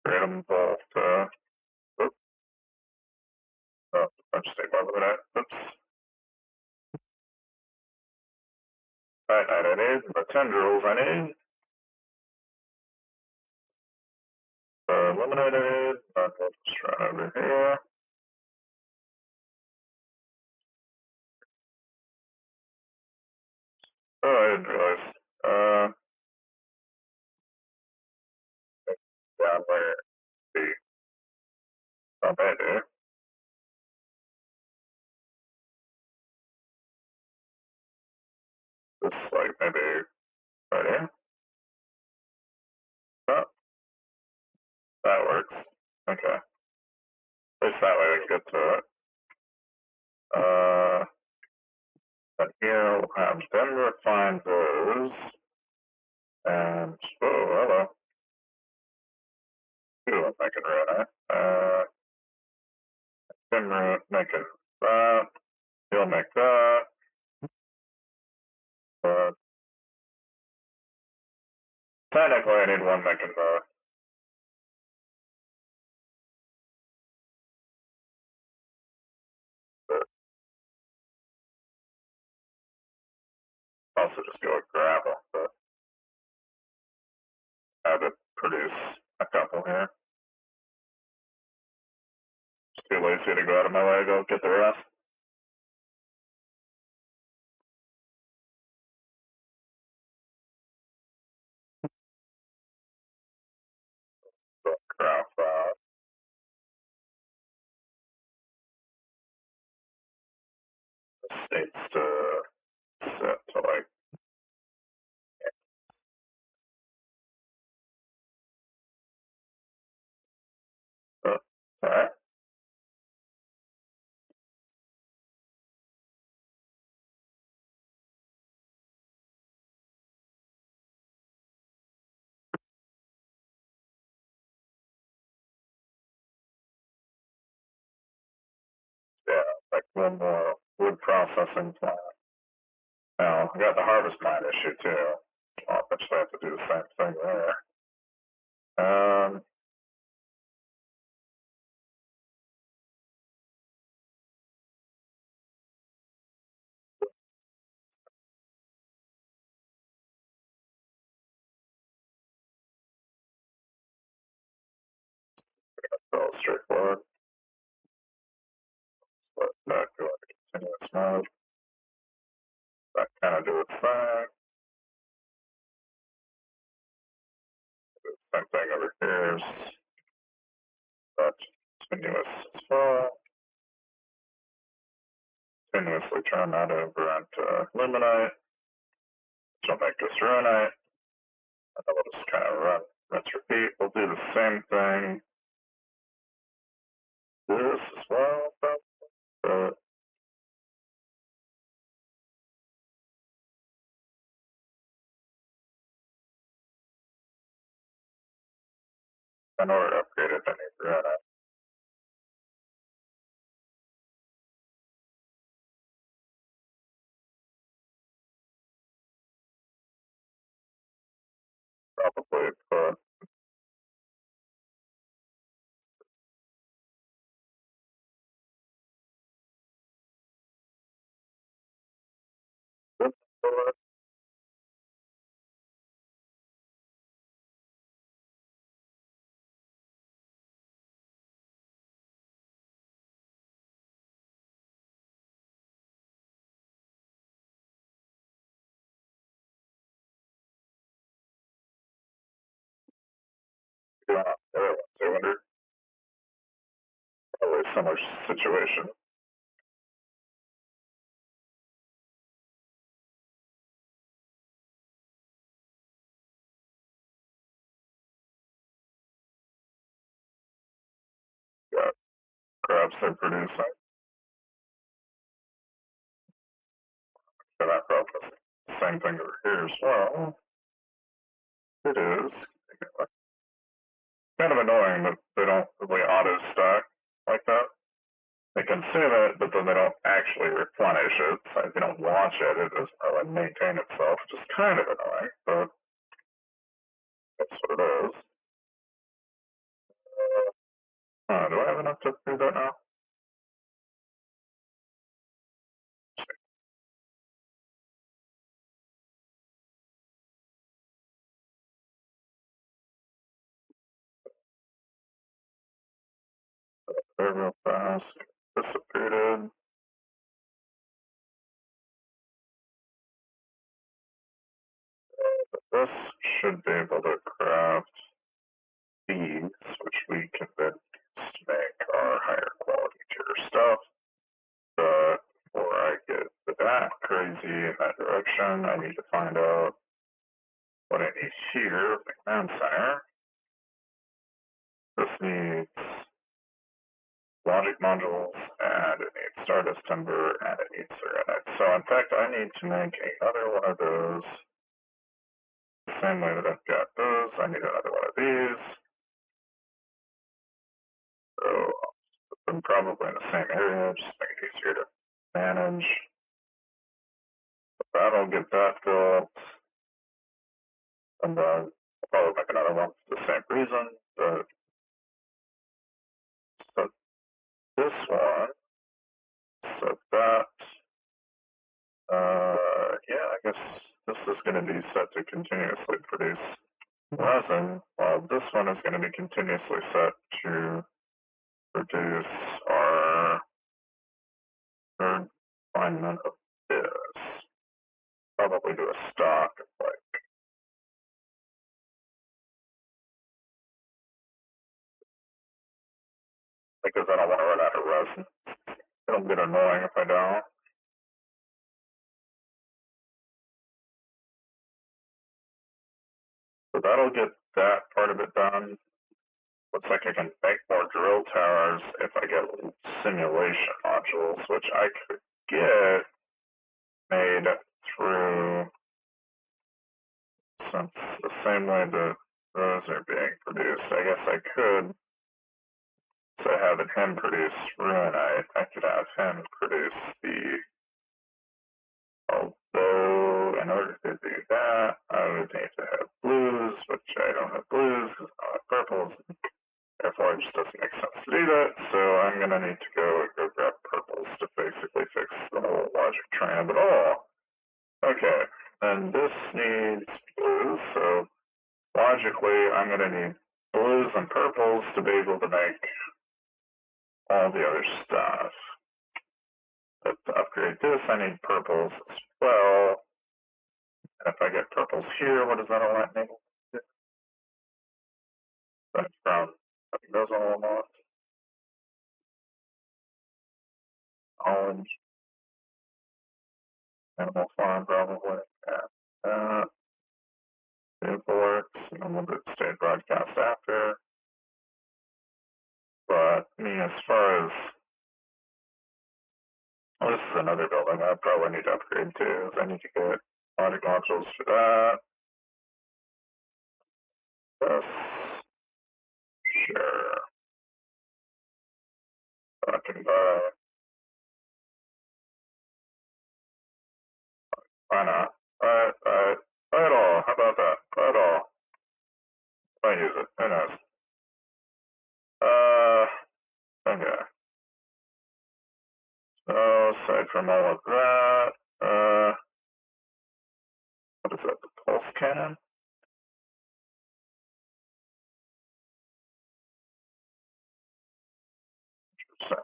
create them both. Oops. Oh, I'll just take one of that. Oops. Titanite I need. The tendrils I need. Eliminated. I'll just run over here. Oh, I didn't realize. Down where the bad just like maybe right here. Oh, that works. Okay. At least that way we can get to it. And here we'll have them refine those. And, oh, hello. Ooh, I'm making Runa. Them making that. He'll make that. But technically I need one making the also just go with gravel, but have it produce a couple here. It's too lazy to go out of my way to go get the rest. So craft that. States to set to like alright. Yeah, like one more wood processing plant. Now, I got the harvest plant issue too. I'll eventually have to do the same thing there. all straightforward. Let that go into continuous mode. That kind of do its thing. Do the same thing over here. That continuous as well. Continuously turn that over into Luminite, which will make this Runite. And then we'll just kind of run, rinse, repeat. We'll do the same thing. This as well, but in order to upgrade it, I need Runite. Probably put this bullet. The other ones, I wonder. Probably a similar situation. Got crabs they're producing. So that problem is the same thing over here as well. It is. Kind of annoying that they don't really auto stack like that. They consume it, but then they don't actually replenish it. So if you don't launch it, it doesn't really maintain itself, which is kind of annoying, but that's what it is. Do I have enough to do that now? There real fast. Dissipated. This should be able to craft these, which we can then use to make our higher quality tier stuff. But before I get that crazy in that direction, I need to find out what I need here with the command center. This needs logic modules, and it needs Stardust Timber, and it needs Serenite. So in fact, I need to make another one of those. The same way that I've got those, I need another one of these. So I'll put them probably in the same area, just make it easier to manage. But that'll get that built. And then I'll probably make another one for the same reason. But so this one, so that, yeah, I guess this is going to be set to continuously produce resin, while this one is going to be continuously set to produce our third refinement of this. Probably do a stock of like because I don't want to run out of resin. It'll get annoying if I don't. So that'll get that part of it done. Looks like I can make more drill towers if I get simulation modules, which I could get made through, since the same way that those are being produced, I guess I could, so having him produce Ruinite, I could have him produce the, although in order to do that, I would need to have blues, which I don't have blues because I don't have purples. Therefore, it just doesn't make sense to do that, so I'm going to need to go grab purples to basically fix the whole logic train of it all. Okay, and this needs blues, so logically I'm going to need blues and purples to be able to make all the other stuff. But to upgrade this, I need purples as well. And if I get purples here, what does that allow me? That's from putting those all off. Orange. Animal Farm, probably. Yeah. Vehicle works, and then we'll do state broadcast after. But, I mean, as far as. Well, this is another building I probably need to upgrade too, is I need to get logic modules for that. This. Sure. I can buy. Why not? Buy it all. How about that? Buy it all. I use it. Who knows? Okay. So, aside from all of that, what is that? The pulse cannon? So,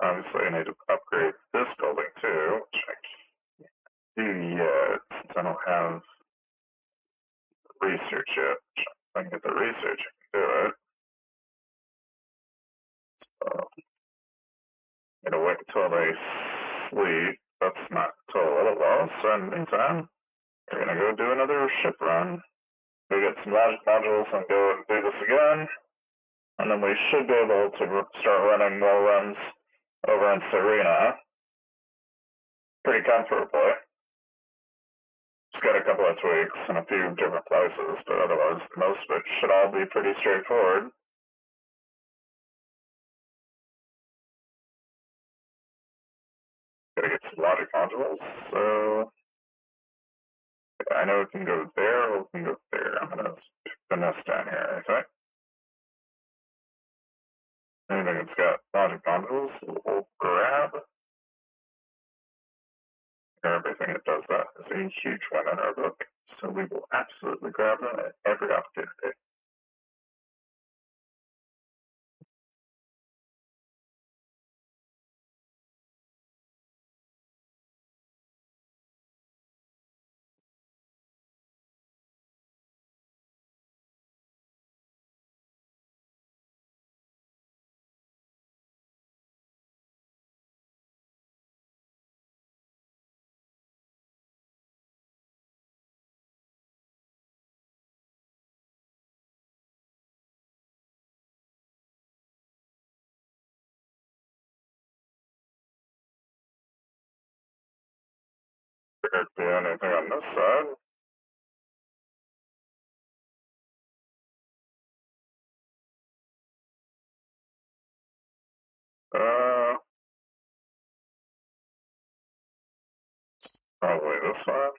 obviously, I need to upgrade this building too, which I can't do yet since I don't have research yet. If I can get the research, I can do it. So, I'm gonna wait until they sleep. That's not until a little while. So, in the meantime, we're gonna go do another ship run. Go get some logic modules and go and do this again. And then we should be able to start running more runs over in Serena pretty comfortably. Just got a couple of tweaks in a few different places, but otherwise most of it should all be pretty straightforward. Gotta get some logic modules, so I know it can go there or it can go there. I'm gonna pick the nest down here, I think. Anything that's got logic modules, we'll grab. Everything that does that is a huge win in our book, so we will absolutely grab them at every opportunity. There could be anything on this side. Probably this one.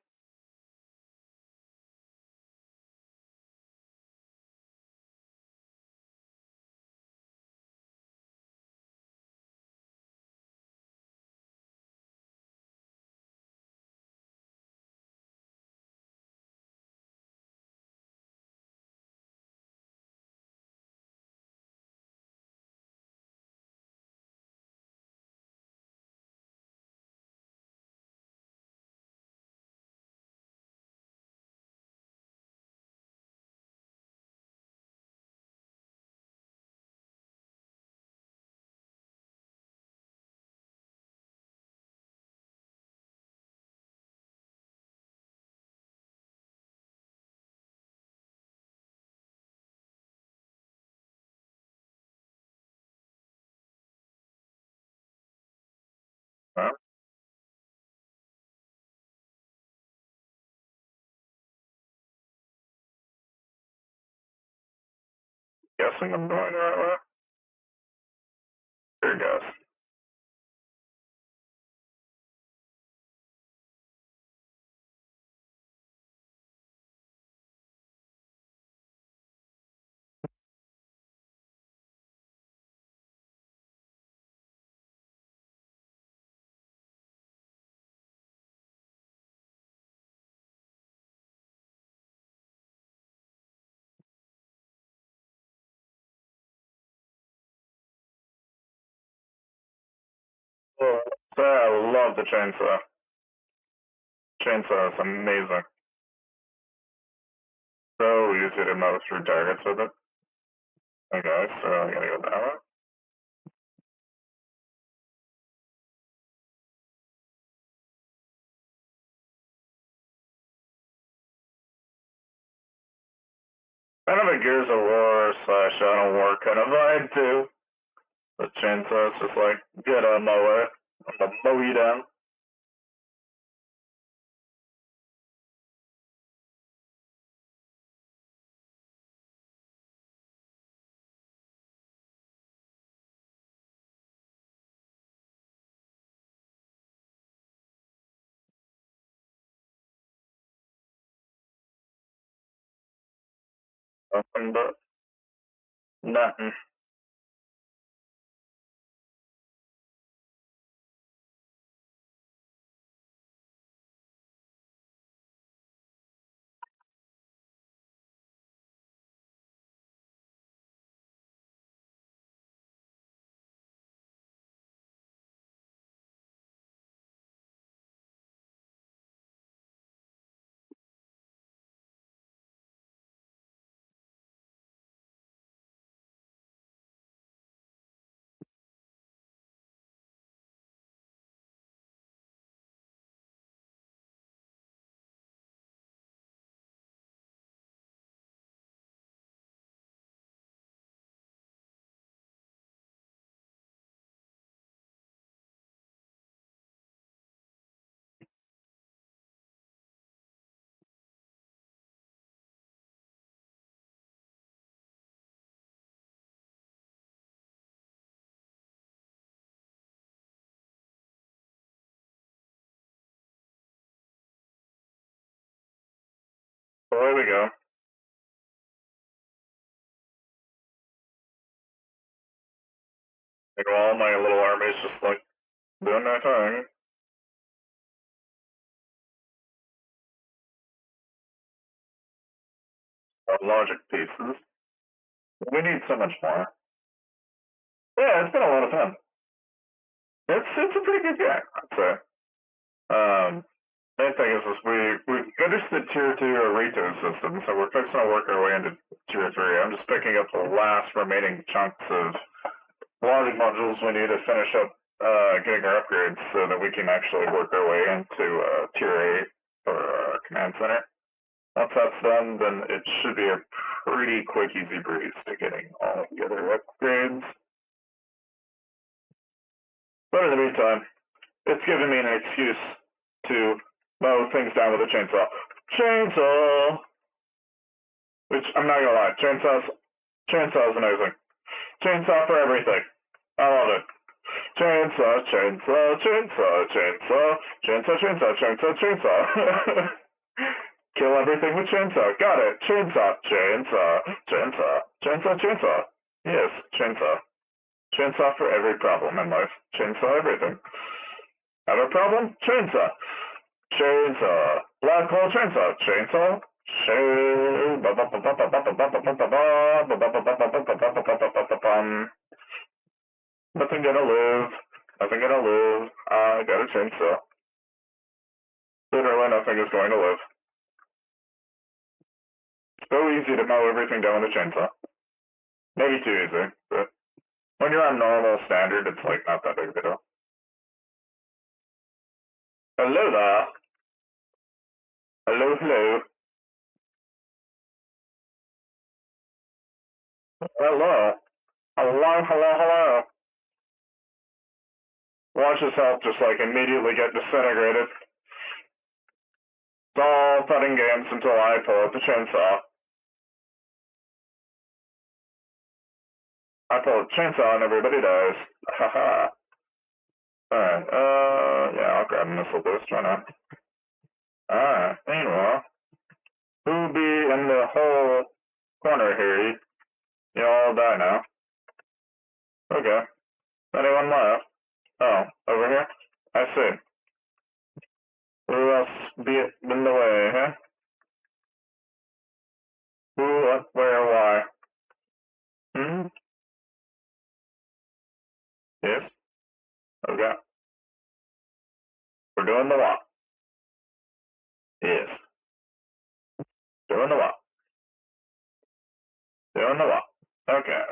Huh? Guessing I'm going the right way. Here goes. So I love the chainsaw. Chainsaw is amazing. So easy to mow through targets with it. Okay, so I gotta go that way. Kind of a Gears of War / Shadow of War kind of vibe too. The chainsaw is just like, get a mower. I'm gonna mow you down. Nothing but nothing. Away we go. Like all my little armies just like doing their thing. Logic pieces. We need so much more. Yeah, it's been a lot of fun. It's a pretty good game, I'd say. Main thing is we finished the tier 2 Arito system, so we're fixing to work our way into tier 3. I'm just picking up the last remaining chunks of logic modules we need to finish up getting our upgrades so that we can actually work our way into tier 8 for our command center. Once that's done, then it should be a pretty quick, easy breeze to getting all the other upgrades. But in the meantime, it's given me an excuse to mow things down with a chainsaw. Chainsaw! Which, I'm not gonna lie, chainsaw is amazing. Chainsaw for everything. I love it. Chainsaw, chainsaw, chainsaw, chainsaw, chainsaw, chainsaw, chainsaw, chainsaw. Kill everything with chainsaw. Got it. Chainsaw, chainsaw, chainsaw, chainsaw, chainsaw. Yes, chainsaw. Chainsaw for every problem in life. Chainsaw everything. Have a problem? Chainsaw. Chainsaw. Black hole chainsaw. Chainsaw. Nothing gonna live. Nothing gonna live. I got a chainsaw. Literally nothing is going to live. So easy to mow everything down with a chainsaw. Maybe too easy, but when you're on normal standard, it's like not that big of a deal. Hello there. Hello, hello. Hello. Hello, hello, hello. Watch his health just like immediately get disintegrated. It's all fun and games until I pull out the chainsaw. I pull the chainsaw and everybody dies. Haha. Alright, yeah, I'll grab a missile boost, why not? Alright, meanwhile, who be in the whole corner here? You all die now. Okay. Anyone left? Oh, over here? I see. Who else be it in the way, huh? Who, what, where, why? Hmm? Yes? Okay. Doing a lot. Okay.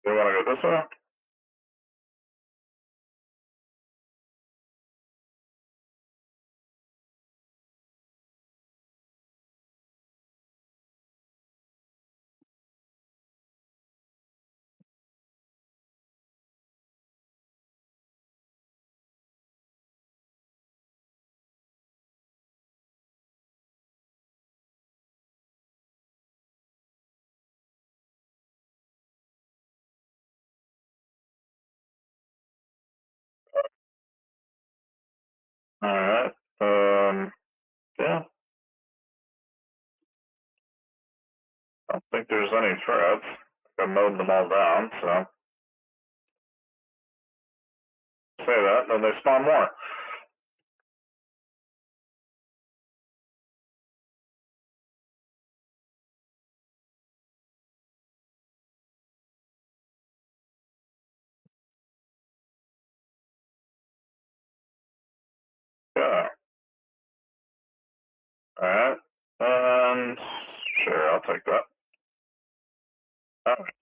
Do you want to go this way? Alright. Yeah. I don't think there's any threats. I mowed them all down, so. Say that, then they spawn more. Yeah. Alright. And sure, I'll take that. Alright.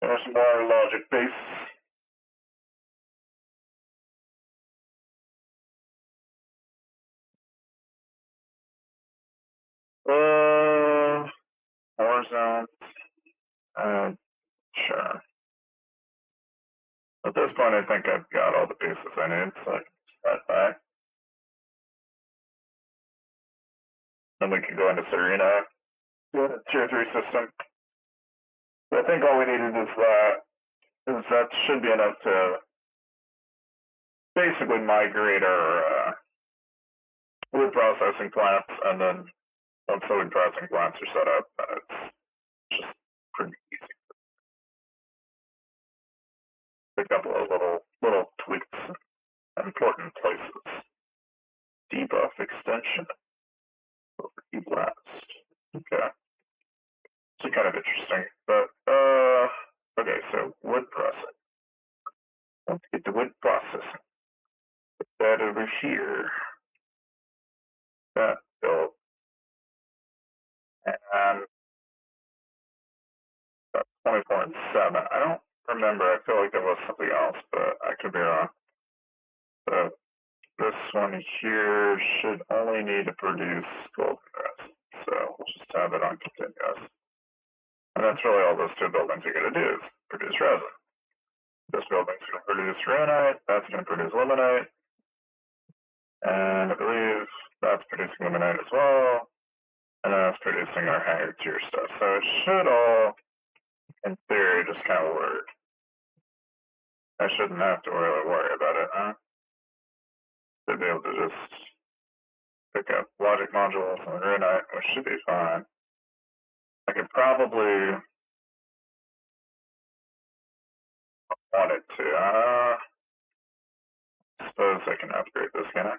There's more logic base. War zones. Sure. At this point, I think I've got all the pieces I need, so I can start back. Then we can go into Serena. Tier 3 system. I think all we needed is that should be enough to basically migrate our wood processing plants, and then once the wood processing plants are set up, then it's just pretty easy. A couple of little tweaks in important places. Debuff extension over blast. Okay. So kind of interesting. But okay, so wood processing. Let's get the wood processing. Put that over here. That built. And 20.7. I don't remember. I feel like there was something else, but I could be wrong. So this one here should only need to produce gold resin. So we'll just have it on continuous. And that's really all those two buildings are going to do is produce resin. This building's going to produce ruinite, that's going to produce limonite, and I believe that's producing limonite as well, and then that's producing our higher tier stuff. So it should all, in theory, just kind of work. I shouldn't have to really worry about it, huh? Should be able to just pick up logic modules and ruinite, which should be fine. I could probably want it to. Suppose I can upgrade this, can I?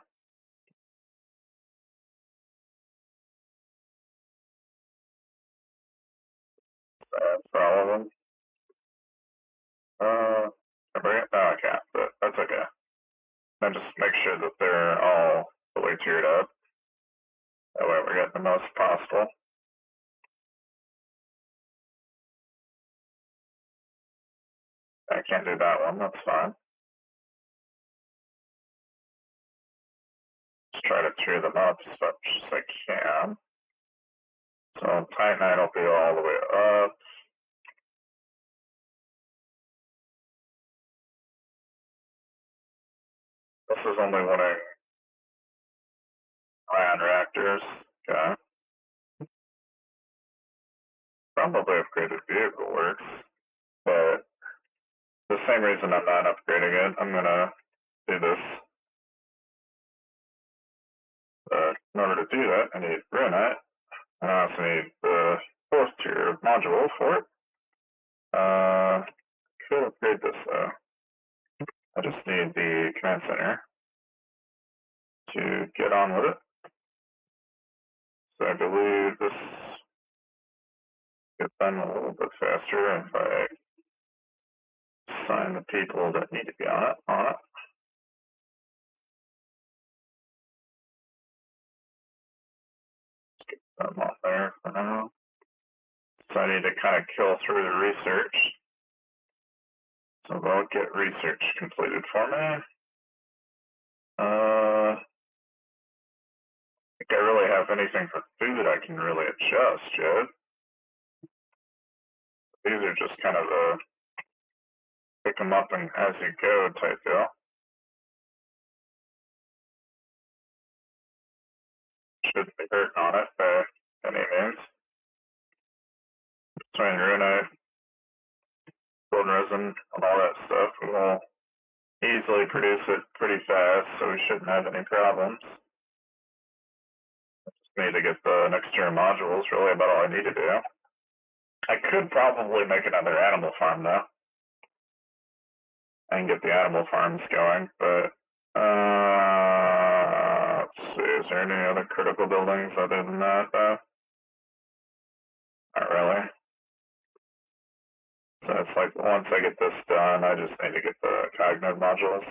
For all of them. No, I can't, but that's okay. Then just make sure that they're all fully tiered up. That way we're getting the most possible. I can't do that one, that's fine. Just try to tier them up as much as I can. So Titanite will be all the way up. This is only winning ion reactors. Okay. Probably upgraded vehicle works, but the same reason I'm not upgrading it, I'm gonna do this. In order to do that, I need ruinite. I also need the 4th tier module for it. Could upgrade this though. I just need the command center to get on with it. So I believe this gets done a little bit faster if I assign the people that need to be on it. So I need to kind of kill through the research. So they'll get research completed for me. Think I really have anything for food I can really adjust yet. These are just kind of a pick them up and as you go type deal. Shouldn't be hurting on it by any means. Between runite, golden resin, and all that stuff, we will easily produce it pretty fast, so we shouldn't have any problems. Just need to get the next tier modules, really about all I need to do. I could probably make another animal farm though, and get the animal farms going, but let's see, is there any other critical buildings other than that though? Not really. So it's like once I get this done, I just need to get the cognitive modules.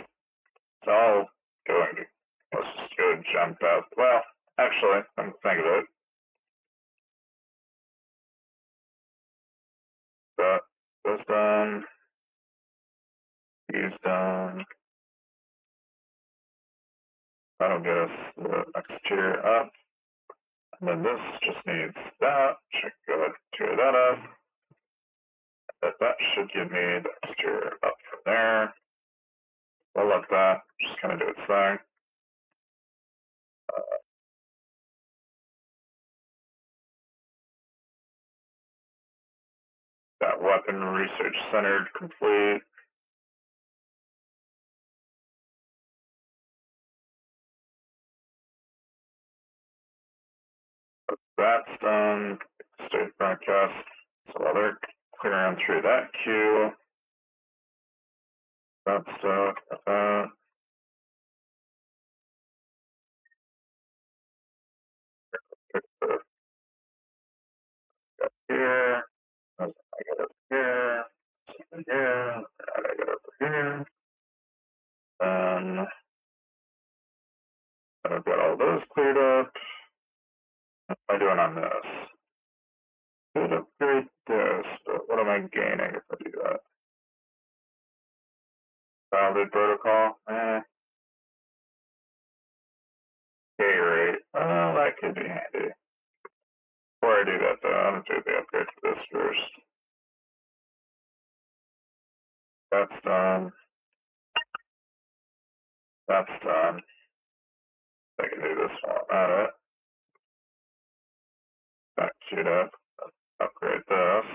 So I'll go and let's just go jump out. Well, actually, I'm think of it. That was done. He's done. That'll get us the next tier up. And then this just needs that. Should go ahead and tier that up. That should give me the next tier up from there. We'll let that just kind of do its thing. That weapon research centered complete. That's done. State broadcast. So while they're clearing through that queue, that's stuff. Here. I get up here. Here. I get up here. Then I've got all those cleared up. What am I doing on this? Could upgrade this, but what am I gaining if I do that? Founded protocol? K rate. Oh, that could be handy. Before I do that though, I'm gonna do the upgrade for this first. That's done. That's done. I can do this one. Alright. That queued up. Upgrade this.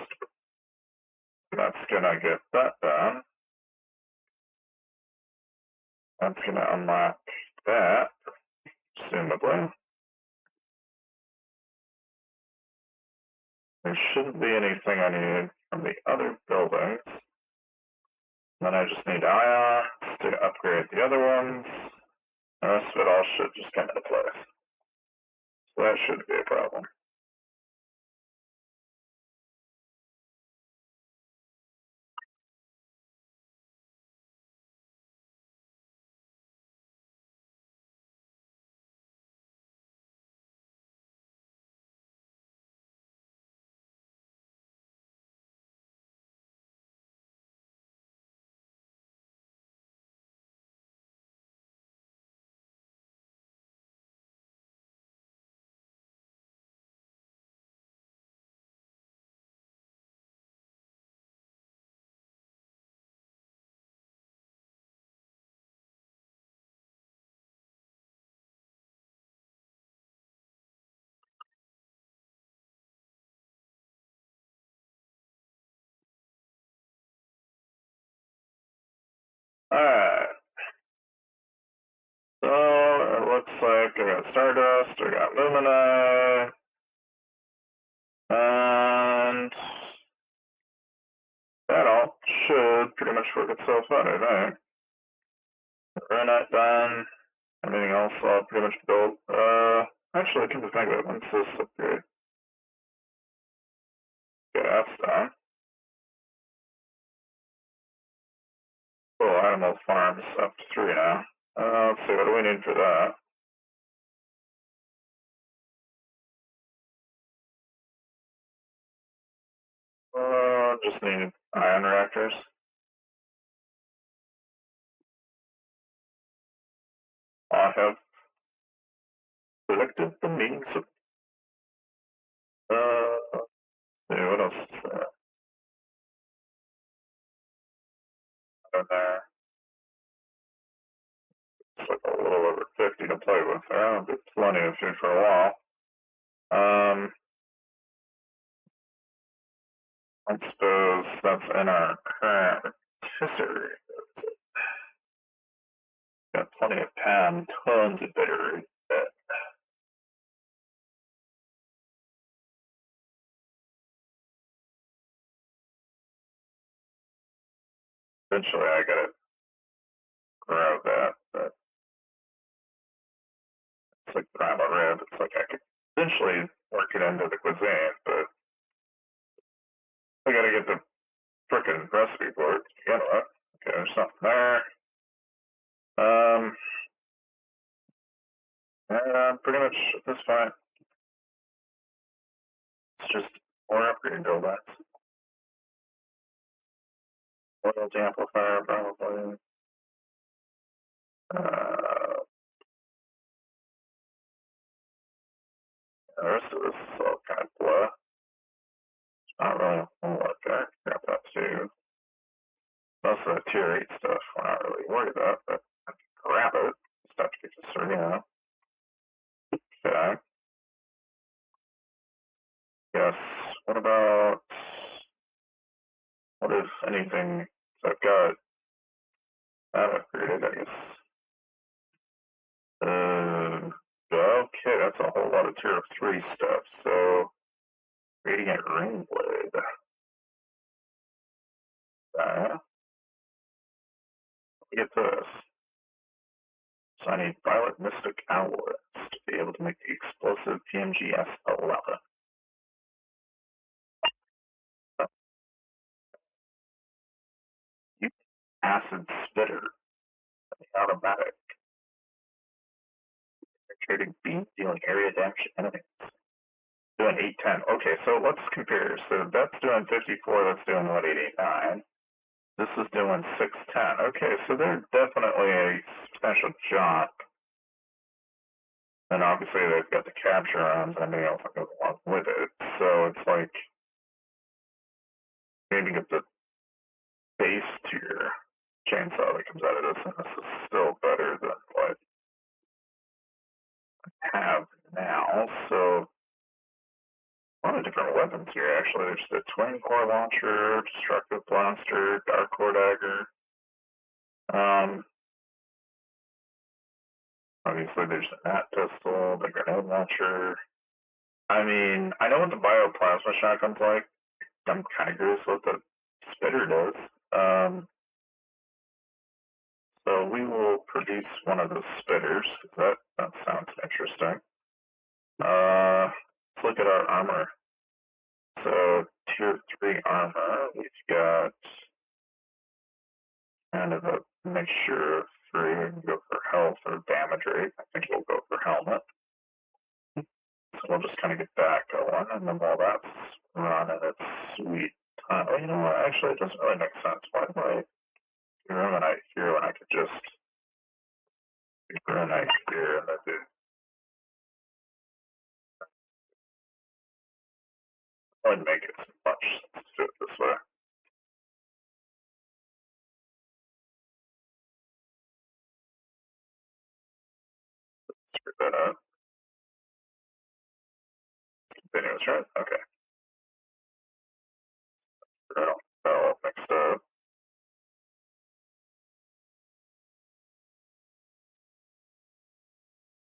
That's gonna get that done. That's gonna unlock that, presumably. There shouldn't be anything I need from the other buildings. Then I just need ions to upgrade the other ones. The rest of it all should just come into place. So that shouldn't be a problem. Alright. So it looks like I got Stardust, I got Lumini, and that all should pretty much work itself out, I think. Runite done. Anything else I'll pretty much build. Actually, come to think of it, when's this upgrade? Okay, that's done. Cool, animal farms up to 3 now. Let's see, what do we need for that? Just need ion reactors. I have selected the means of, yeah, what else is there? In there. It's like a little over 50 to play with there. I'll get plenty of food for a while. I suppose that's in our current rotisserie. Got plenty of pan, tons of bitterroot. Eventually I gotta grow that, but it's like prima rib. It's like I could eventually work it into the cuisine, but I gotta get the frickin' recipe for it to begin with. Okay, there's something there. Pretty much at this point, it's just more upgrade buildings. Loyalty amplifier, probably. The rest of this is all kind of blah. It's not really a whole lot there. Grab that too. Most of the tier 8 stuff we're not really worried about, but I can grab it. Stuff to get just Okay. Yes. What about, what if anything, so I've got that upgraded, I guess. Okay, that's a whole lot of tier 3 stuff, so Radiant Ring Blade. Get this. So I need Violet Mystic Alloys to be able to make the explosive PMGS 11. Acid Spitter, automatic. Trading beam, dealing area damage to enemies. Doing 810. Okay, so let's compare. So that's doing 54, that's doing 189. This is doing 610. Okay, so they're definitely a substantial jump. And obviously they've got the capture rounds and everything else that goes along with it. So it's like maybe get the base tier chainsaw that comes out of this, and this is still better than what I have now. So a lot of different weapons here, actually. There's the twin core launcher, destructive blaster, dark core dagger. Obviously there's the nat pistol, the grenade launcher. I mean, I know what the bioplasma shotgun's like. I'm kind of curious what the spitter does. So we will produce one of those spitters, because that sounds interesting. Let's look at our armor. So tier 3 armor, we've got kind of a mixture of 3. We can go for health or damage rate. I think we'll go for helmet. So we'll just kind of get that going, and then while that's running its sweet time. Oh, you know what? Actually, it doesn't really make sense. Why do I ruminate here when I could just ruminate here and then do. I wouldn't make it so much. Let's do it this way. Screw that up. Continuous, right? Okay. All mixed up.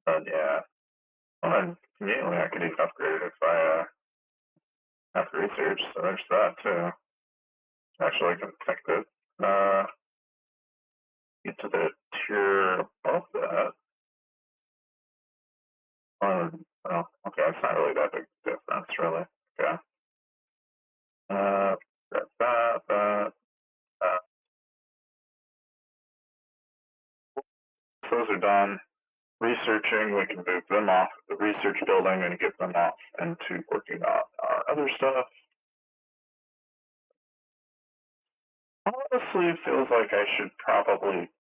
And yeah. Well, and conveniently, I could even upgrade it if I have to research, so there's that too. Actually, I can think that get to the tier above that. Well, okay, it's not really that big difference, really. Okay. That. So those are done. Researching, we can move them off the research building and get them off into working on our other stuff. honestly feels like I should probably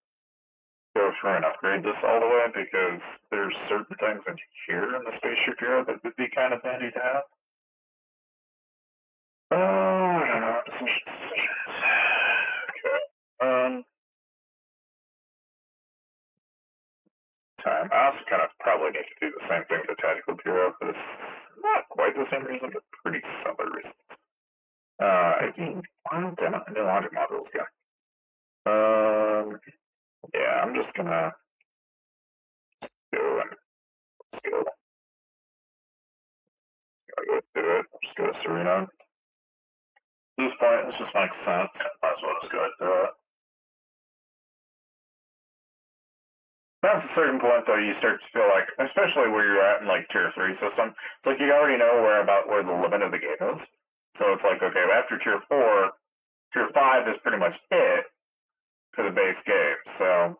go through and upgrade this all the way because there's certain things in here in the spaceship hero that would be kind of handy to have. Oh, I don't know. Decisions. Okay. Time. I also kind of probably need to do the same thing with the tactical bureau, but it's not quite the same reason, but pretty similar reasons. 18. Wow, damn it, new logic modules again. Yeah, I'm just gonna go and let's go. Gotta go do it. Just go to Serena. At this point, it just makes sense. Might as well just go do it. Past a certain point, though, you start to feel like, especially where you're at in like tier 3 system, it's like you already know where the limit of the game is. So it's like, okay, after tier 4, tier 5 is pretty much it for the base game. So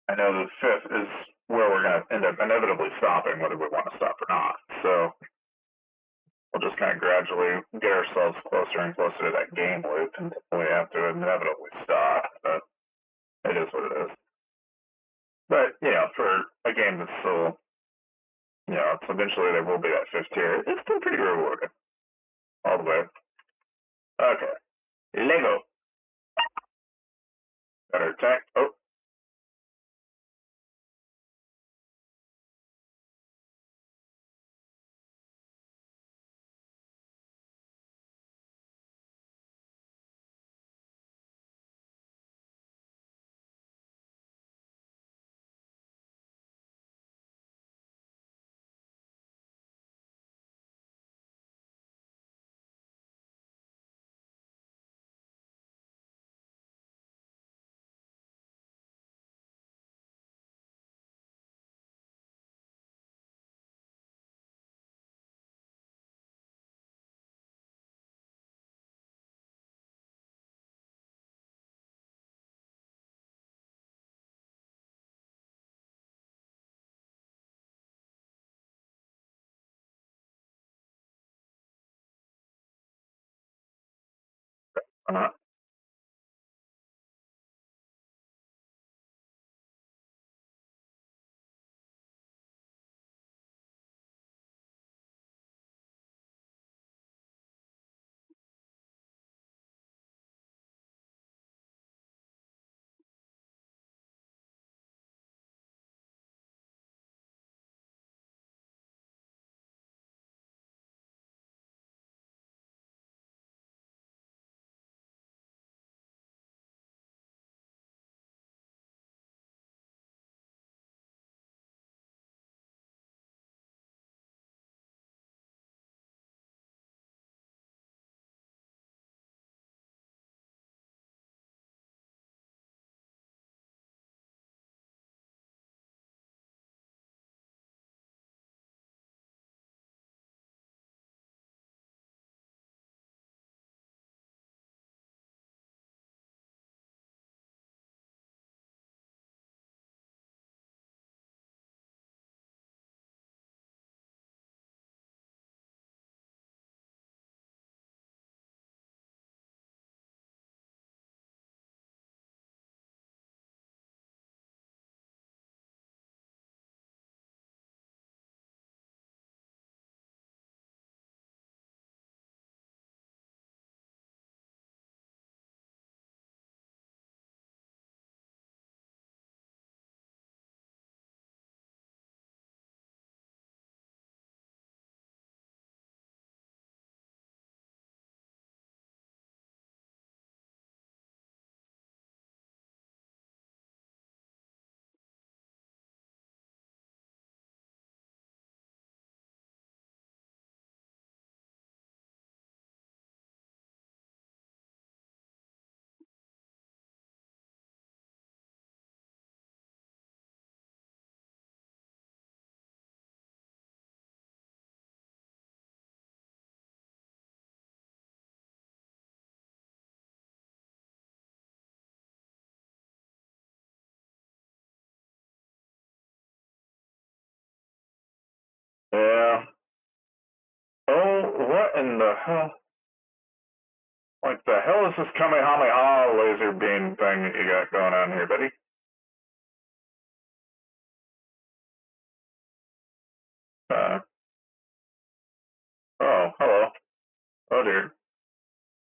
I know the 5th is where we're going to end up inevitably stopping, whether we want to stop or not. So we'll just kind of gradually get ourselves closer and closer to that game loop until we have to inevitably stop. But it is what it is. But, for a game that's so, it's eventually there will be that 5th tier. It's been pretty rewarding. All the way. Okay. Lego. Better attack. Oh. Uh, yeah. Oh, what in the hell? What the hell is this Kamehameha laser beam thing that you got going on here, buddy? Oh, hello. Oh dear.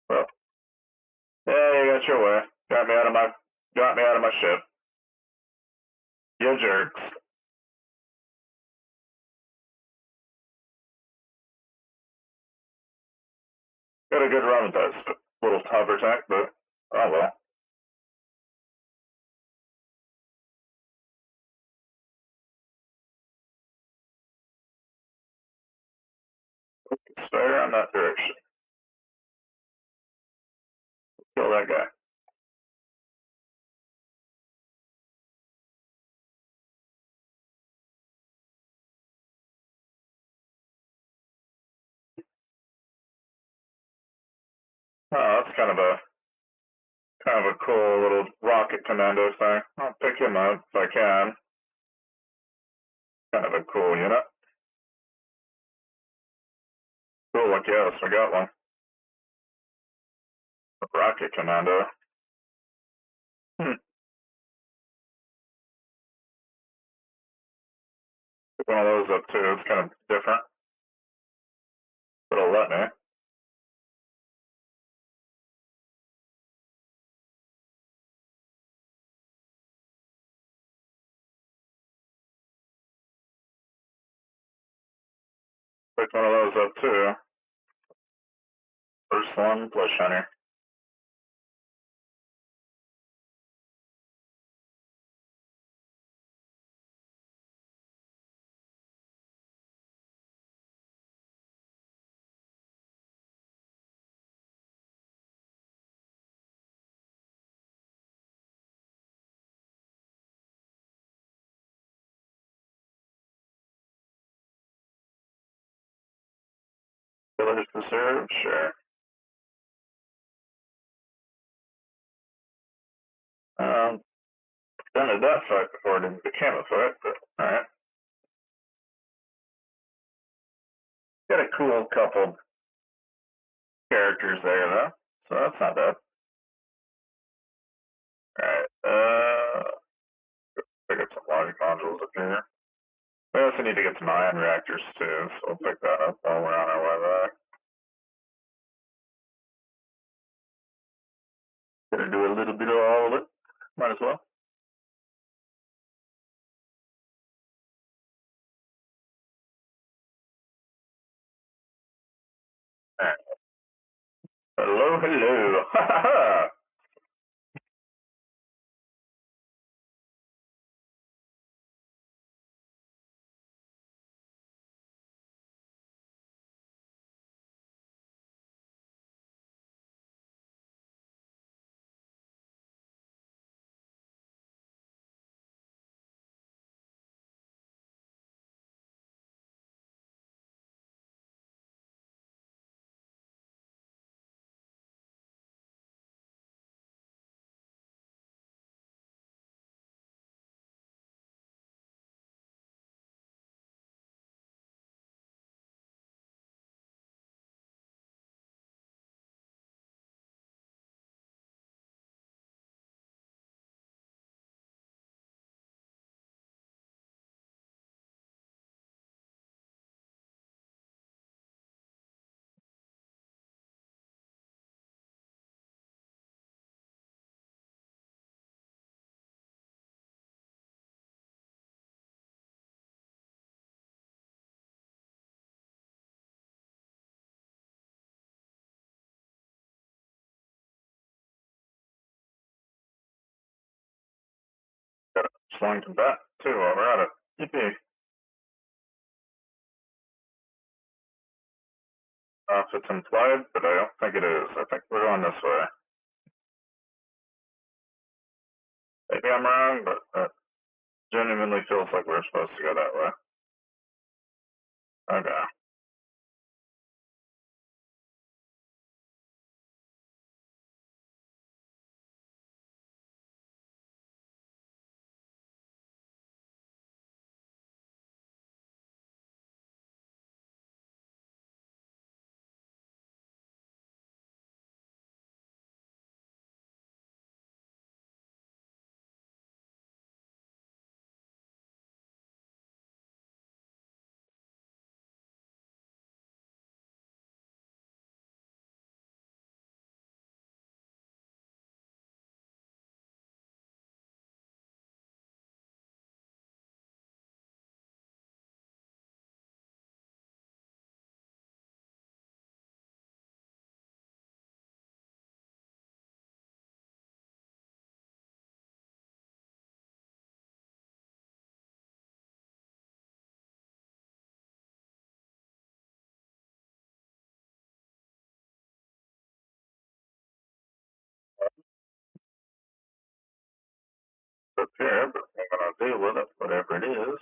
Well, yeah, you got your way. Got me out of my ship. You jerks. Got a good run with that little hover tank, but oh well. Stare in that direction. Kill that guy. Oh, that's kind of a cool little rocket commando thing. I'll pick him up if I can. Kind of a cool unit. Cool, like yes, I got one. A rocket commando. Pick one of those up too. It's kind of different. But it'll let me. Pick one of those up too. First one, flesh hunter. Village preserve, sure. Done a that fight before it became a fight, but alright. Got a cool couple characters there though, so that's not bad. Alright, pick up some logic modules up here. We also need to get some ion reactors too, so we'll pick that up while we're on our way back. Gonna do a little bit of all of it. Might as well. Alright. Hello, hello. Ha ha ha! Got a sling combat too while we're at it. Yippee. If it's implied, but I don't think it is. I think we're going this way. Maybe I'm wrong, but it genuinely feels like we're supposed to go that way. Okay. deal with it, whatever it is.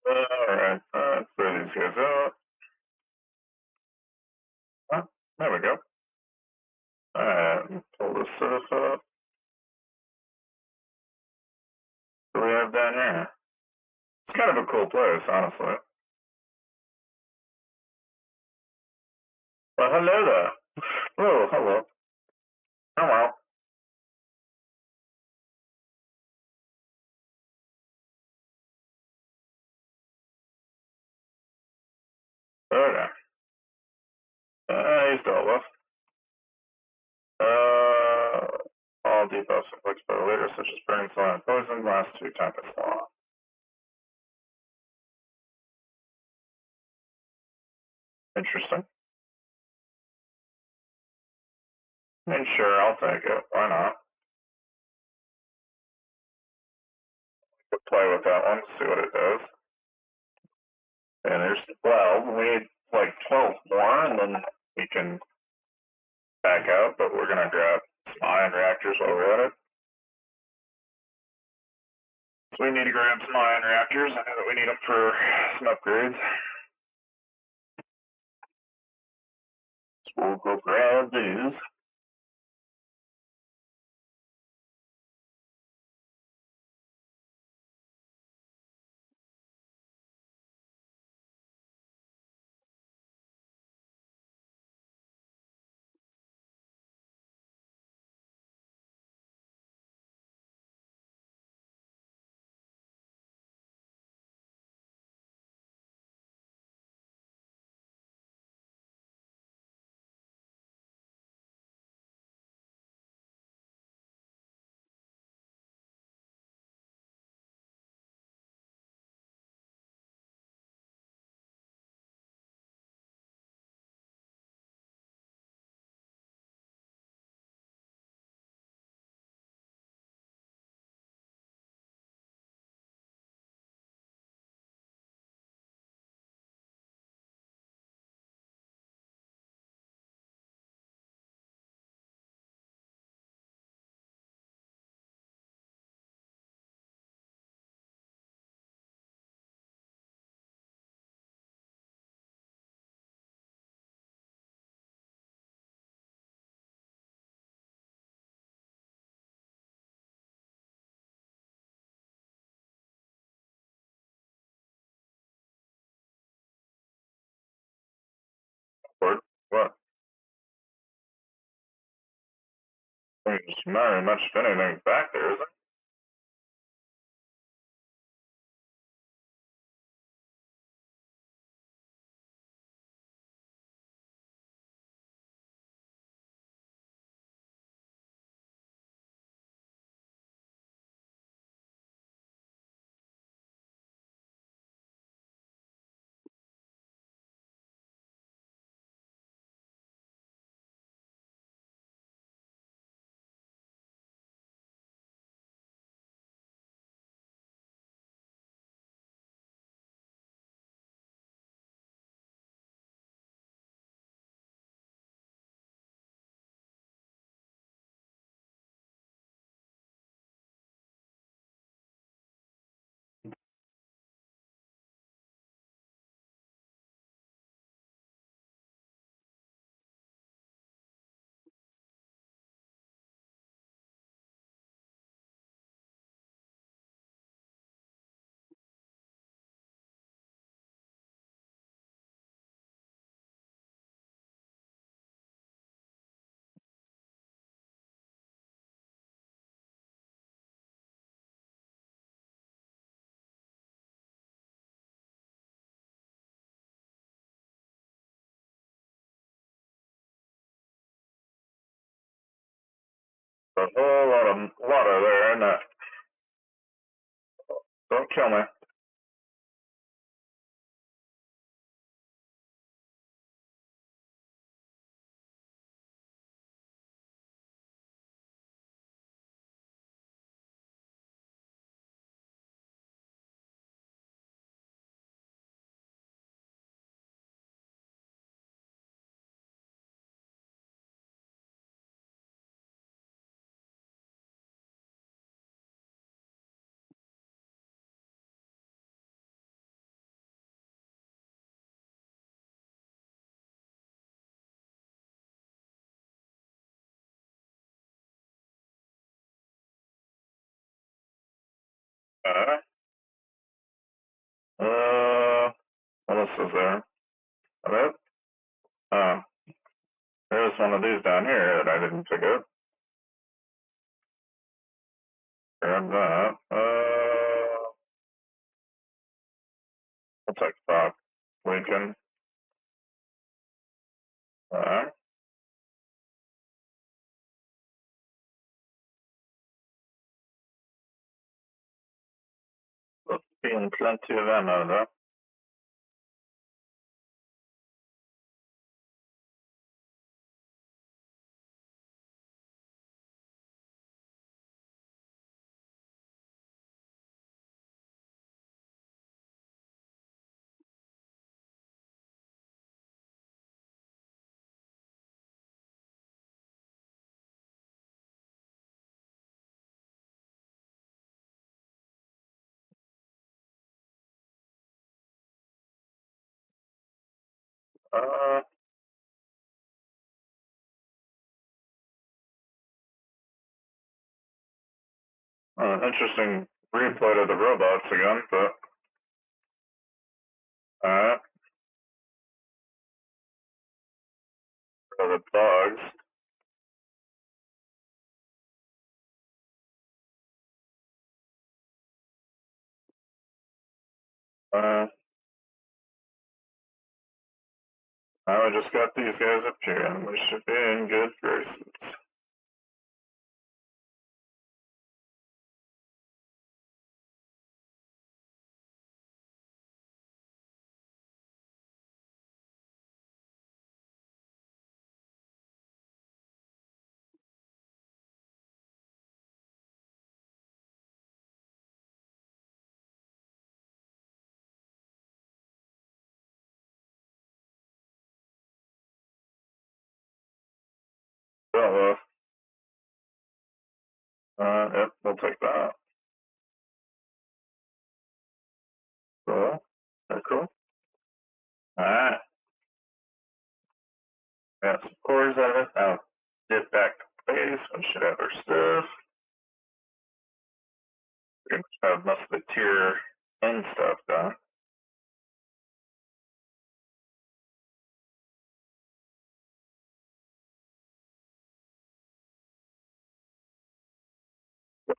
Alright, throw these guys out. Oh, there we go. Alright, pull this stuff up. What do we have down here? It's kind of a cool place, honestly. Well, hello there. Oh, hello. Oh, well. Okay. He's dealt with. All debuffs inflicted by the leader, such as burning, slaw, and poison, last 2 Tempest Law. Interesting. I mean, sure, I'll take it. Why not? We'll play with that one, see what it does. And there's 12. We need like 12 more, and then we can back out, but we're going to grab some ion reactors while we're at it. So we need to grab some ion reactors. I know that we need them for some upgrades. So we'll go grab these. What? There's not really much of anything back there, is there? A whole lot of water there, isn't it? Don't kill me. What else is there? That? Oh, there's one of these down here that I didn't pick up. Grab that. I'll take that. Lincoln. Alright. Being plenty of ammo though. Interesting replay of the robots again, but alright. For the dogs. Now I just got these guys up here, and we should be in good graces. Well, yep, we'll take that. Cool. Very cool. Alright. Got some cores out of it. Now, get back to base. We should have our stuff. Pretty much have most of the tier N stuff done.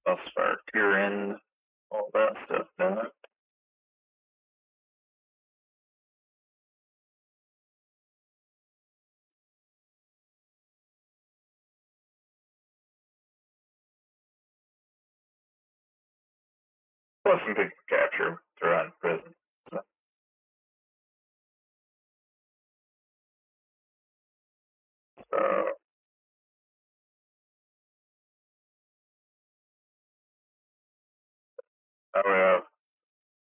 Most of our tier N, all that stuff done. Plus some people capture throughout prison. So. Now we have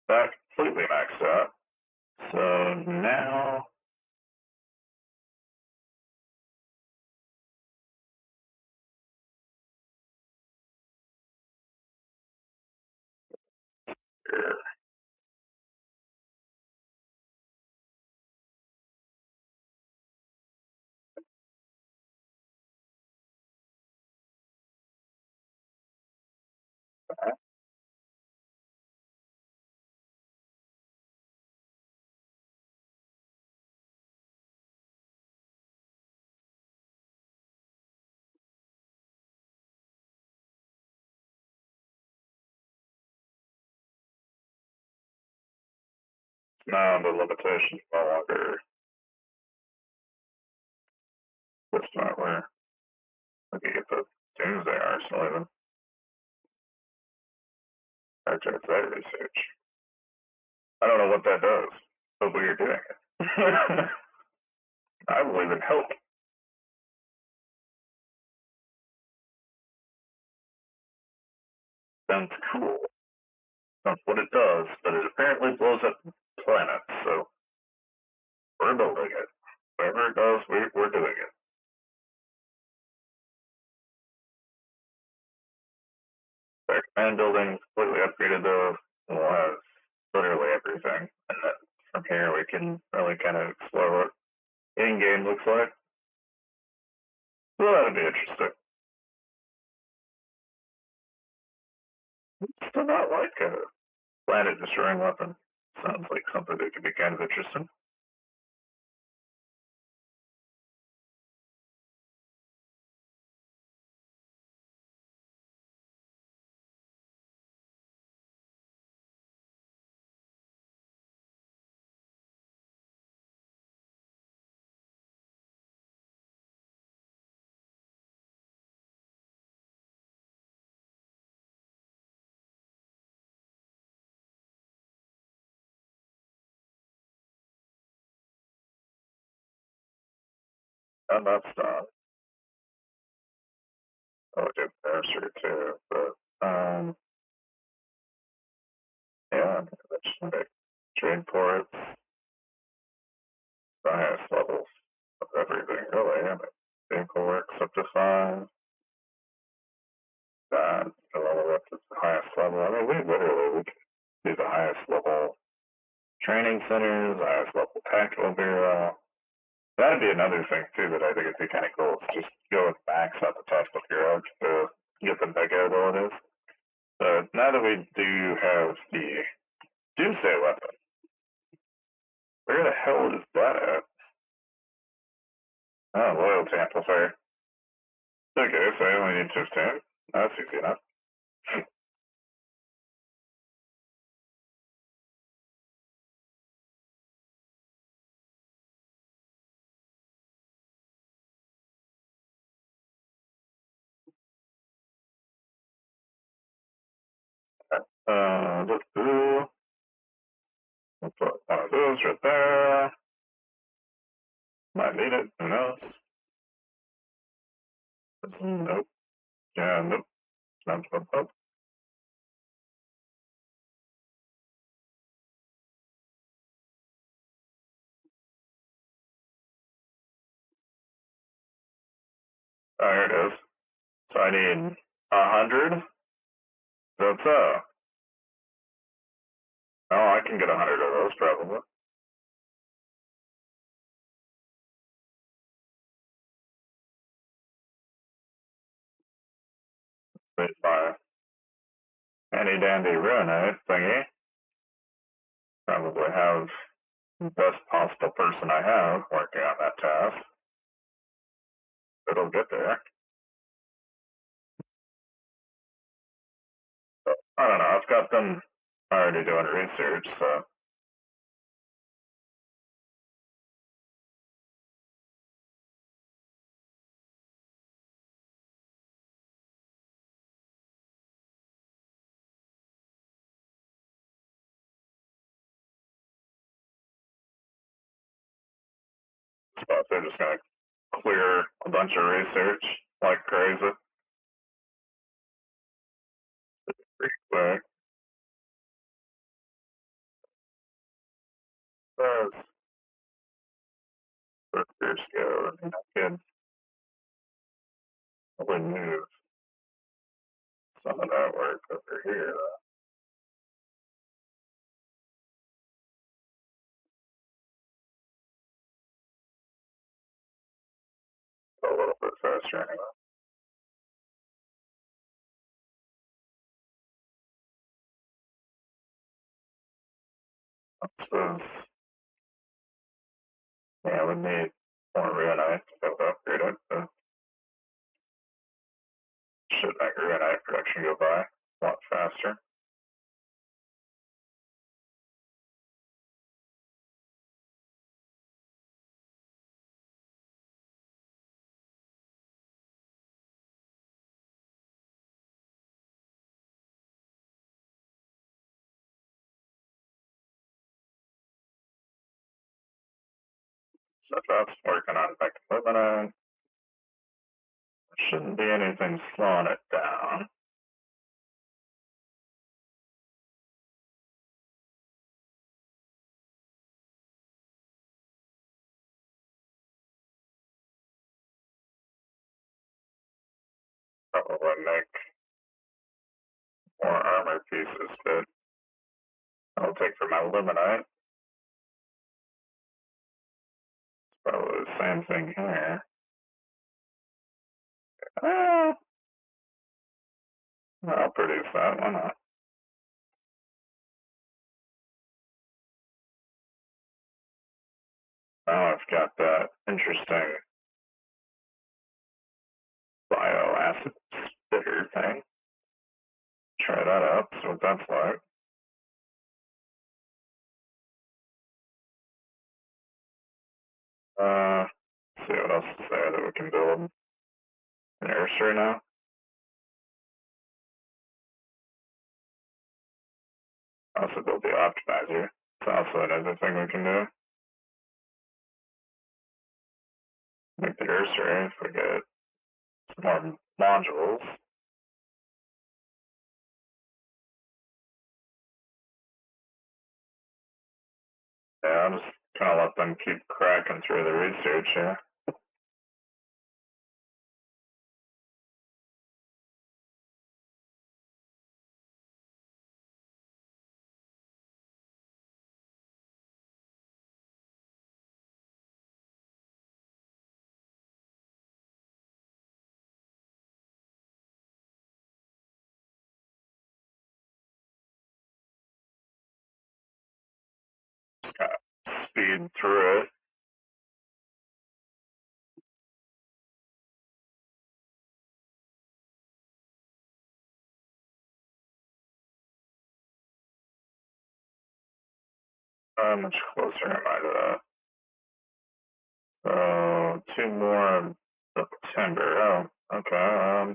that completely maxed out. So now here. Now the limitation no longer this point where we can get the Tuesday arsenal even. Prioritize that research. I don't know what that does, but we are doing it. I believe in hope. Sounds cool. That's what it does, but it apparently blows up planets, so we're building it. Whatever it does, we're doing it. Our command building completely upgraded though. We'll have literally everything. And then from here we can really kind of explore what in-game looks like. So that'd be interesting. Still not like a planet destroying weapon. Sounds like something that could be kind of interesting. And that's done. Oh, I did nursery too, but yeah, that's trade ports, the highest levels of everything really. I mean, vehicle works up to 5. That level up to the highest level. I mean, we could do the highest level training centers, highest level tactical bureau. That'd be another thing too that I think would be kind of cool. Is just go and max out the tactical bureau to get the mega abilities. But now that we do have the Doomsday weapon, where the hell is that at? Oh, loyalty amplifier. Okay, so I only need 15. That's easy enough. Let's put one of those right there. Might need it, who knows? Nope. Yeah, nope. Nope, nope, nope. Oh, here it is. So I need 100. That's oh, I can get 100 of those probably. With my handy dandy Ruinite thingy. Probably have the best possible person I have working on that task. It'll get there. But I don't know, I've got them already doing research, so but they're just gonna clear a bunch of research like crazy. Pretty quick. As workers go, I can probably move some of that work over here. A little bit faster anyway. I suppose, yeah, I would need more Ruinite to be able to upgrade it, but should make Ruinite production go by a lot faster. So that's working on back illuminate. There shouldn't be anything slowing it down. Probably make more armor pieces, but I'll take for my illuminate. It's probably the same thing here. I'll produce that, why not? Now I've got that interesting bioacid spitter thing. Try that out, see what that's like. See what else is there that we can build. An nursery now. Also build the optimizer. It's also another thing we can do. Make the nursery if we get some more modules. Yeah, I'll just kind of let them keep cracking through the research here. Just kind of speed through it. How much closer am I to that? So 2 more in September. Oh, okay.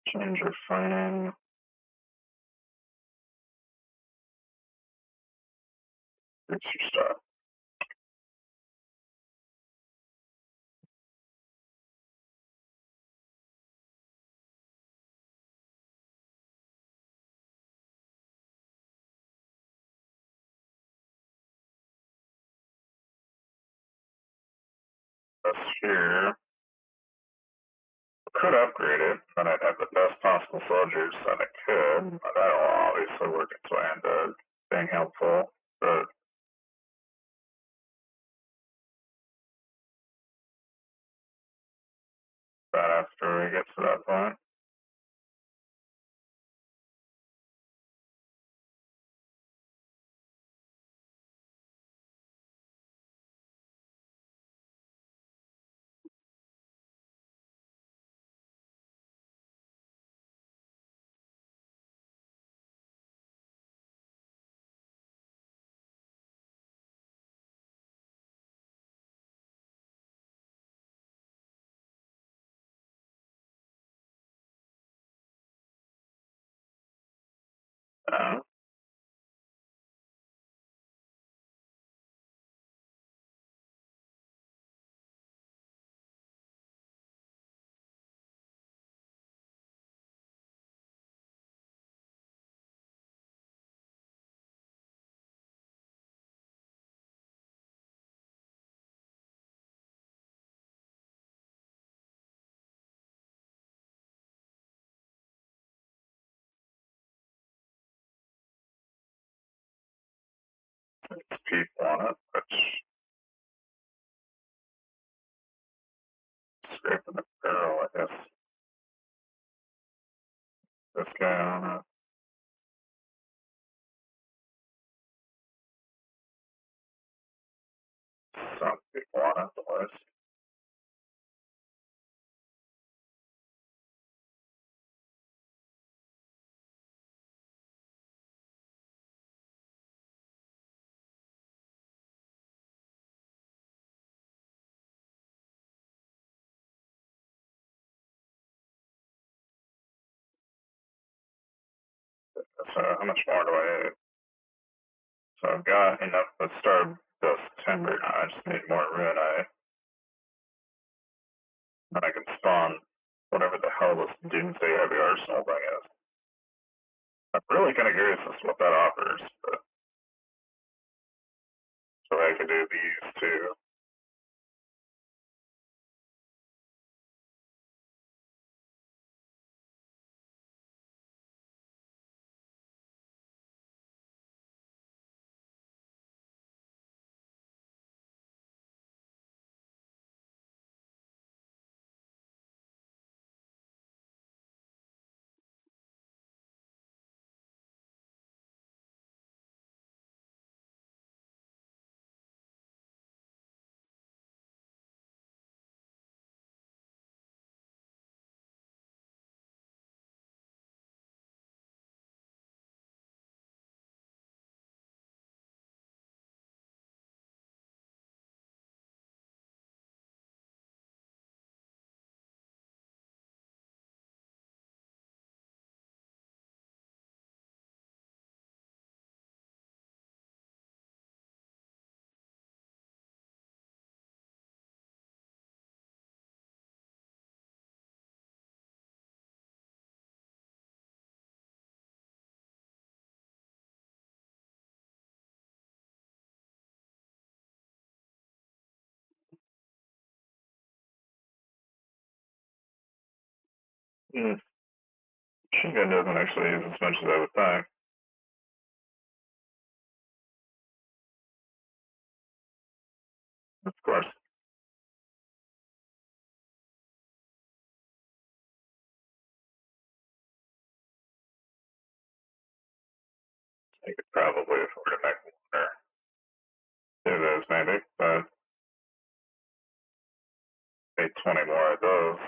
Change refining. Fix your stuff. That's here. Could upgrade it, then I'd have the best possible soldiers that I could. But that'll obviously work its way into being helpful. But that after we get to that point. Uh, it's people on it, which scraping the barrel, I guess. This guy on it. Some people on it, the list. So how much more do I need? So I've got enough to start dust timber. I just need more runite. And I can spawn whatever the hell this Doomsday Heavy Arsenal thing is. I'm really kind of curious as to what that offers, but so I could do these too. Machine gun doesn't actually use as much as I would think. Of course. I could probably afford to make one or do those maybe, but need 20 more of those.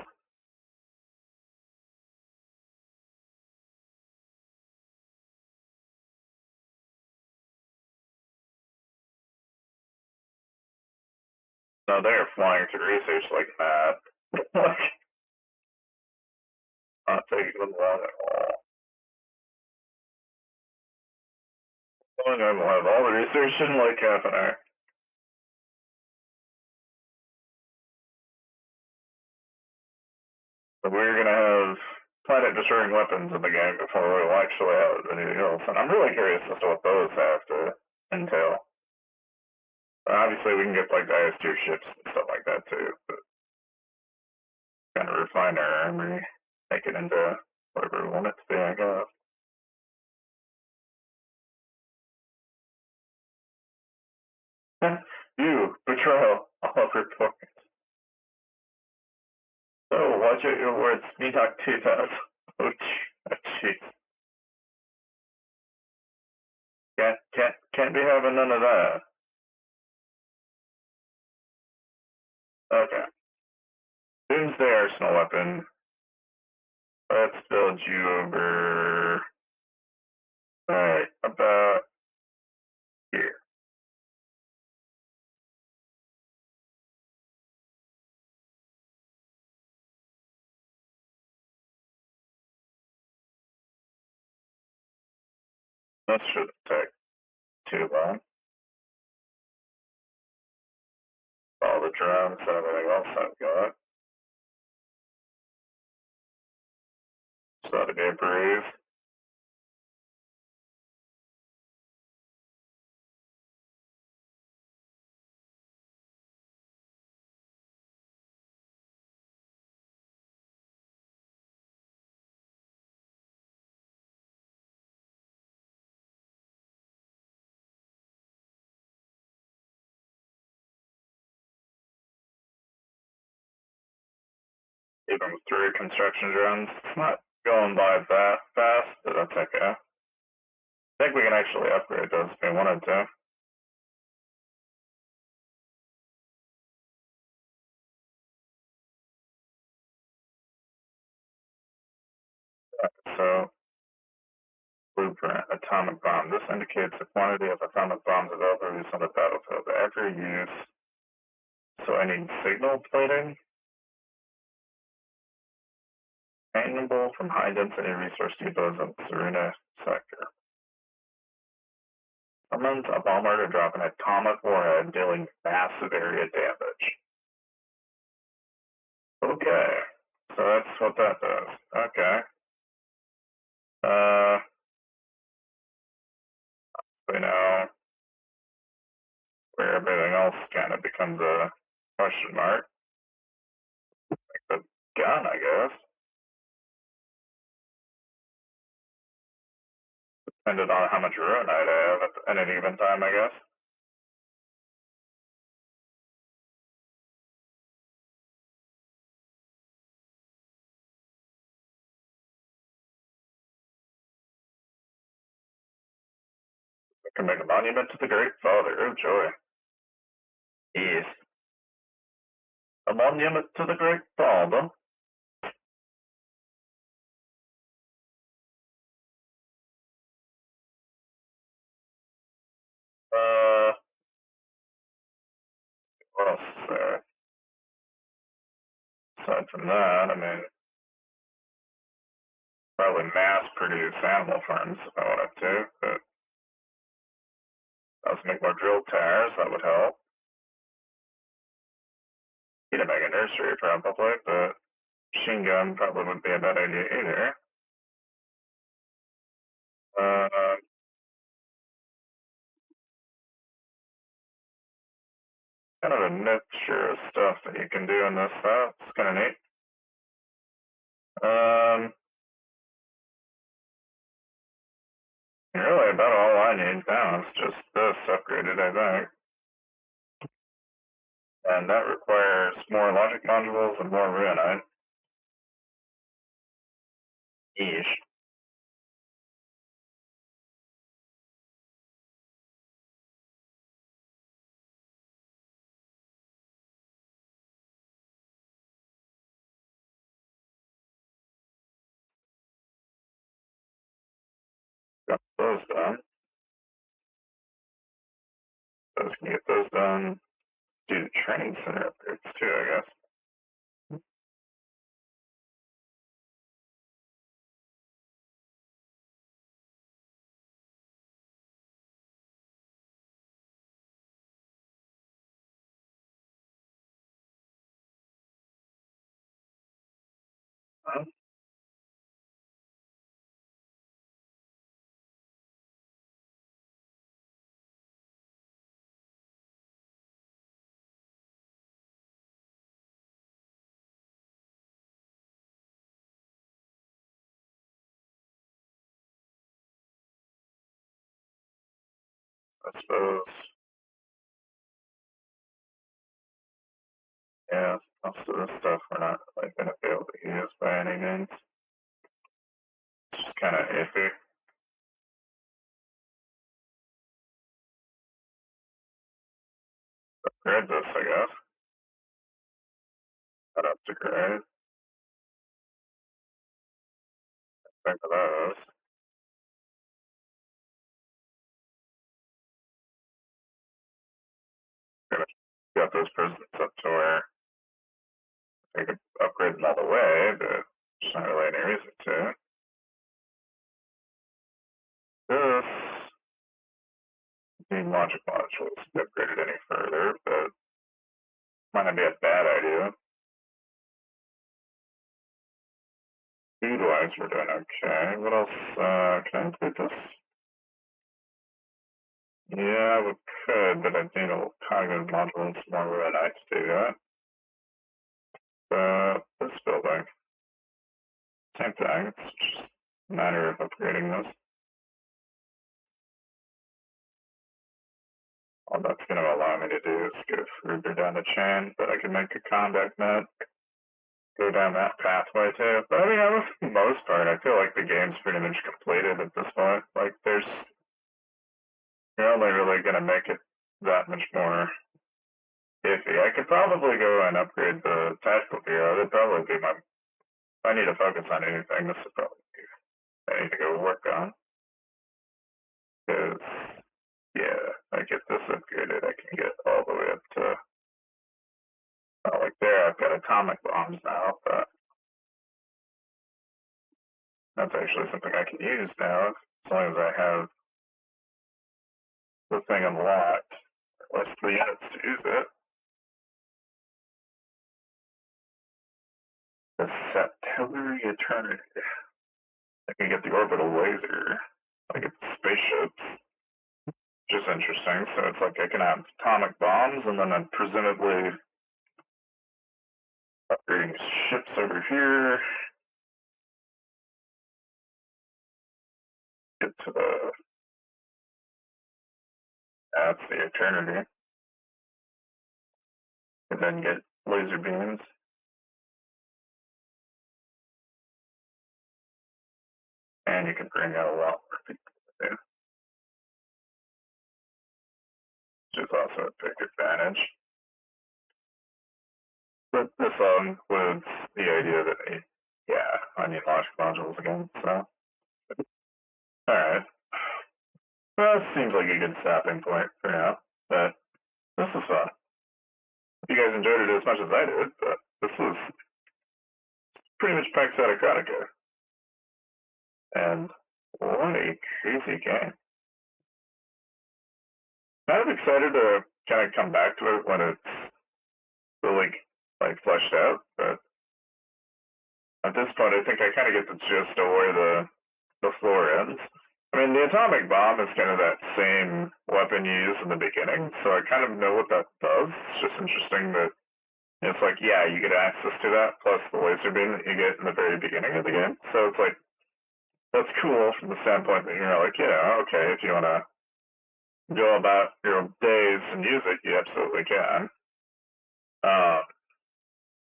No, they are flying through research like mad. Like, not taking them long at all. I will have all the research in like half an hour. But we're gonna have planet destroying weapons in the game before we'll actually have anything else. And I'm really curious as to what those have to entail. Obviously, we can get like the IS-2 ships and stuff like that too, but kind of refine our armory, make it into whatever we want it to be, I guess. You, betrayal, all reports. So, watch out your words, me talk 2000. Oh, jeez. Can't be having none of that. Okay. Doomsday Arsenal weapon. Let's build you over. Alright, about here. This shouldn't take too long. All the drones and everything else I've got. So that'd be a breeze. Even with 3 construction drones, it's not going by that fast, but that's okay. I think we can actually upgrade those if we wanted to. So, blueprint, atomic bomb. This indicates the quantity of atomic bombs available for use on the battlefield. After use, so I need signal plating. Obtainable from high density resource depots in the Serena sector. Summons a bomber to drop an atomic warhead, dealing massive area damage. Okay, so that's what that does. Okay. We know where everything else kind of becomes a question mark. Like the gun, I guess. Depended on how much ruin I'd have at any given time, I guess. I can make a monument to the Great Father. Oh, joy. Yes. A monument to the Great Father. What else is there? Aside from that, I mean, probably mass-produce animal farms if I wanted to, but let's make more drill tires, that would help. Need to make a nursery probably, but machine gun probably wouldn't be a bad idea either. Kind of a mixture of stuff that you can do in this though. It's kind of neat. Really about all I need now is just this upgraded, I think. And that requires more logic modules and more ruinite. Yeesh. Got those done. Those can get those done. Do the training center upgrades too, I guess. Huh? I suppose. Yeah, most of this stuff we're not like gonna be able to use by any means. It's just kind of iffy. Upgrade this, I guess. Not up to grade. Think of those. Got those prisons up to where I could upgrade them all the way, but there's not really any reason to. This need logic modules to be upgraded any further, but might not be a bad idea. Food-wise, we're doing okay. What else? Can I include this? Yeah, we could, but I'd need a cognitive module and some more ruinite to do that. This building, same thing. It's just a matter of upgrading this. All that's going to allow me to do is go further down the chain, but I can make a contact net, go down that pathway too. But I mean, for the most part, I feel like the game's pretty much completed at this point. Like, you're only really going to make it that much more iffy. I could probably go and upgrade the tactical bureau. That'd probably be my. If I need to focus on anything, this would probably be. I need to go work on. Because, yeah, I get this upgraded, I can get all the way up to. Not like there, I've got atomic bombs now, but that's actually something I can use now, as long as I have the thing unlocked. Less 3 units to use it. The Satellary Eternity. I can get the orbital laser. I get the spaceships. Which is interesting. So it's like I can have atomic bombs, and then I'm presumably upgrading ships over here. Get to the... That's the Eternity. And then get laser beams. And you can bring out a lot more people too. Which is also a big advantage. But this includes the idea that, I need logic modules again, so. Alright. Well, this seems like a good stopping point for now, but this is fun. You guys enjoyed it as much as I did, but this was pretty much Pax Autocratica. And what a crazy game. Kind of excited to kind of come back to it when it's really fleshed out, but at this point I think I kind of get the gist of where the floor ends. I mean, the atomic bomb is kind of that same weapon you use in the beginning, so I kind of know what that does. It's just interesting that it's like, you get access to that, plus the laser beam that you get in the very beginning of the game. So it's like, that's cool from the standpoint that you're like, okay, if you want to go about your days and use it, you absolutely can. I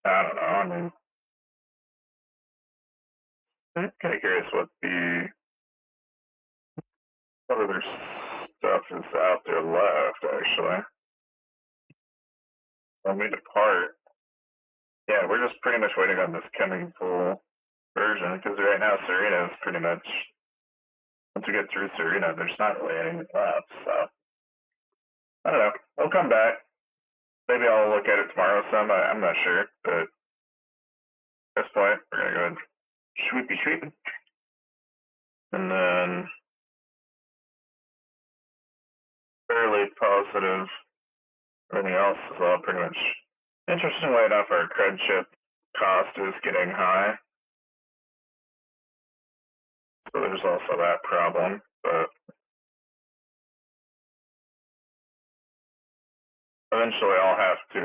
don't know, I mean, I'm kind of curious what other stuff is out there left, actually. I'll meet apart. Yeah, we're just pretty much waiting on this coming full version, because right now Serena is pretty much, once we get through Serena, there's not really anything left, so. I don't know. We'll come back. Maybe I'll look at it tomorrow some, I'm not sure, but at this point, we're gonna go and sweepy. And then fairly positive. Everything else is all pretty much. Interestingly enough, our cred chip cost is getting high. So there's also that problem, but eventually I'll have to,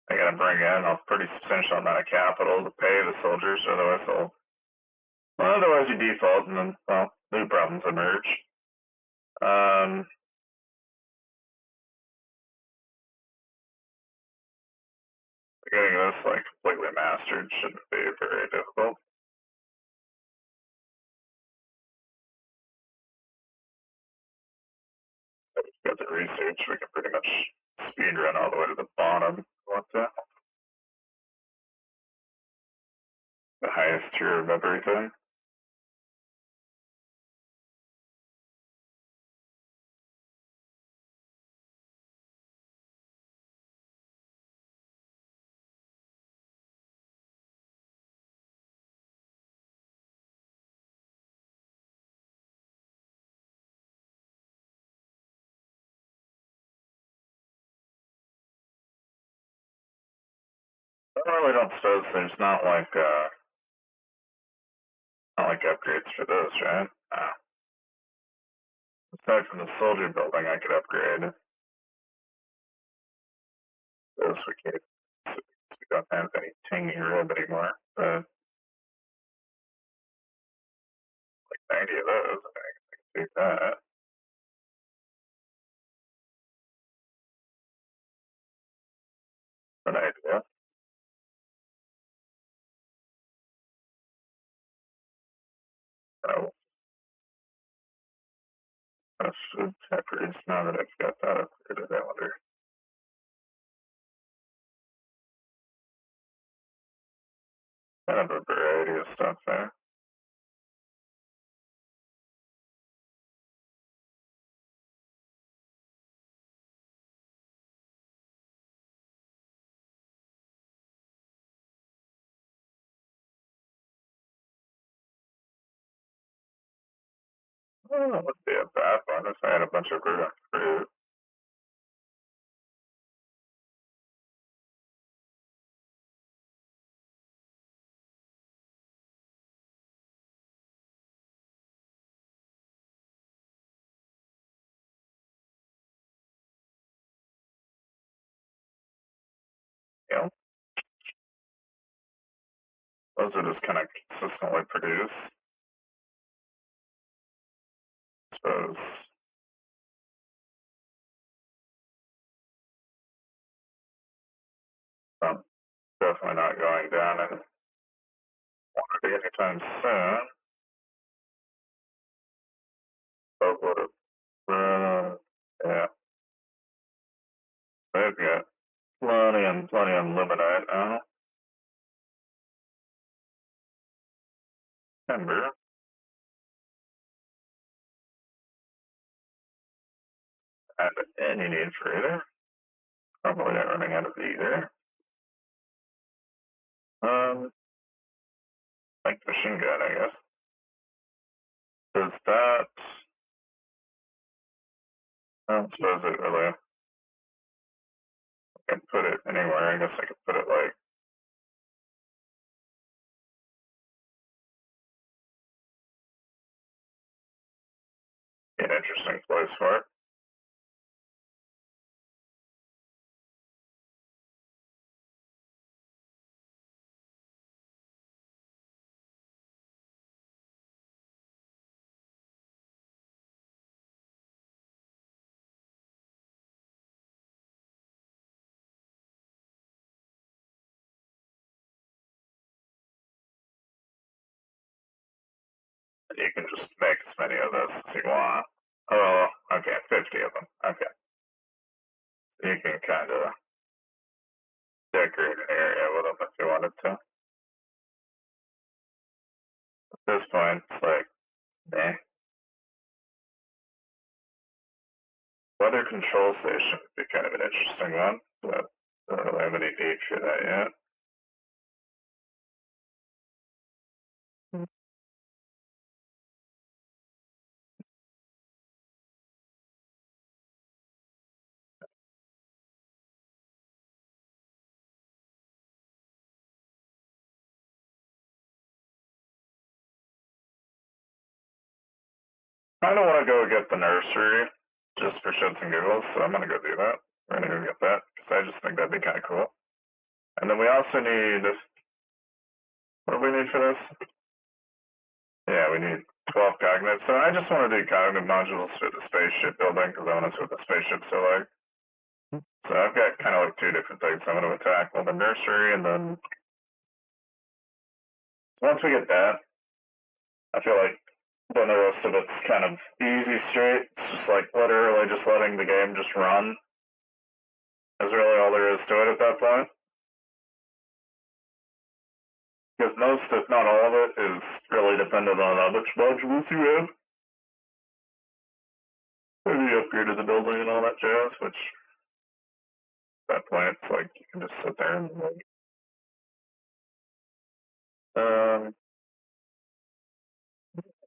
I gotta bring in a pretty substantial amount of capital to pay the soldiers, otherwise you default and then, new problems emerge. Getting this completely mastered shouldn't be very difficult. Got the research, we can pretty much speed run all the way to the bottom. What the highest tier of everything. I really don't suppose there's not upgrades for this, right? Aside from the soldier building, I could upgrade. This we can't. We don't have any tingy rib anymore, but 90 of those, I think I can do that. An idea. Oh, food peppers. Now that I've got that upgraded, I wonder. Kind of a variety of stuff there. Oh, that would be a bad one if I had a bunch of fruit on fruit. You know, those are just kind of consistently produced. I suppose. I'm definitely not going down in quantity anytime soon. But would have, yeah, they've got plenty on limonite now. Timber. And any need for either. Probably not running out of either. Like machine gun, I guess. Does that? I don't suppose it really. I can put it anywhere. I guess I could put it like. An interesting place for it. You can just make as many of this as you want. Oh, okay, 50 of them. Okay. So you can kind of decorate an area with them if you wanted to. At this point, it's like, eh. Weather control station would be kind of an interesting one, but I don't really have any need for that yet. I don't want to go get the nursery just for shits and giggles, so I'm gonna go do that. We're gonna go get that because I just think that'd be kind of cool. And then we also need. What do we need for this? Yeah, we need 12 cognitive. So I just want to do cognitive modules for the spaceship building because I want to see what the spaceships are like. So I've got kind of like two different things I'm going to attack. Well, the nursery, and then so once we get that, I feel like then the rest of it's kind of easy straight. It's just like literally just letting the game just run is really all there is to it at that point. Because most, if not all of it, is really dependent on how much modules you have. Maybe you upgraded the building and all that jazz, which at that point it's like you can just sit there and like,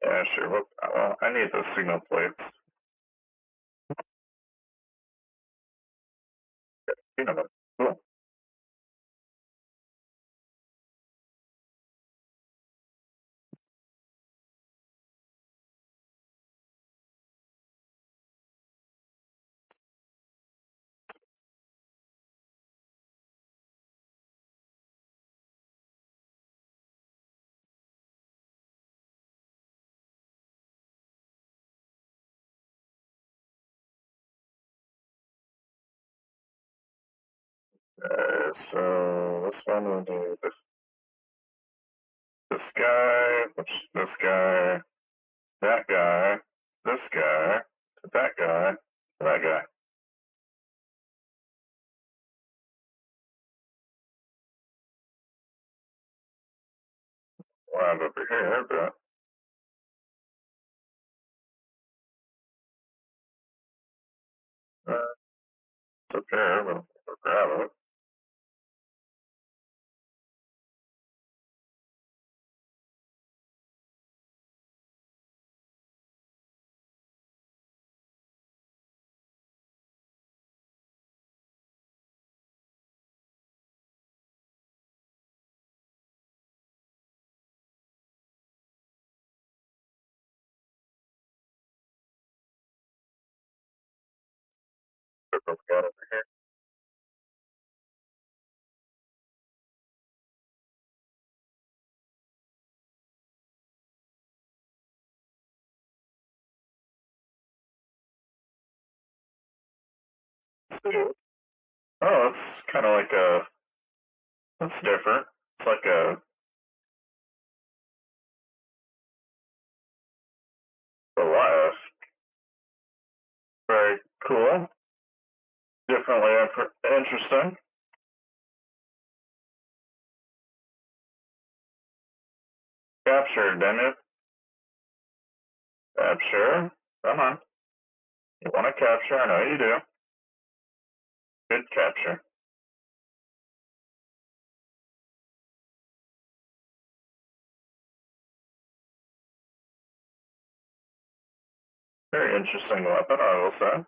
yeah, sure. Well, I need those signal plates. You know, cool. So this one will do this guy, this guy, that guy, this guy, that guy, that guy. Well, I'm over here, but it's up here, but we'll grab it. What we got over here? Oh, it's kind of like a. That's different. It's like a Goliath. Very cool. Definitely interesting. Capture, didn't it? Capture. Come on. You want to capture? I know you do. Good capture. Very interesting weapon, I will say.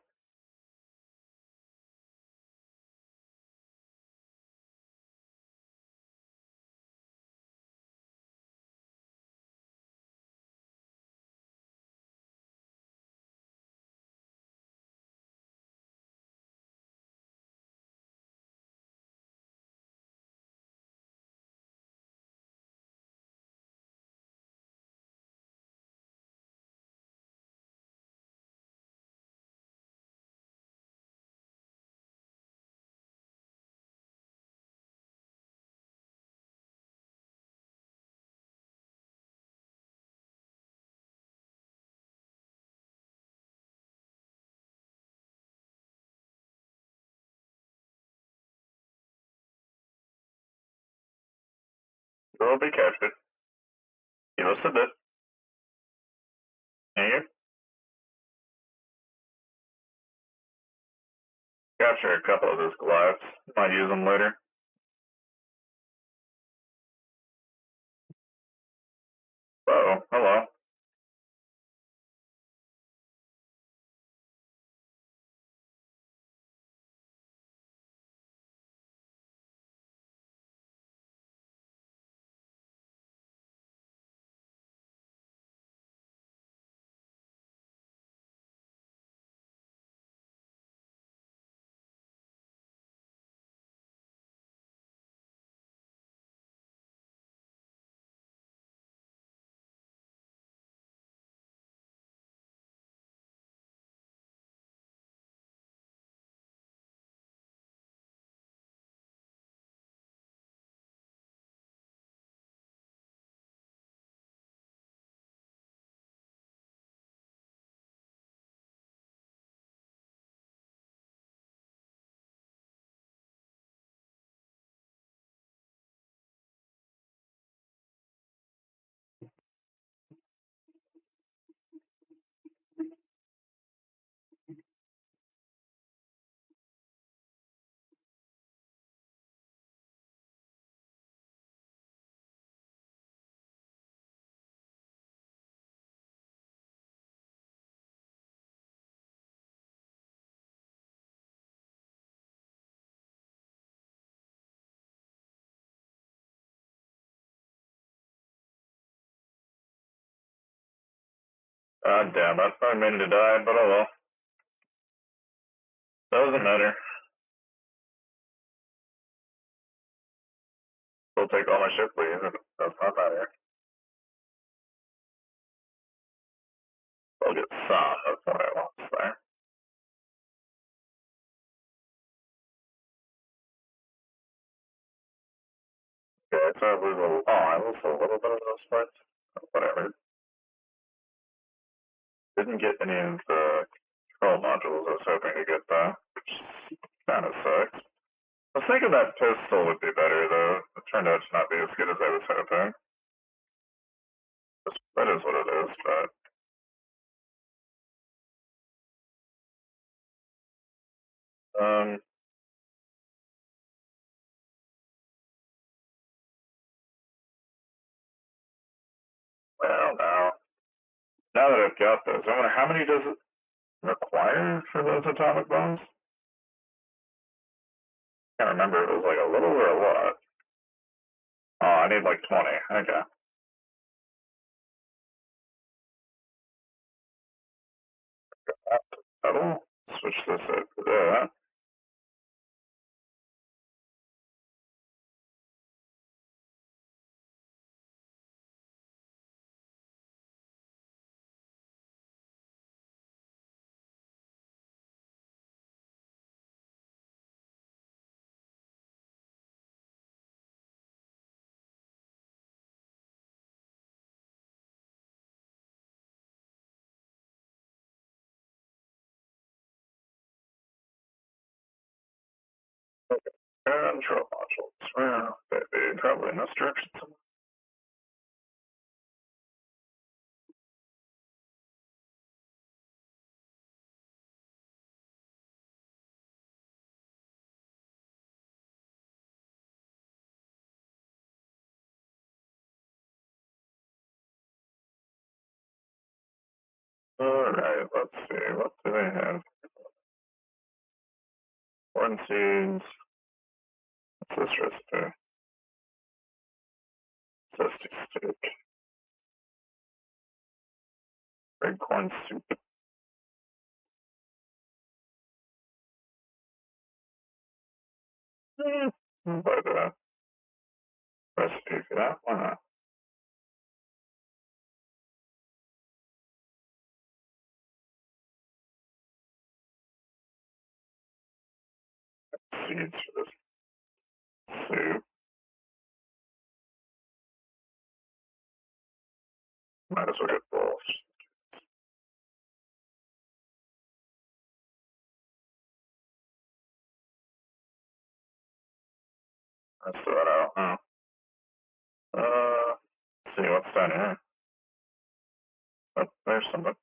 You will be captured. You will submit. And you capture a couple of those Goliaths. Might use them later. Oh, hello. God damn it. I meant to die, but oh well. Doesn't matter. We'll take all my ship, please. That's not matter. I'll get some of what I want there. Okay, so I lose I lose a little bit of those points. Whatever. Didn't get any of the control modules I was hoping to get though, which kind of sucks. I was thinking that pistol would be better though. It turned out to not be as good as I was hoping. That is what it is, but well now. Now that I've got those, I wonder how many does it require for those atomic bombs? I can't remember. It was like a little or a lot. Oh, I need like 20. Okay. That'll switch this up to that. Control modules. Well, maybe, probably in this direction somewhere. Alright, let's see. What do they have? Corn seeds. What's this recipe? Zesty steak. Red corn soup. But recipe for that? Why not? Seeds for this soup. Might as well get both. Let's throw that out. Let's see what's down here. Oh, there's something.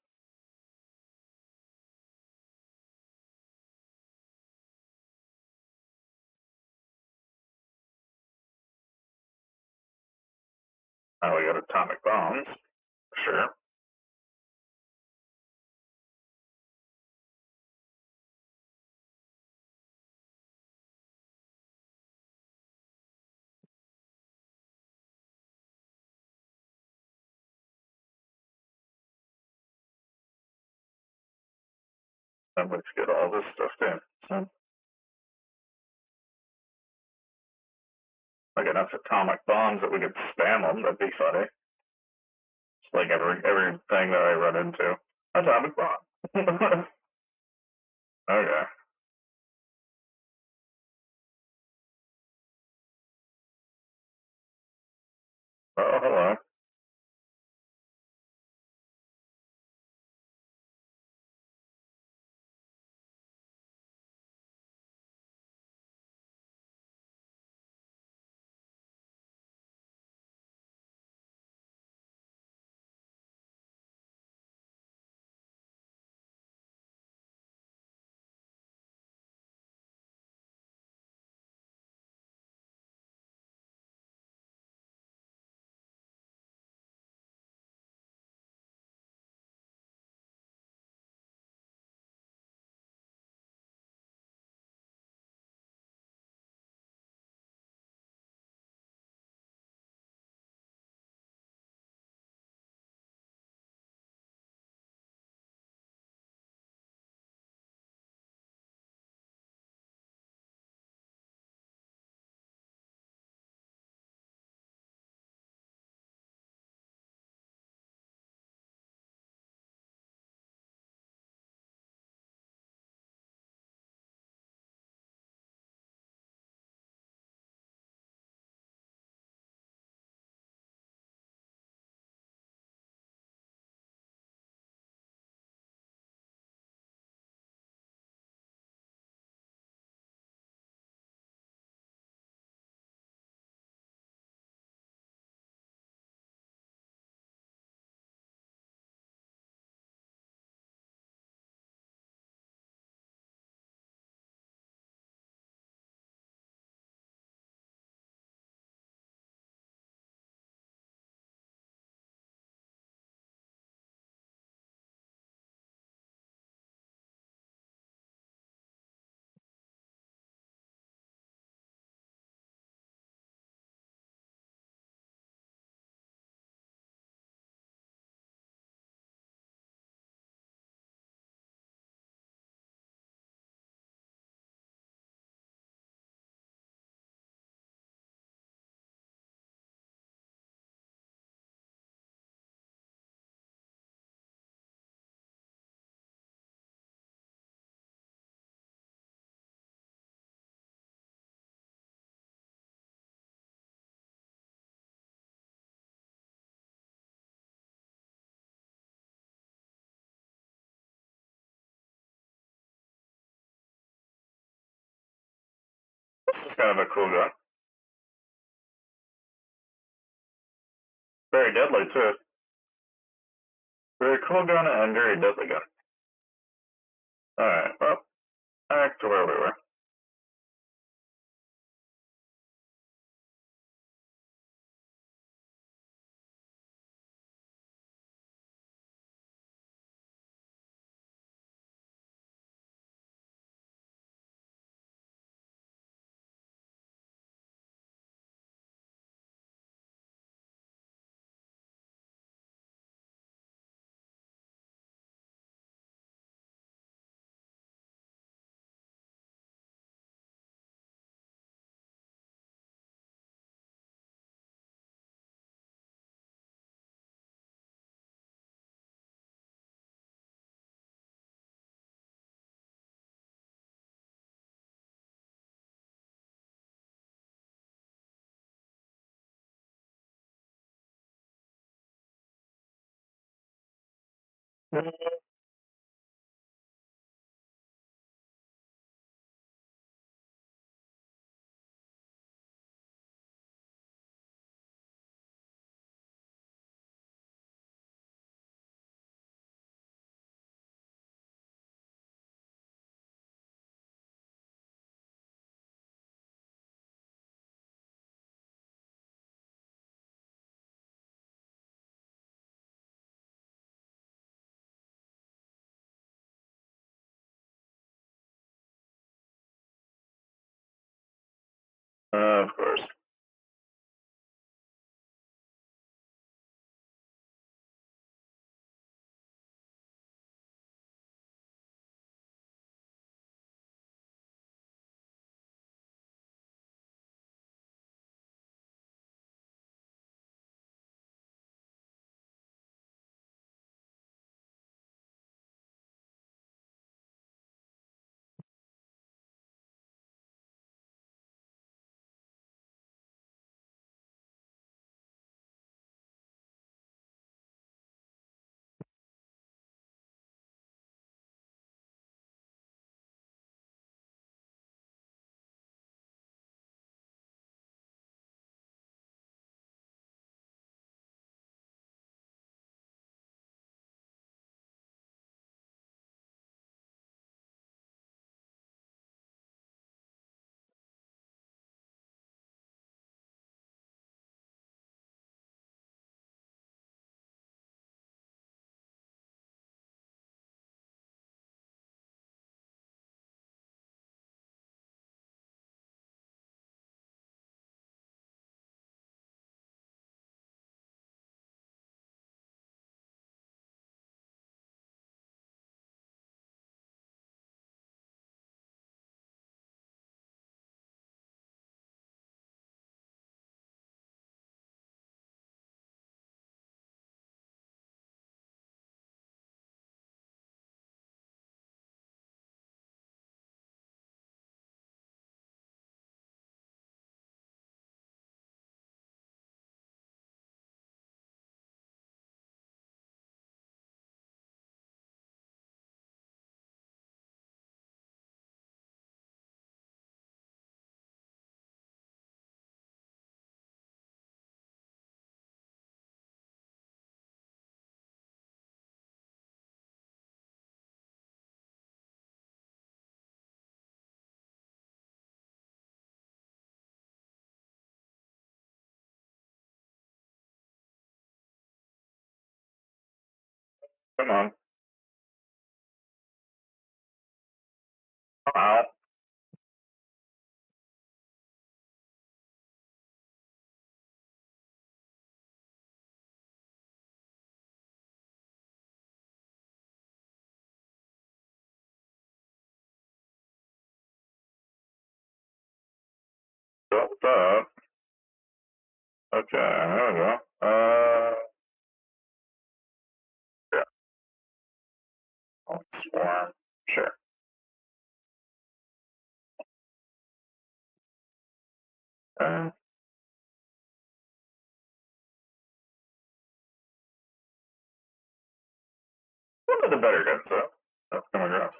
Now we got atomic bombs. Sure. Then we get all this stuff in. So, like enough atomic bombs that we could spam them. That'd be funny. It's like everything that I run into. Atomic bomb. Okay. Oh, hello. kind of a cool gun. Very deadly, too. Very cool gun and very deadly gun. Alright, well, back to where we were. Of course. Come on. I'm out. Built up. Okay, there we go. Yeah. Swarm. Sure. Uh, One of the better guns, though. That's coming across.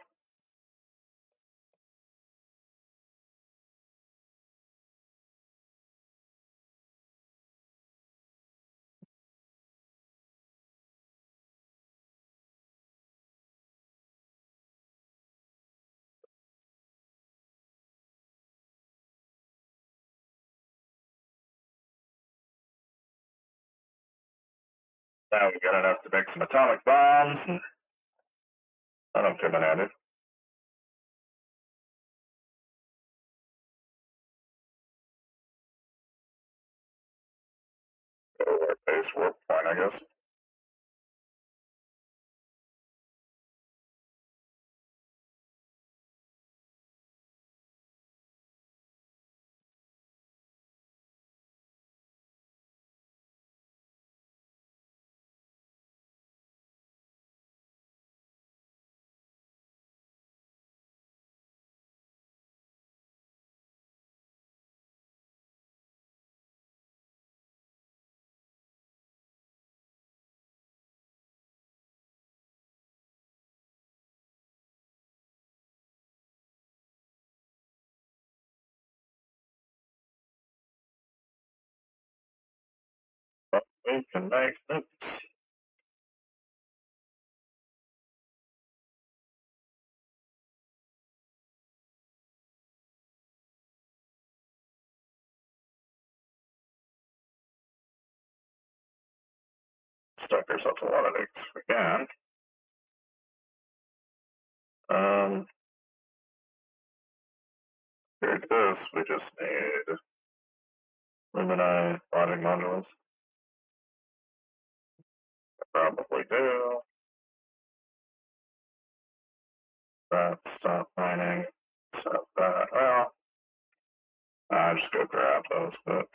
Now we've got enough to make some atomic bombs, and I don't care about it. Go to our base warp point, I guess. But we can make nukes. Stack ourselves a lot of nukes if we can. Here's this, we just need Lumini logic modules. Probably do. That, stop mining, stop that. Well, I just go grab those, but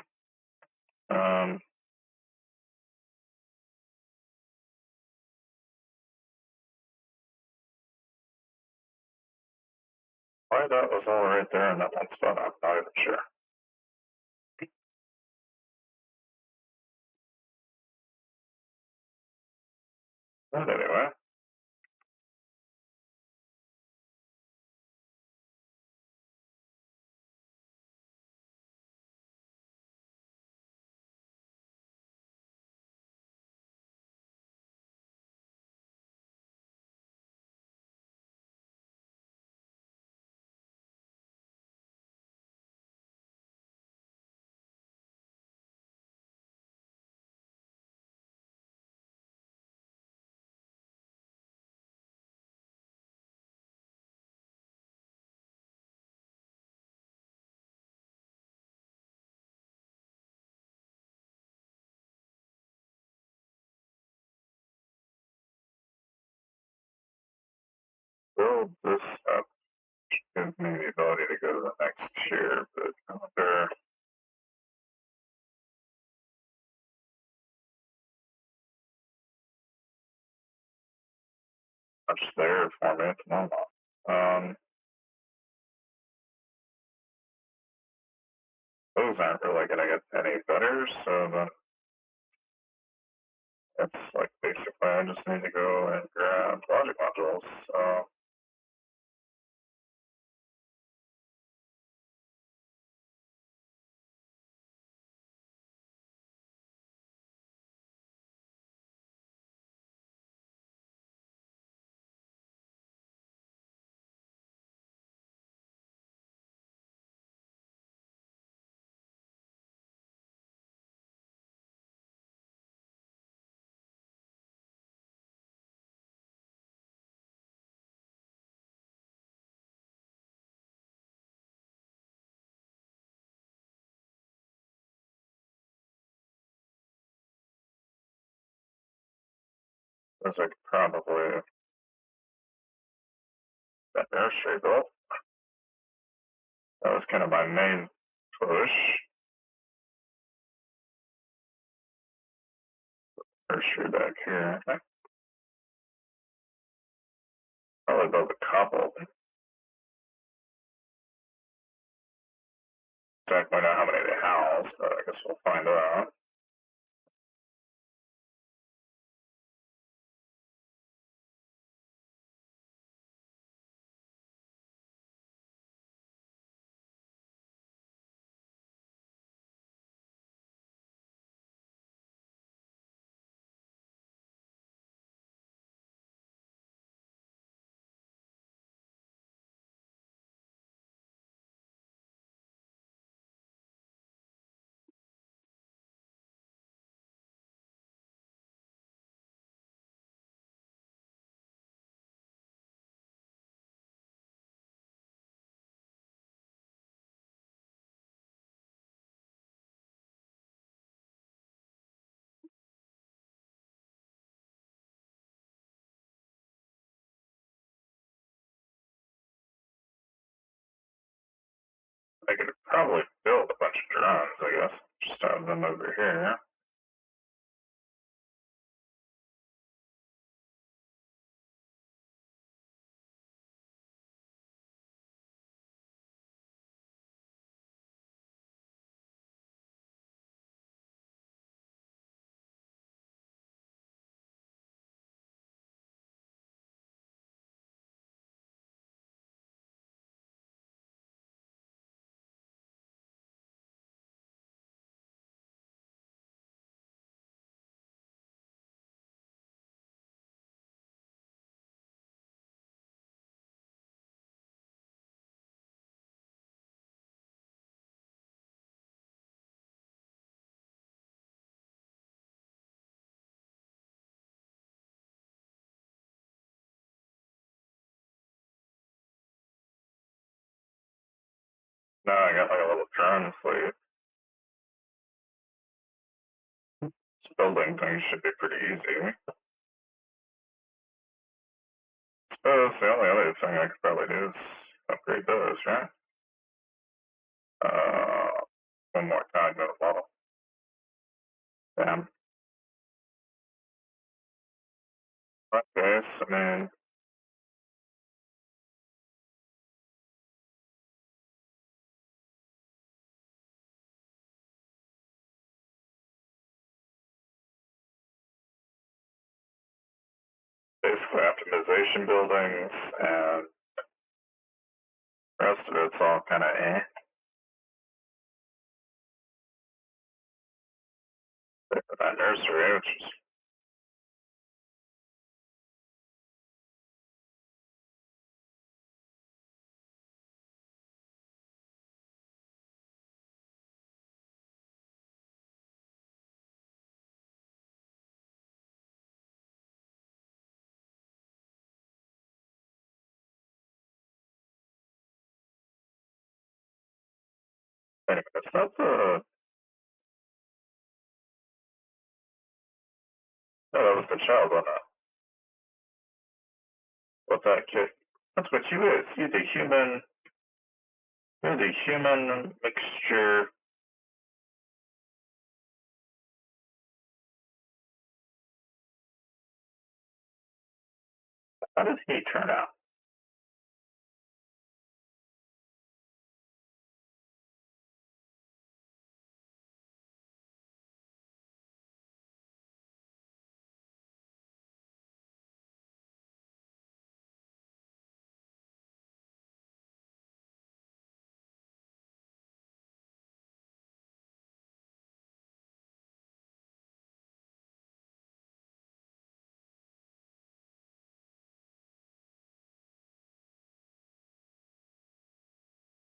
why that was all right there in that one spot, I'm not even sure. But anyway. Build this up, gives me the ability to go to the next tier, but I wonder. Much there for me at the moment. Those aren't really gonna get any better, so then it's like basically I just need to go and grab logic modules. So those I could probably that nursery built. That was kind of my main push. Nursery back here, I think. Probably build a couple. Exactly know how many they house, but I guess we'll find out. I could probably build a bunch of drones, I guess. Just have them over here. Now I got like a little drone fleet. This building thing should be pretty easy. Suppose the only other thing I could probably do is upgrade those, right? One more cognitive model. Damn. Okay, I mean, basically optimization buildings, and the rest of it's all kind of eh. That nursery, which is anyway, it's not the. No, that was the child, wasn't it? What that kid? That's what you is. You're the human. You're the human mixture. How did he turn out?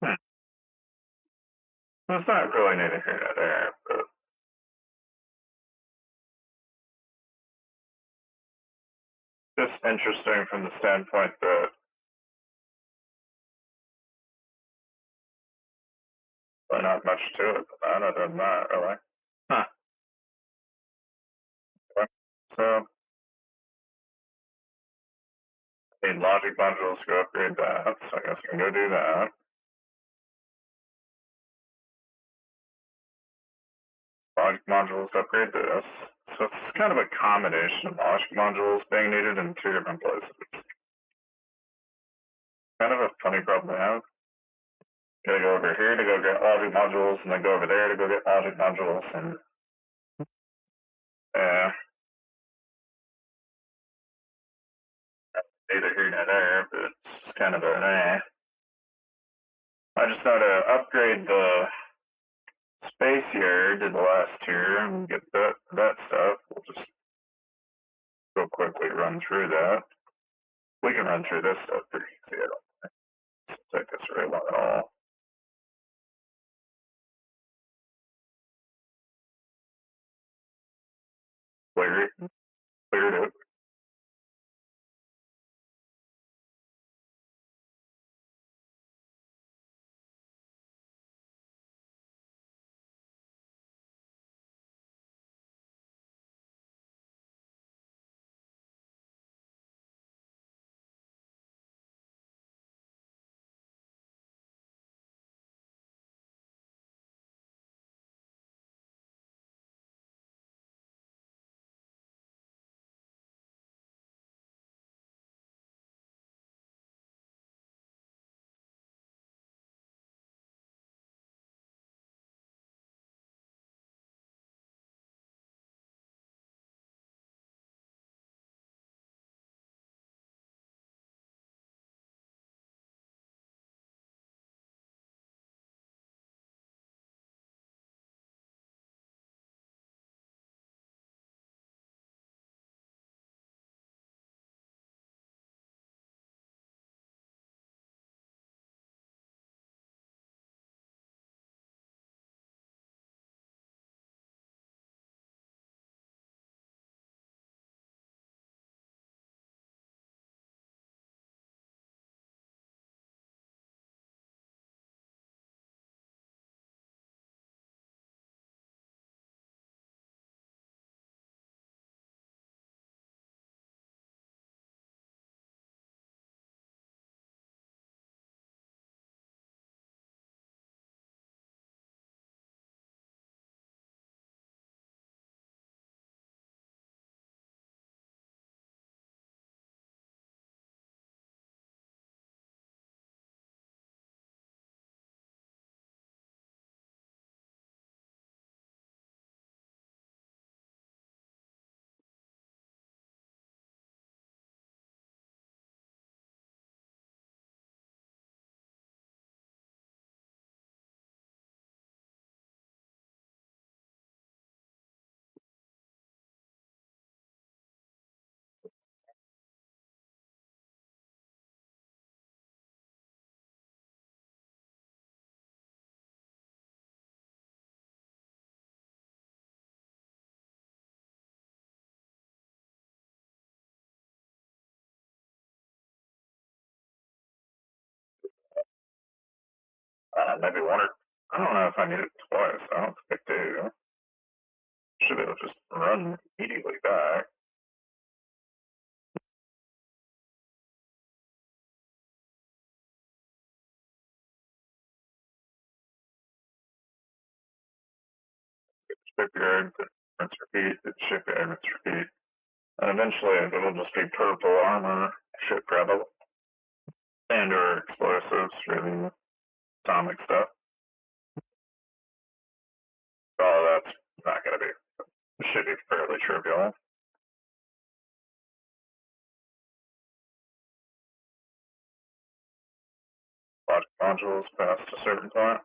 Hmm. It's not really neither here nor there, but just interesting from the standpoint that there's not much to it, but other than that, really. Huh. Okay. So, I need logic modules to go upgrade that, so I guess I can go do that. Logic modules to upgrade this. So it's kind of a combination of logic modules being needed in two different places. Kind of a funny problem to have. Gotta go over here to go get logic modules, and then go over there to go get logic modules, and neither here nor there, but it's kind of an I just know to upgrade the space here to the last tier and get that stuff. We'll just real quickly run through that. We can run through this stuff pretty easy. I don't think it's take us very long at all. Cleared it. maybe one or I don't know if I need it twice. I don't think I do. Should be able to just run immediately back. Shipyard, rinse repeat, shipyard, rinse repeat. And eventually it'll just be purple armor, ship probably. And or explosives for the atomic stuff. Oh, that's not gonna be. It should be fairly trivial. Logic modules past a certain point.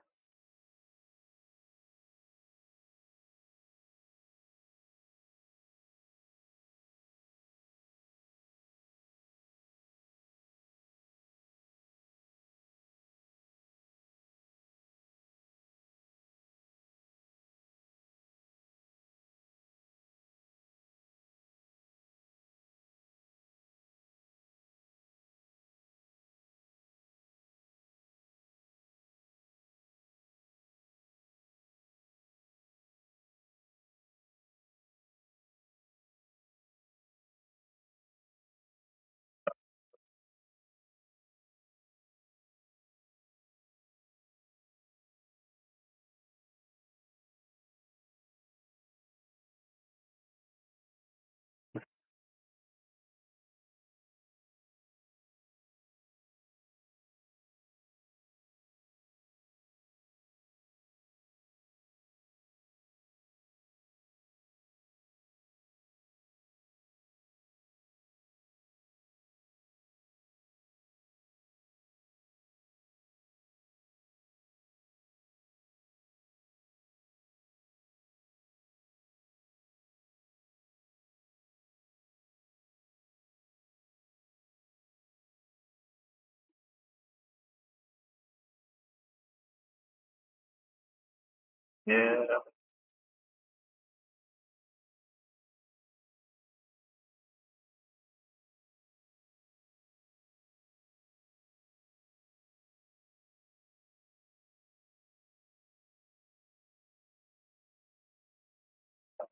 Yeah.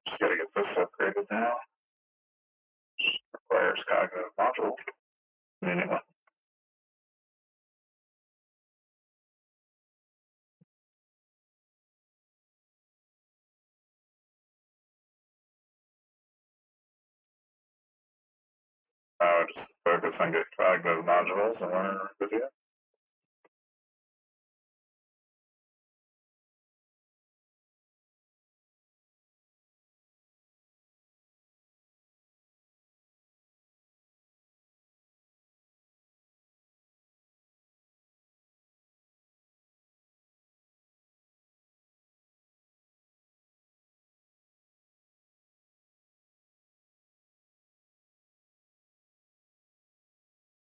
Just gotta get this upgraded now. Requires cognitive modules. Anyway. I would just focus on getting cognitive modules and learn a video.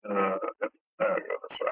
There we go this way.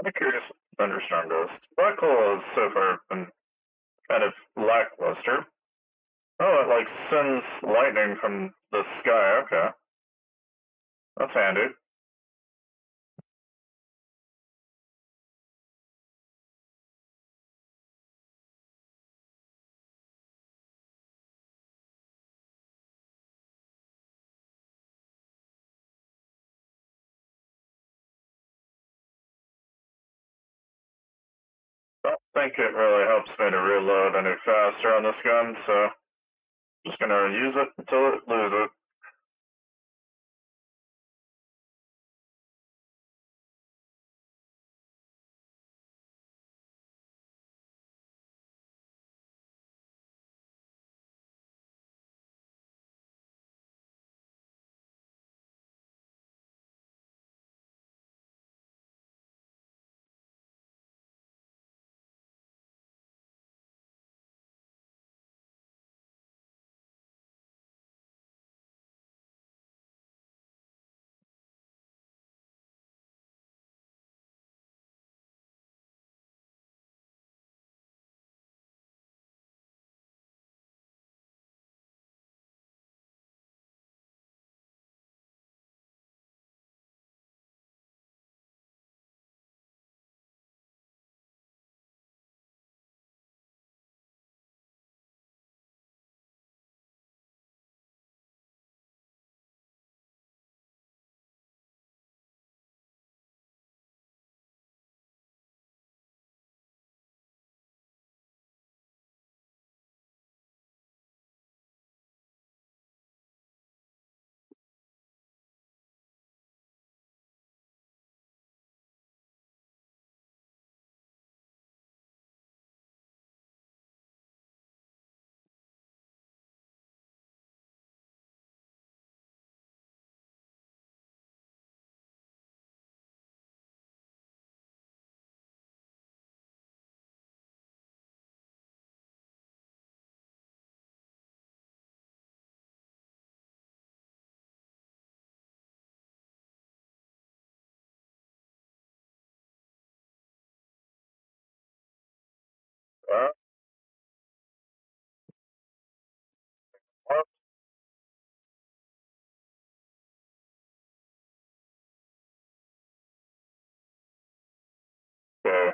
I'm curious what Thunderstorm does. Black hole has so far been kind of lackluster. Oh, it like sends lightning from the sky. Okay, that's handy. Well, think it really helps me to reload any faster on this gun, so just gonna use it until it loses it. Uh, okay.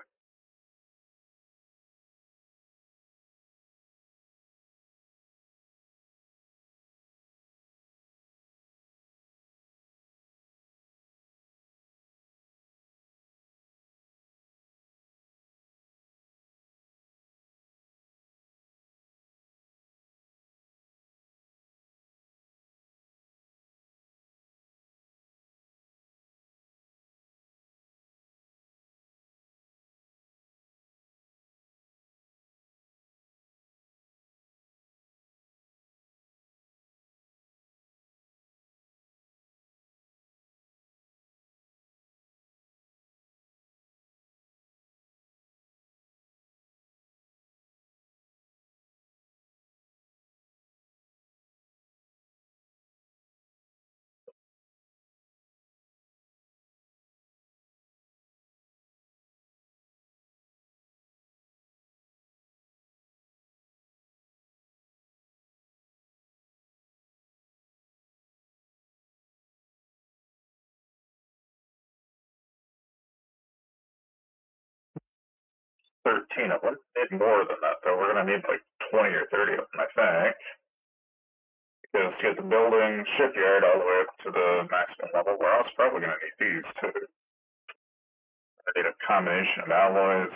Thirteen of them. Need more than that, though. We're gonna need like 20 or 30 of them, I think. Because to get the building shipyard all the way up to the maximum level, we're also probably gonna need these too. I need a combination of alloys.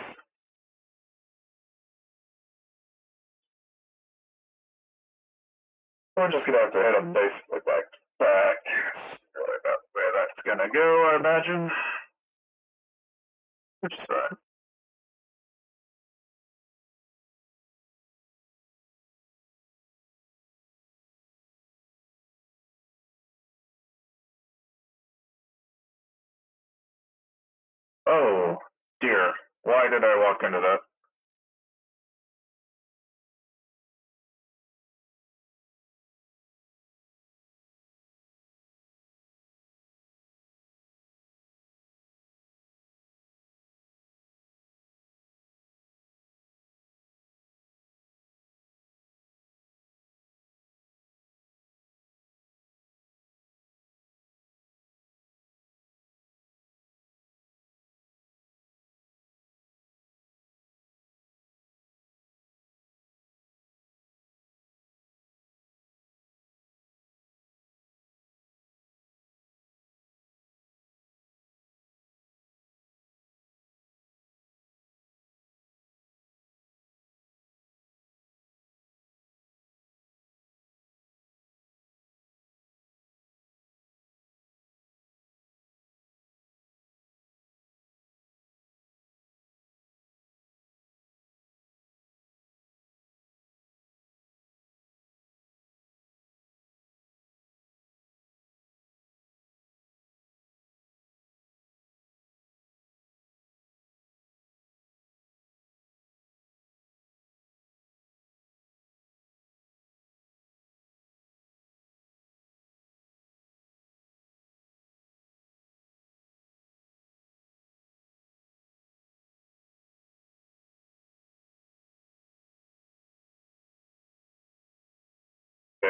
We're just gonna have to hit them basically back to back. That's really about the way that's gonna go, I imagine. Which is fine. Oh, dear. Why did I walk into that?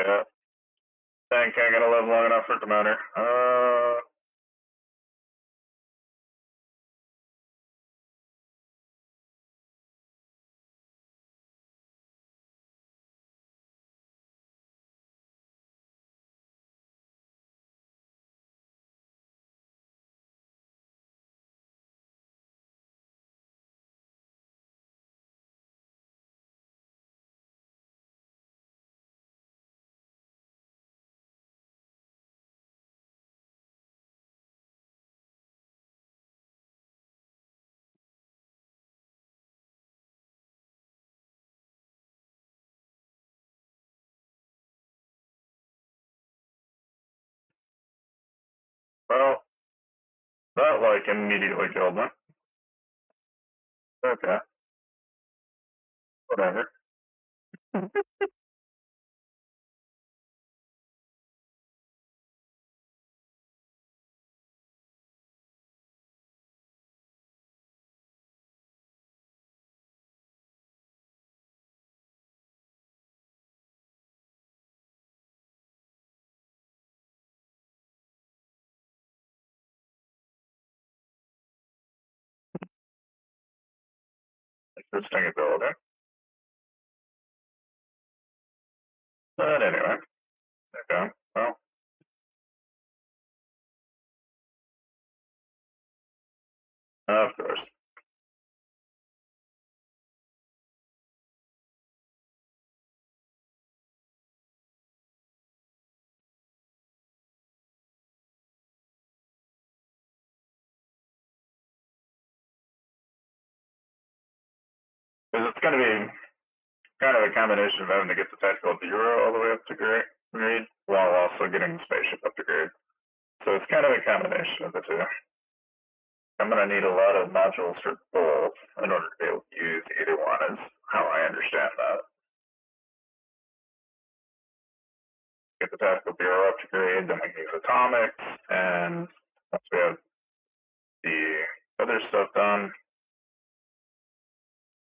Yeah. Tank ain't gonna live long enough for it to matter. Well, that like immediately killed me. Okay, whatever. Interesting ability. But anyway, okay. Well, of course. Because it's gonna be kind of a combination of having to get the tactical bureau all the way up to grade while also getting the spaceship up to grade. So it's kind of a combination of the two. I'm gonna need a lot of modules for both in order to be able to use either one, is how I understand that. Get the tactical bureau up to grade, then we can use atomics, and once we have the other stuff done,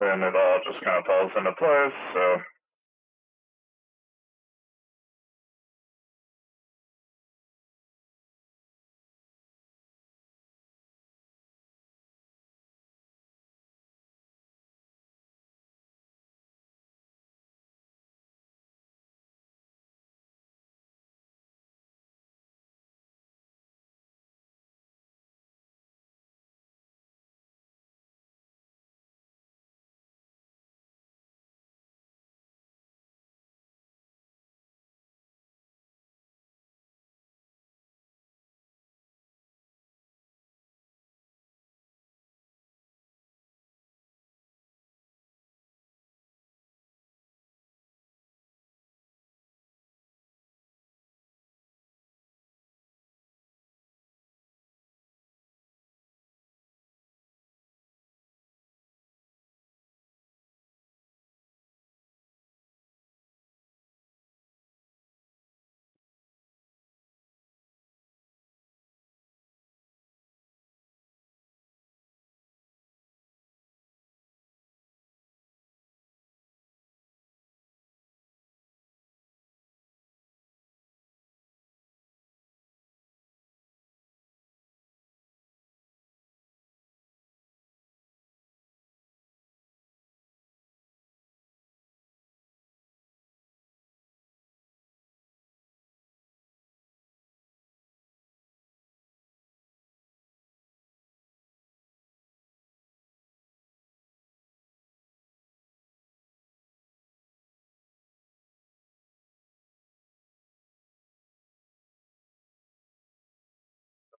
then it all just kind of falls into place. So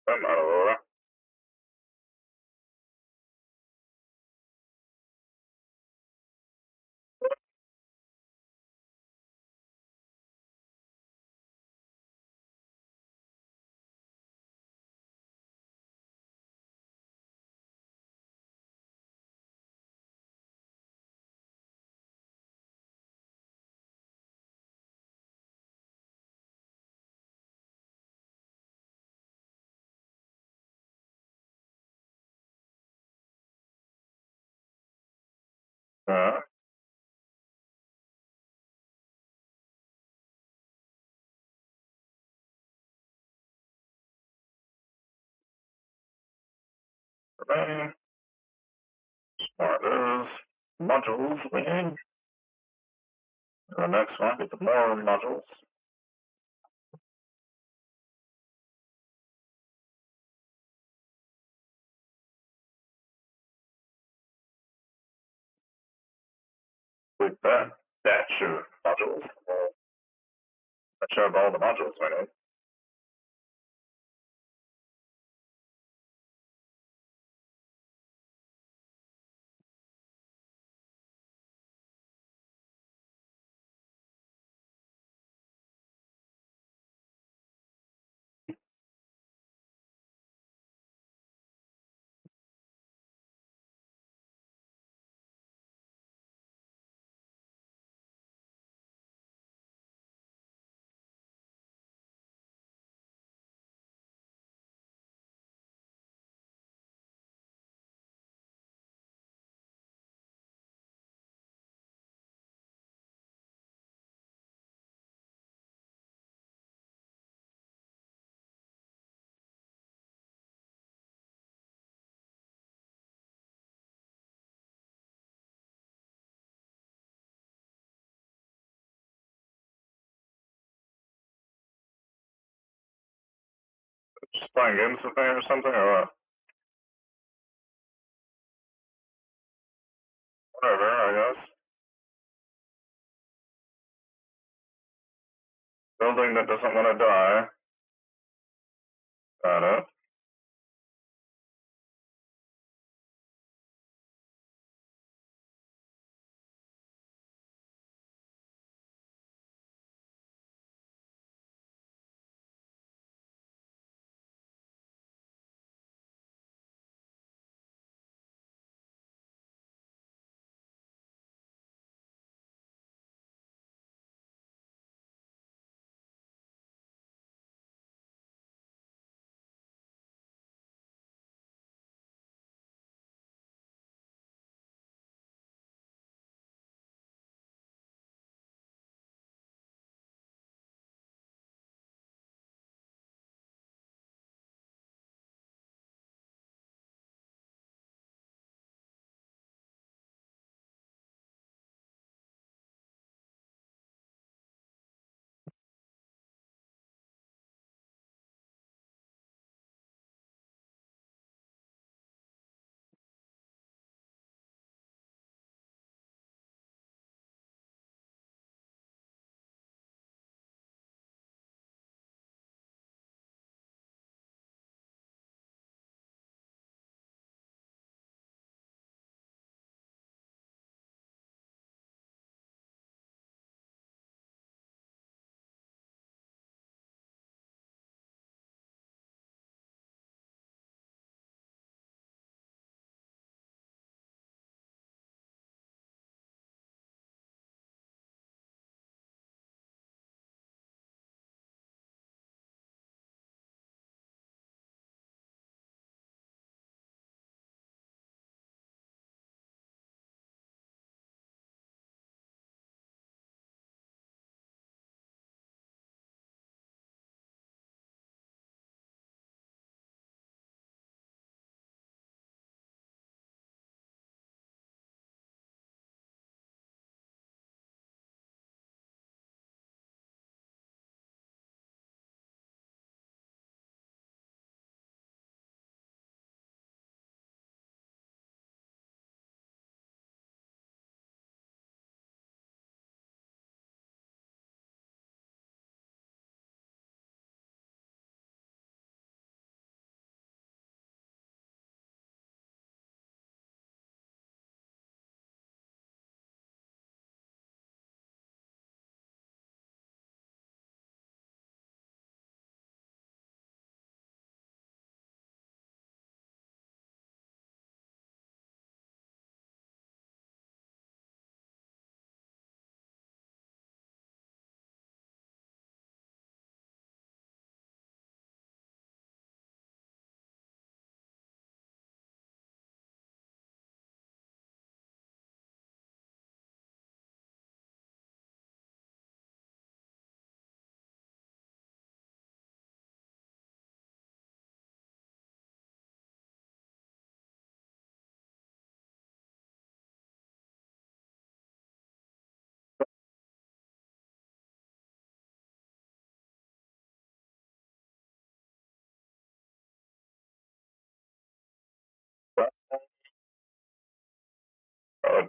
I'm out of order. Uh, for me. More of those modules we need. The next one, get the more modules. With that batch of modules, that should have all the modules we need. Just playing games with me or something, or what? Whatever, I guess. Building that doesn't want to die. Got it.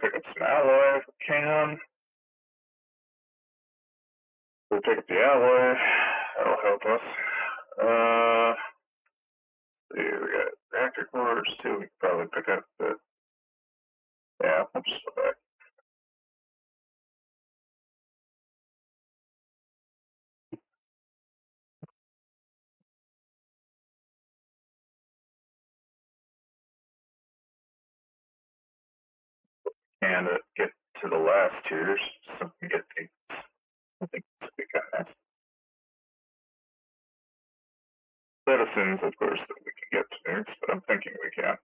pick up some alloy if we can. We'll pick up the alloy. That'll help us. See, we got reactor cores too. We can probably pick up, but yeah, I'll just go back. And get to the last tiers so we can get things. I think this would be kind of nice. That assumes, of course, that we can get to nukes, but I'm thinking we can.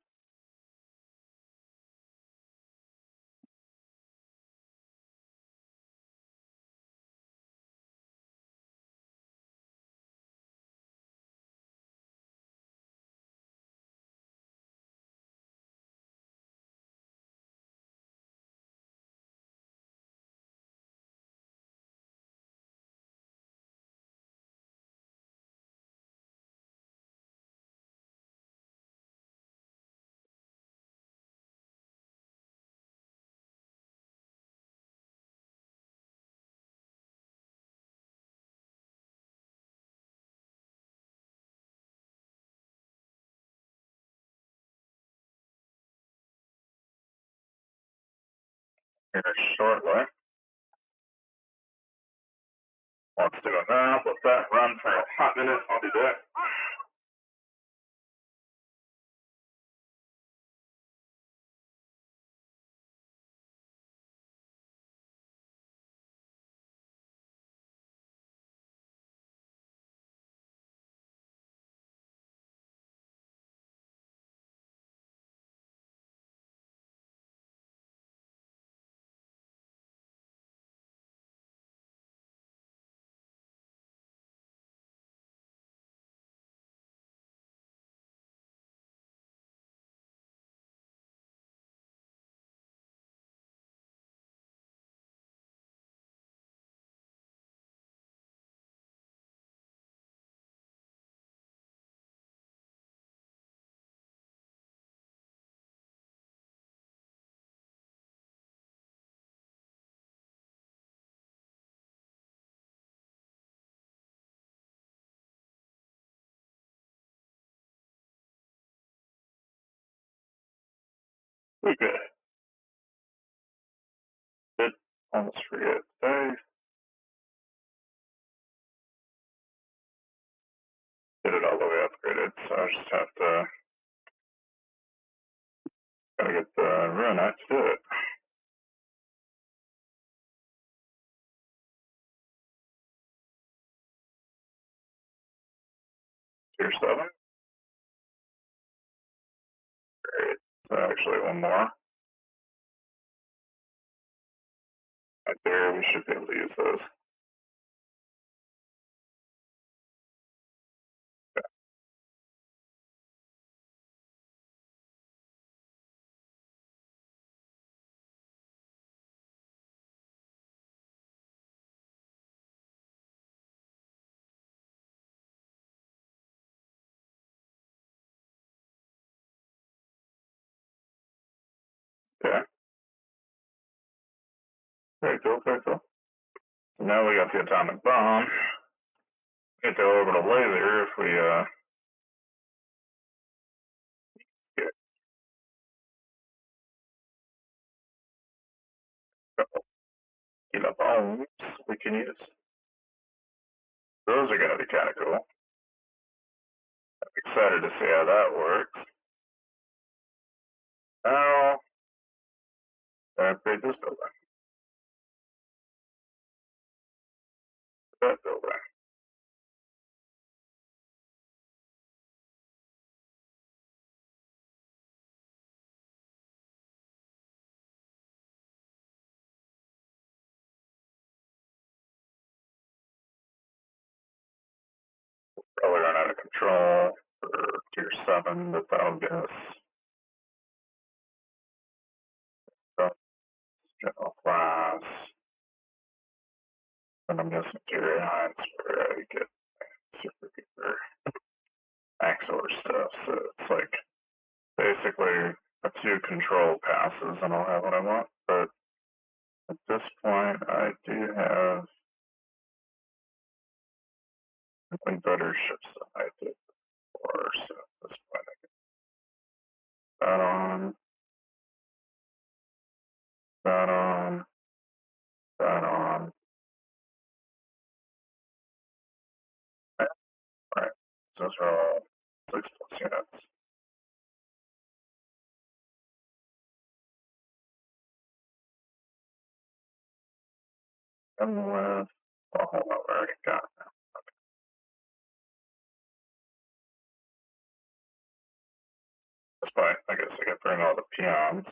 Here shortly. Let's do it now. Let that run for a hot minute. I'll do that. We're good. Did almost forget. I did it all the way upgraded, so I just have to gotta get the Ruinite to do it. Tier 7. Great. So actually one more. Right there, we should be able to use those. Okay. Okay. Very cool, very cool. So now we got the atomic bomb. Get the orbital laser if we get a couple kilo bombs we can use. Those are gonna be kinda cool. I'm excited to see how that works. Now upgrade this building. That building. Probably run out of control for tier 7, but that'll get us general class. And I'm guessing tier 9's where I get super duper max order stuff. So it's like basically a 2 control passes and I'll have what I want. But this point, I do have way better ships than I did before, so at this point I get that on, that on, that on. Alright, so those are all 6+ units. And with, well, hold on, we already got it now. Okay. This point, I guess I could bring all the peons.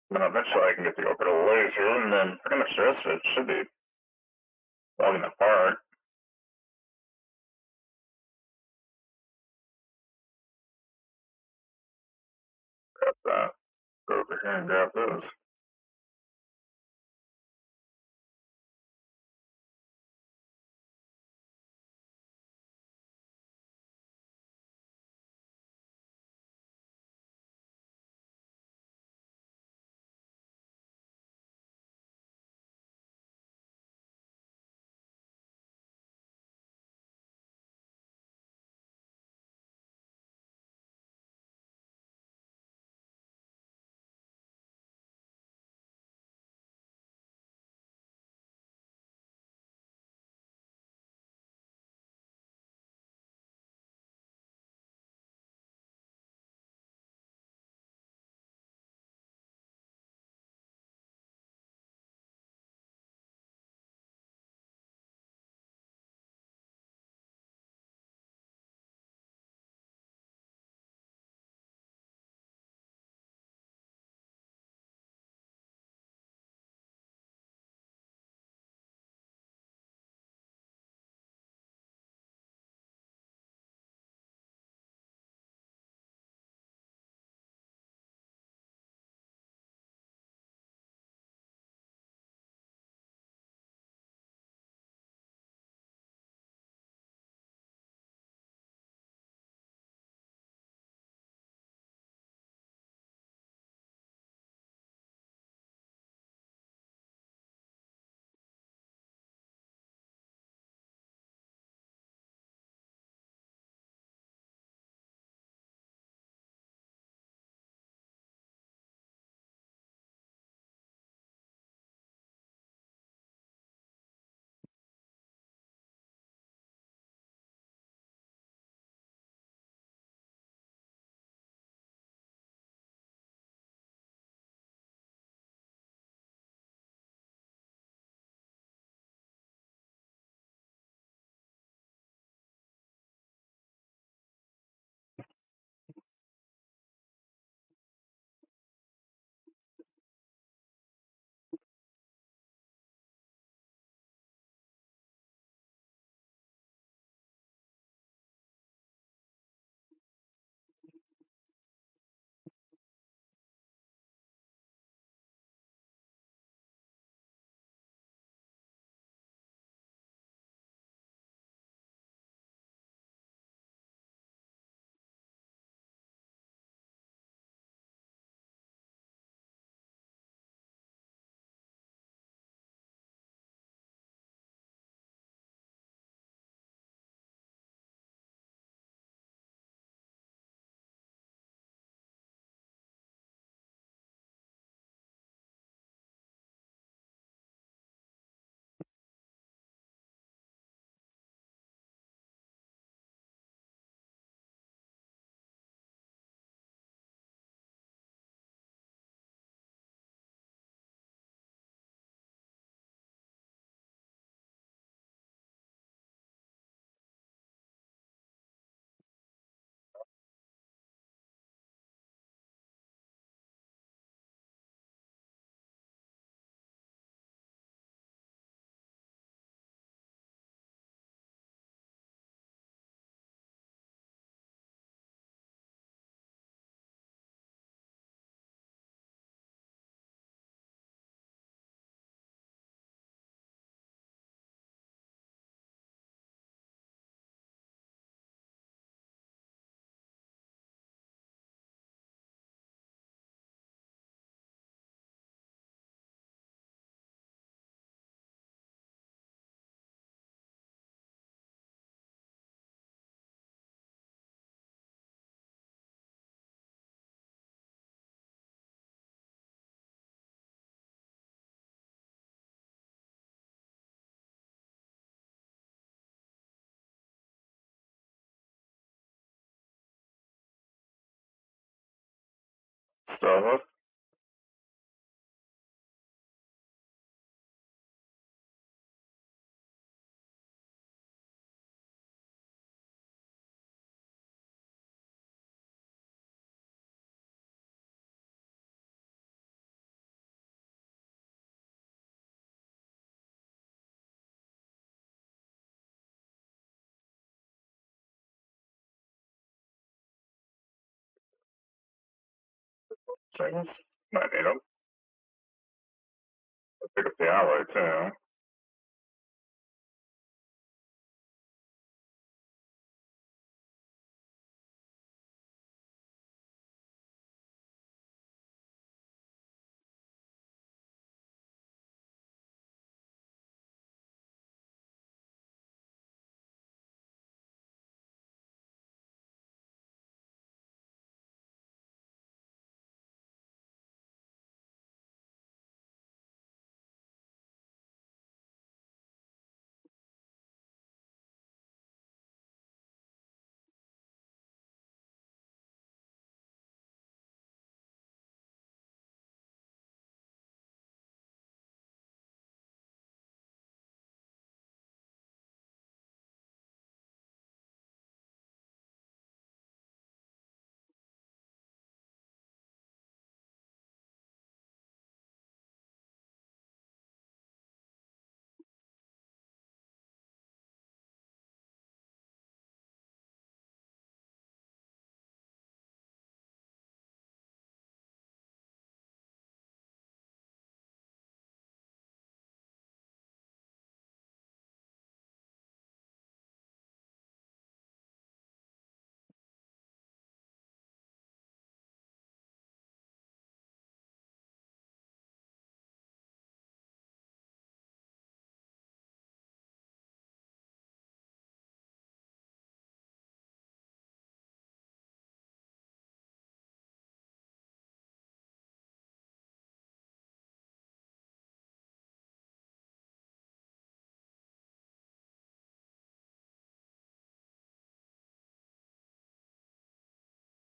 And eventually I can get the orbital laser, and then pretty much the rest of it should be falling apart. Grab that. Go over here and grab those. Start with. Seconds. Might need them. Pick up the alloy too.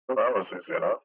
Well, that was easy enough.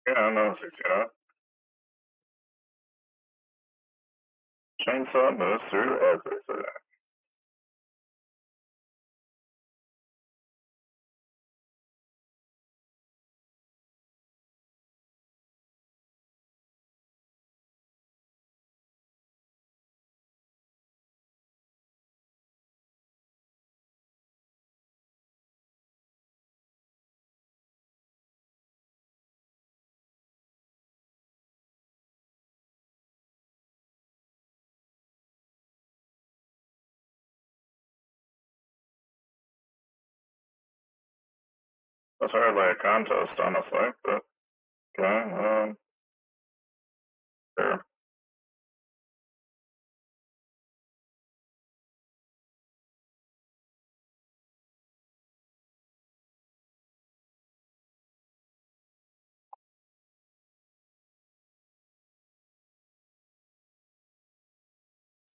Yeah, that was easy enough. Chainsaw moves through everything. That's hardly a contest, honestly, but okay, sure.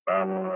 Um,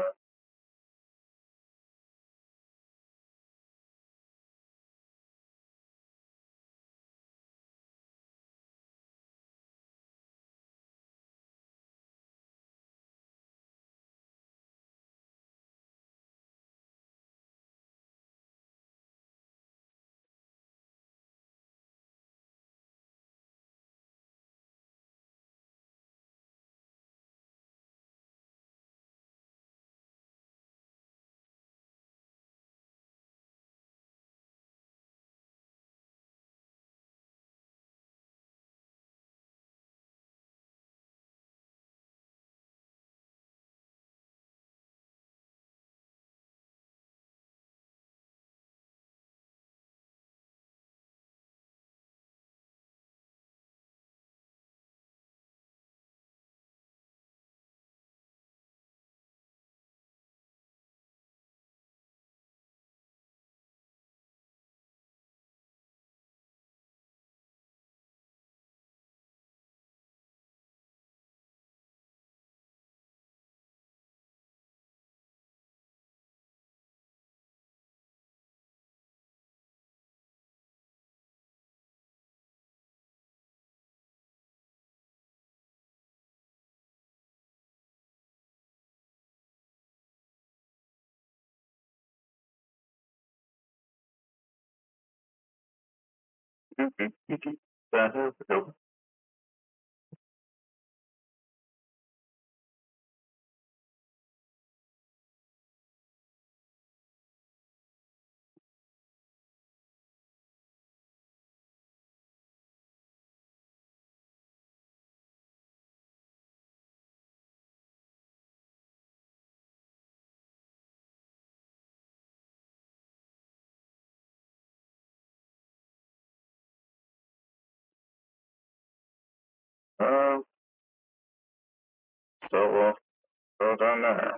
uh, so we'll go down there.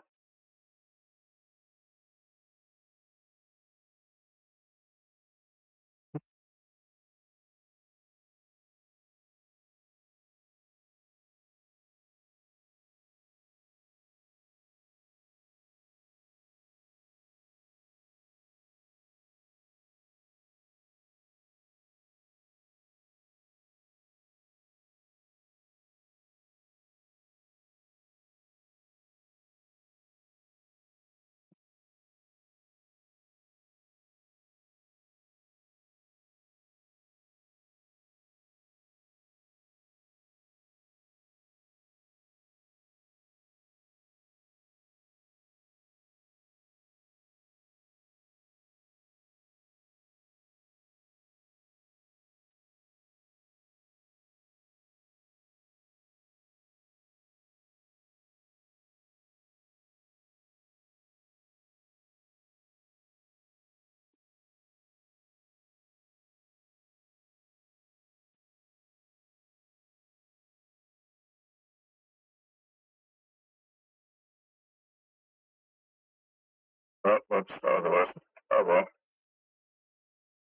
Oh, whoops, that was the list. Oh well,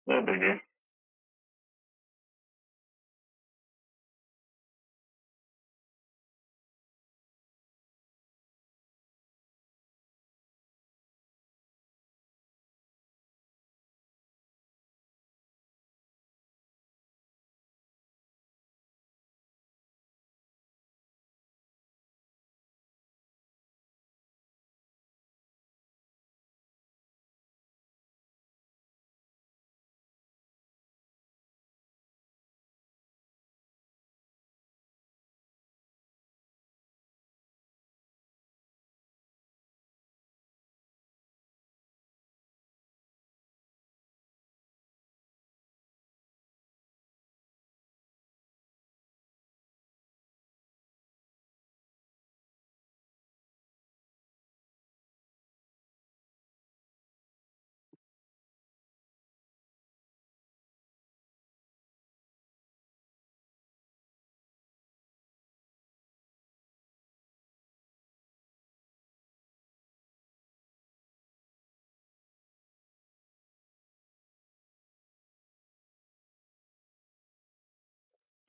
no biggie.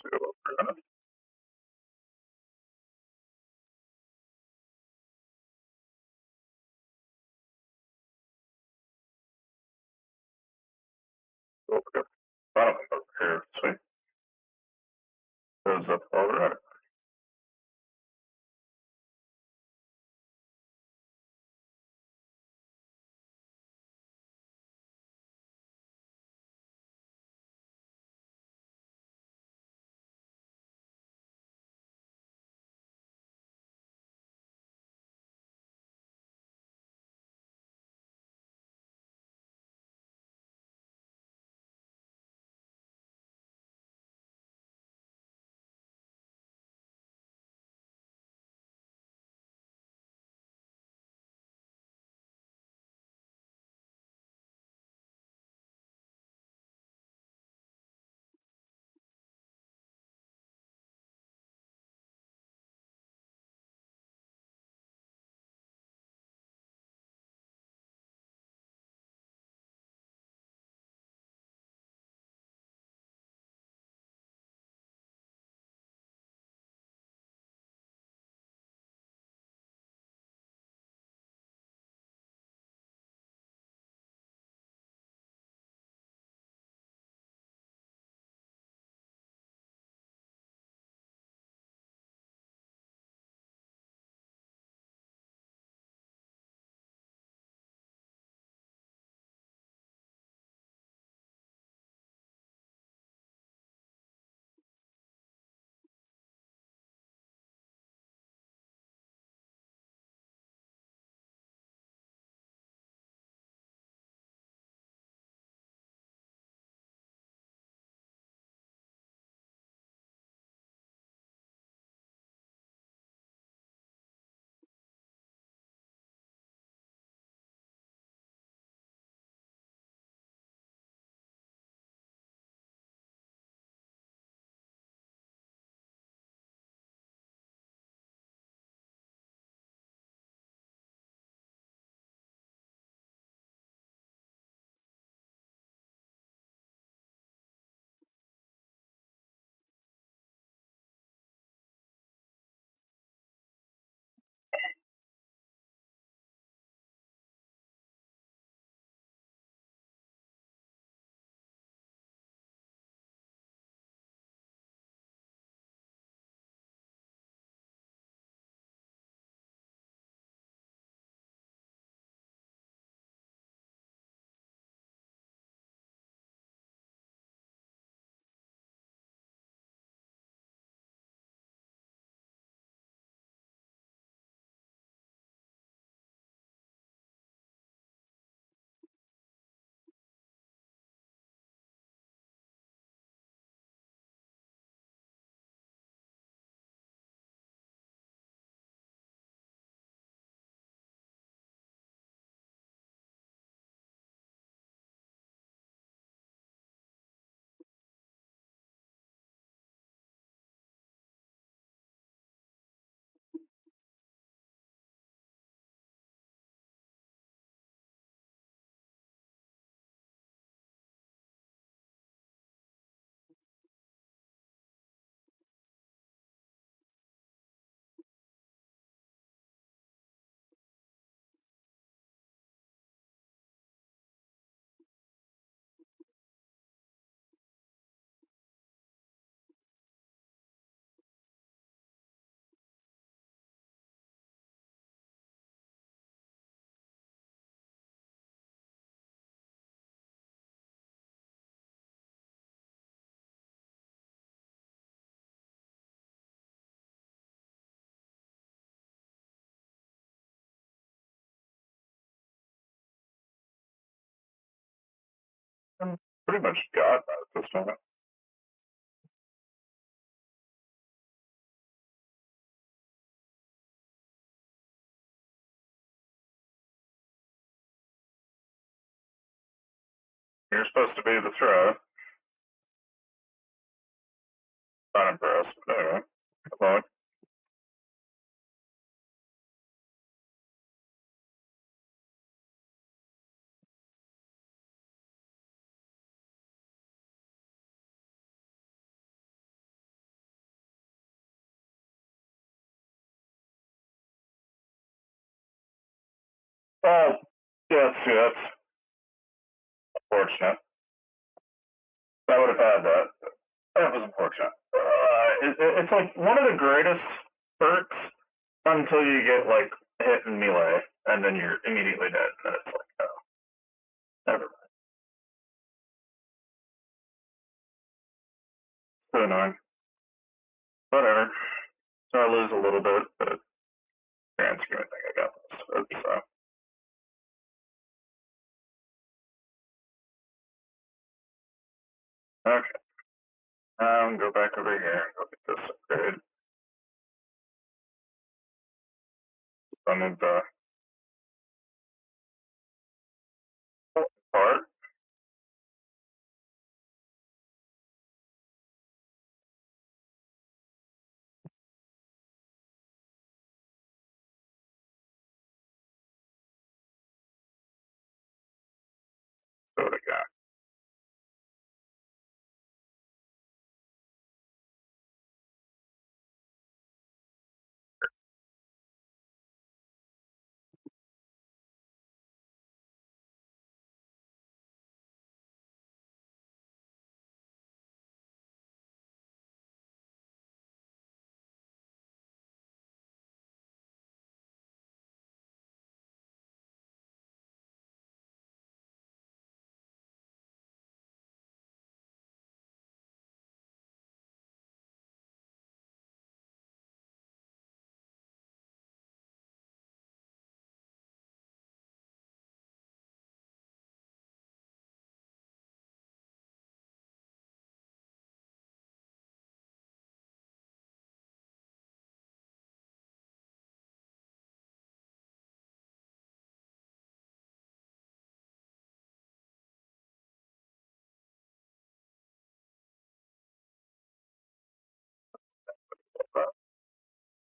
see what we're gonna. We'll go bottom over here. Sweet. Goes up already. I'm pretty much got that at this point. You're supposed to be the throw. Not impressed. But anyway, come on. Oh, yeah, that's unfortunate. I would have had that. That was unfortunate. It's like one of the greatest perks until you get like hit in melee, and then you're immediately dead. And it's like, oh, never mind. So annoying. Whatever. So I lose a little bit, but grand scheme of thing, I got most of it. So. Okay. Go back over here and go get this upgrade. I need the part. So we got.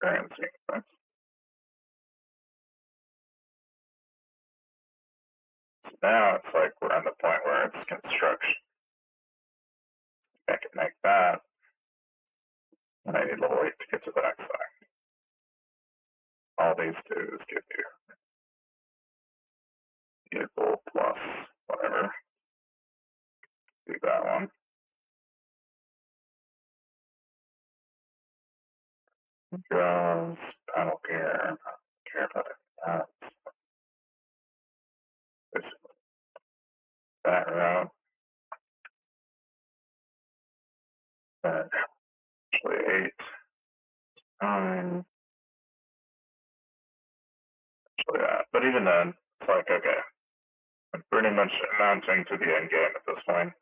Grand scheme of things. So now it's like we're on the point where it's construction. I can make that. And I need a little wait to get to the next thing. All these twos give you vehicle plus whatever. Do that one. Goes panel gear. Care about it. This that route. Then actually 8, 9. Actually that. But even then, it's like okay. I'm pretty much amounting to the end game at this point.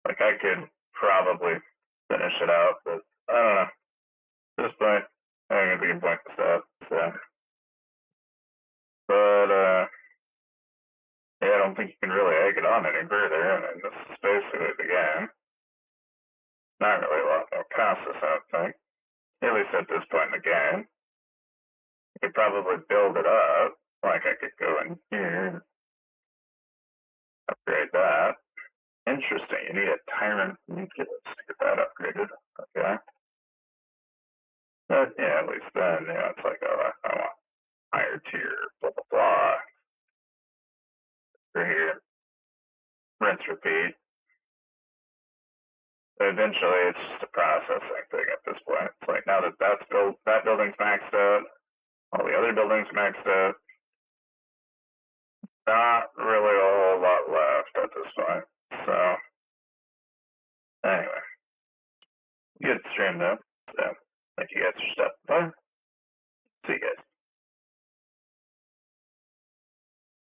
Like I could probably finish it out, but I don't know. At this point, I think it's a good point to stop. So, but yeah, I don't think you can really egg it on any further. I mean, this is basically the game. Not really a lot more past this, I don't think. At least at this point in the game. You could probably build it up. Like I could go in here, upgrade that. Interesting. You need a tyrant nucleus to get that upgraded. Okay. But yeah, at least then, you know, it's like, oh, I want higher tier, blah blah blah. Over here, rinse, repeat. But eventually, it's just a processing thing at this point. It's like now that that's built, that building's maxed out, all the other buildings maxed out. Not really a whole lot left at this point. So anyway, good stream though. So thank you guys for stopping by. See you guys.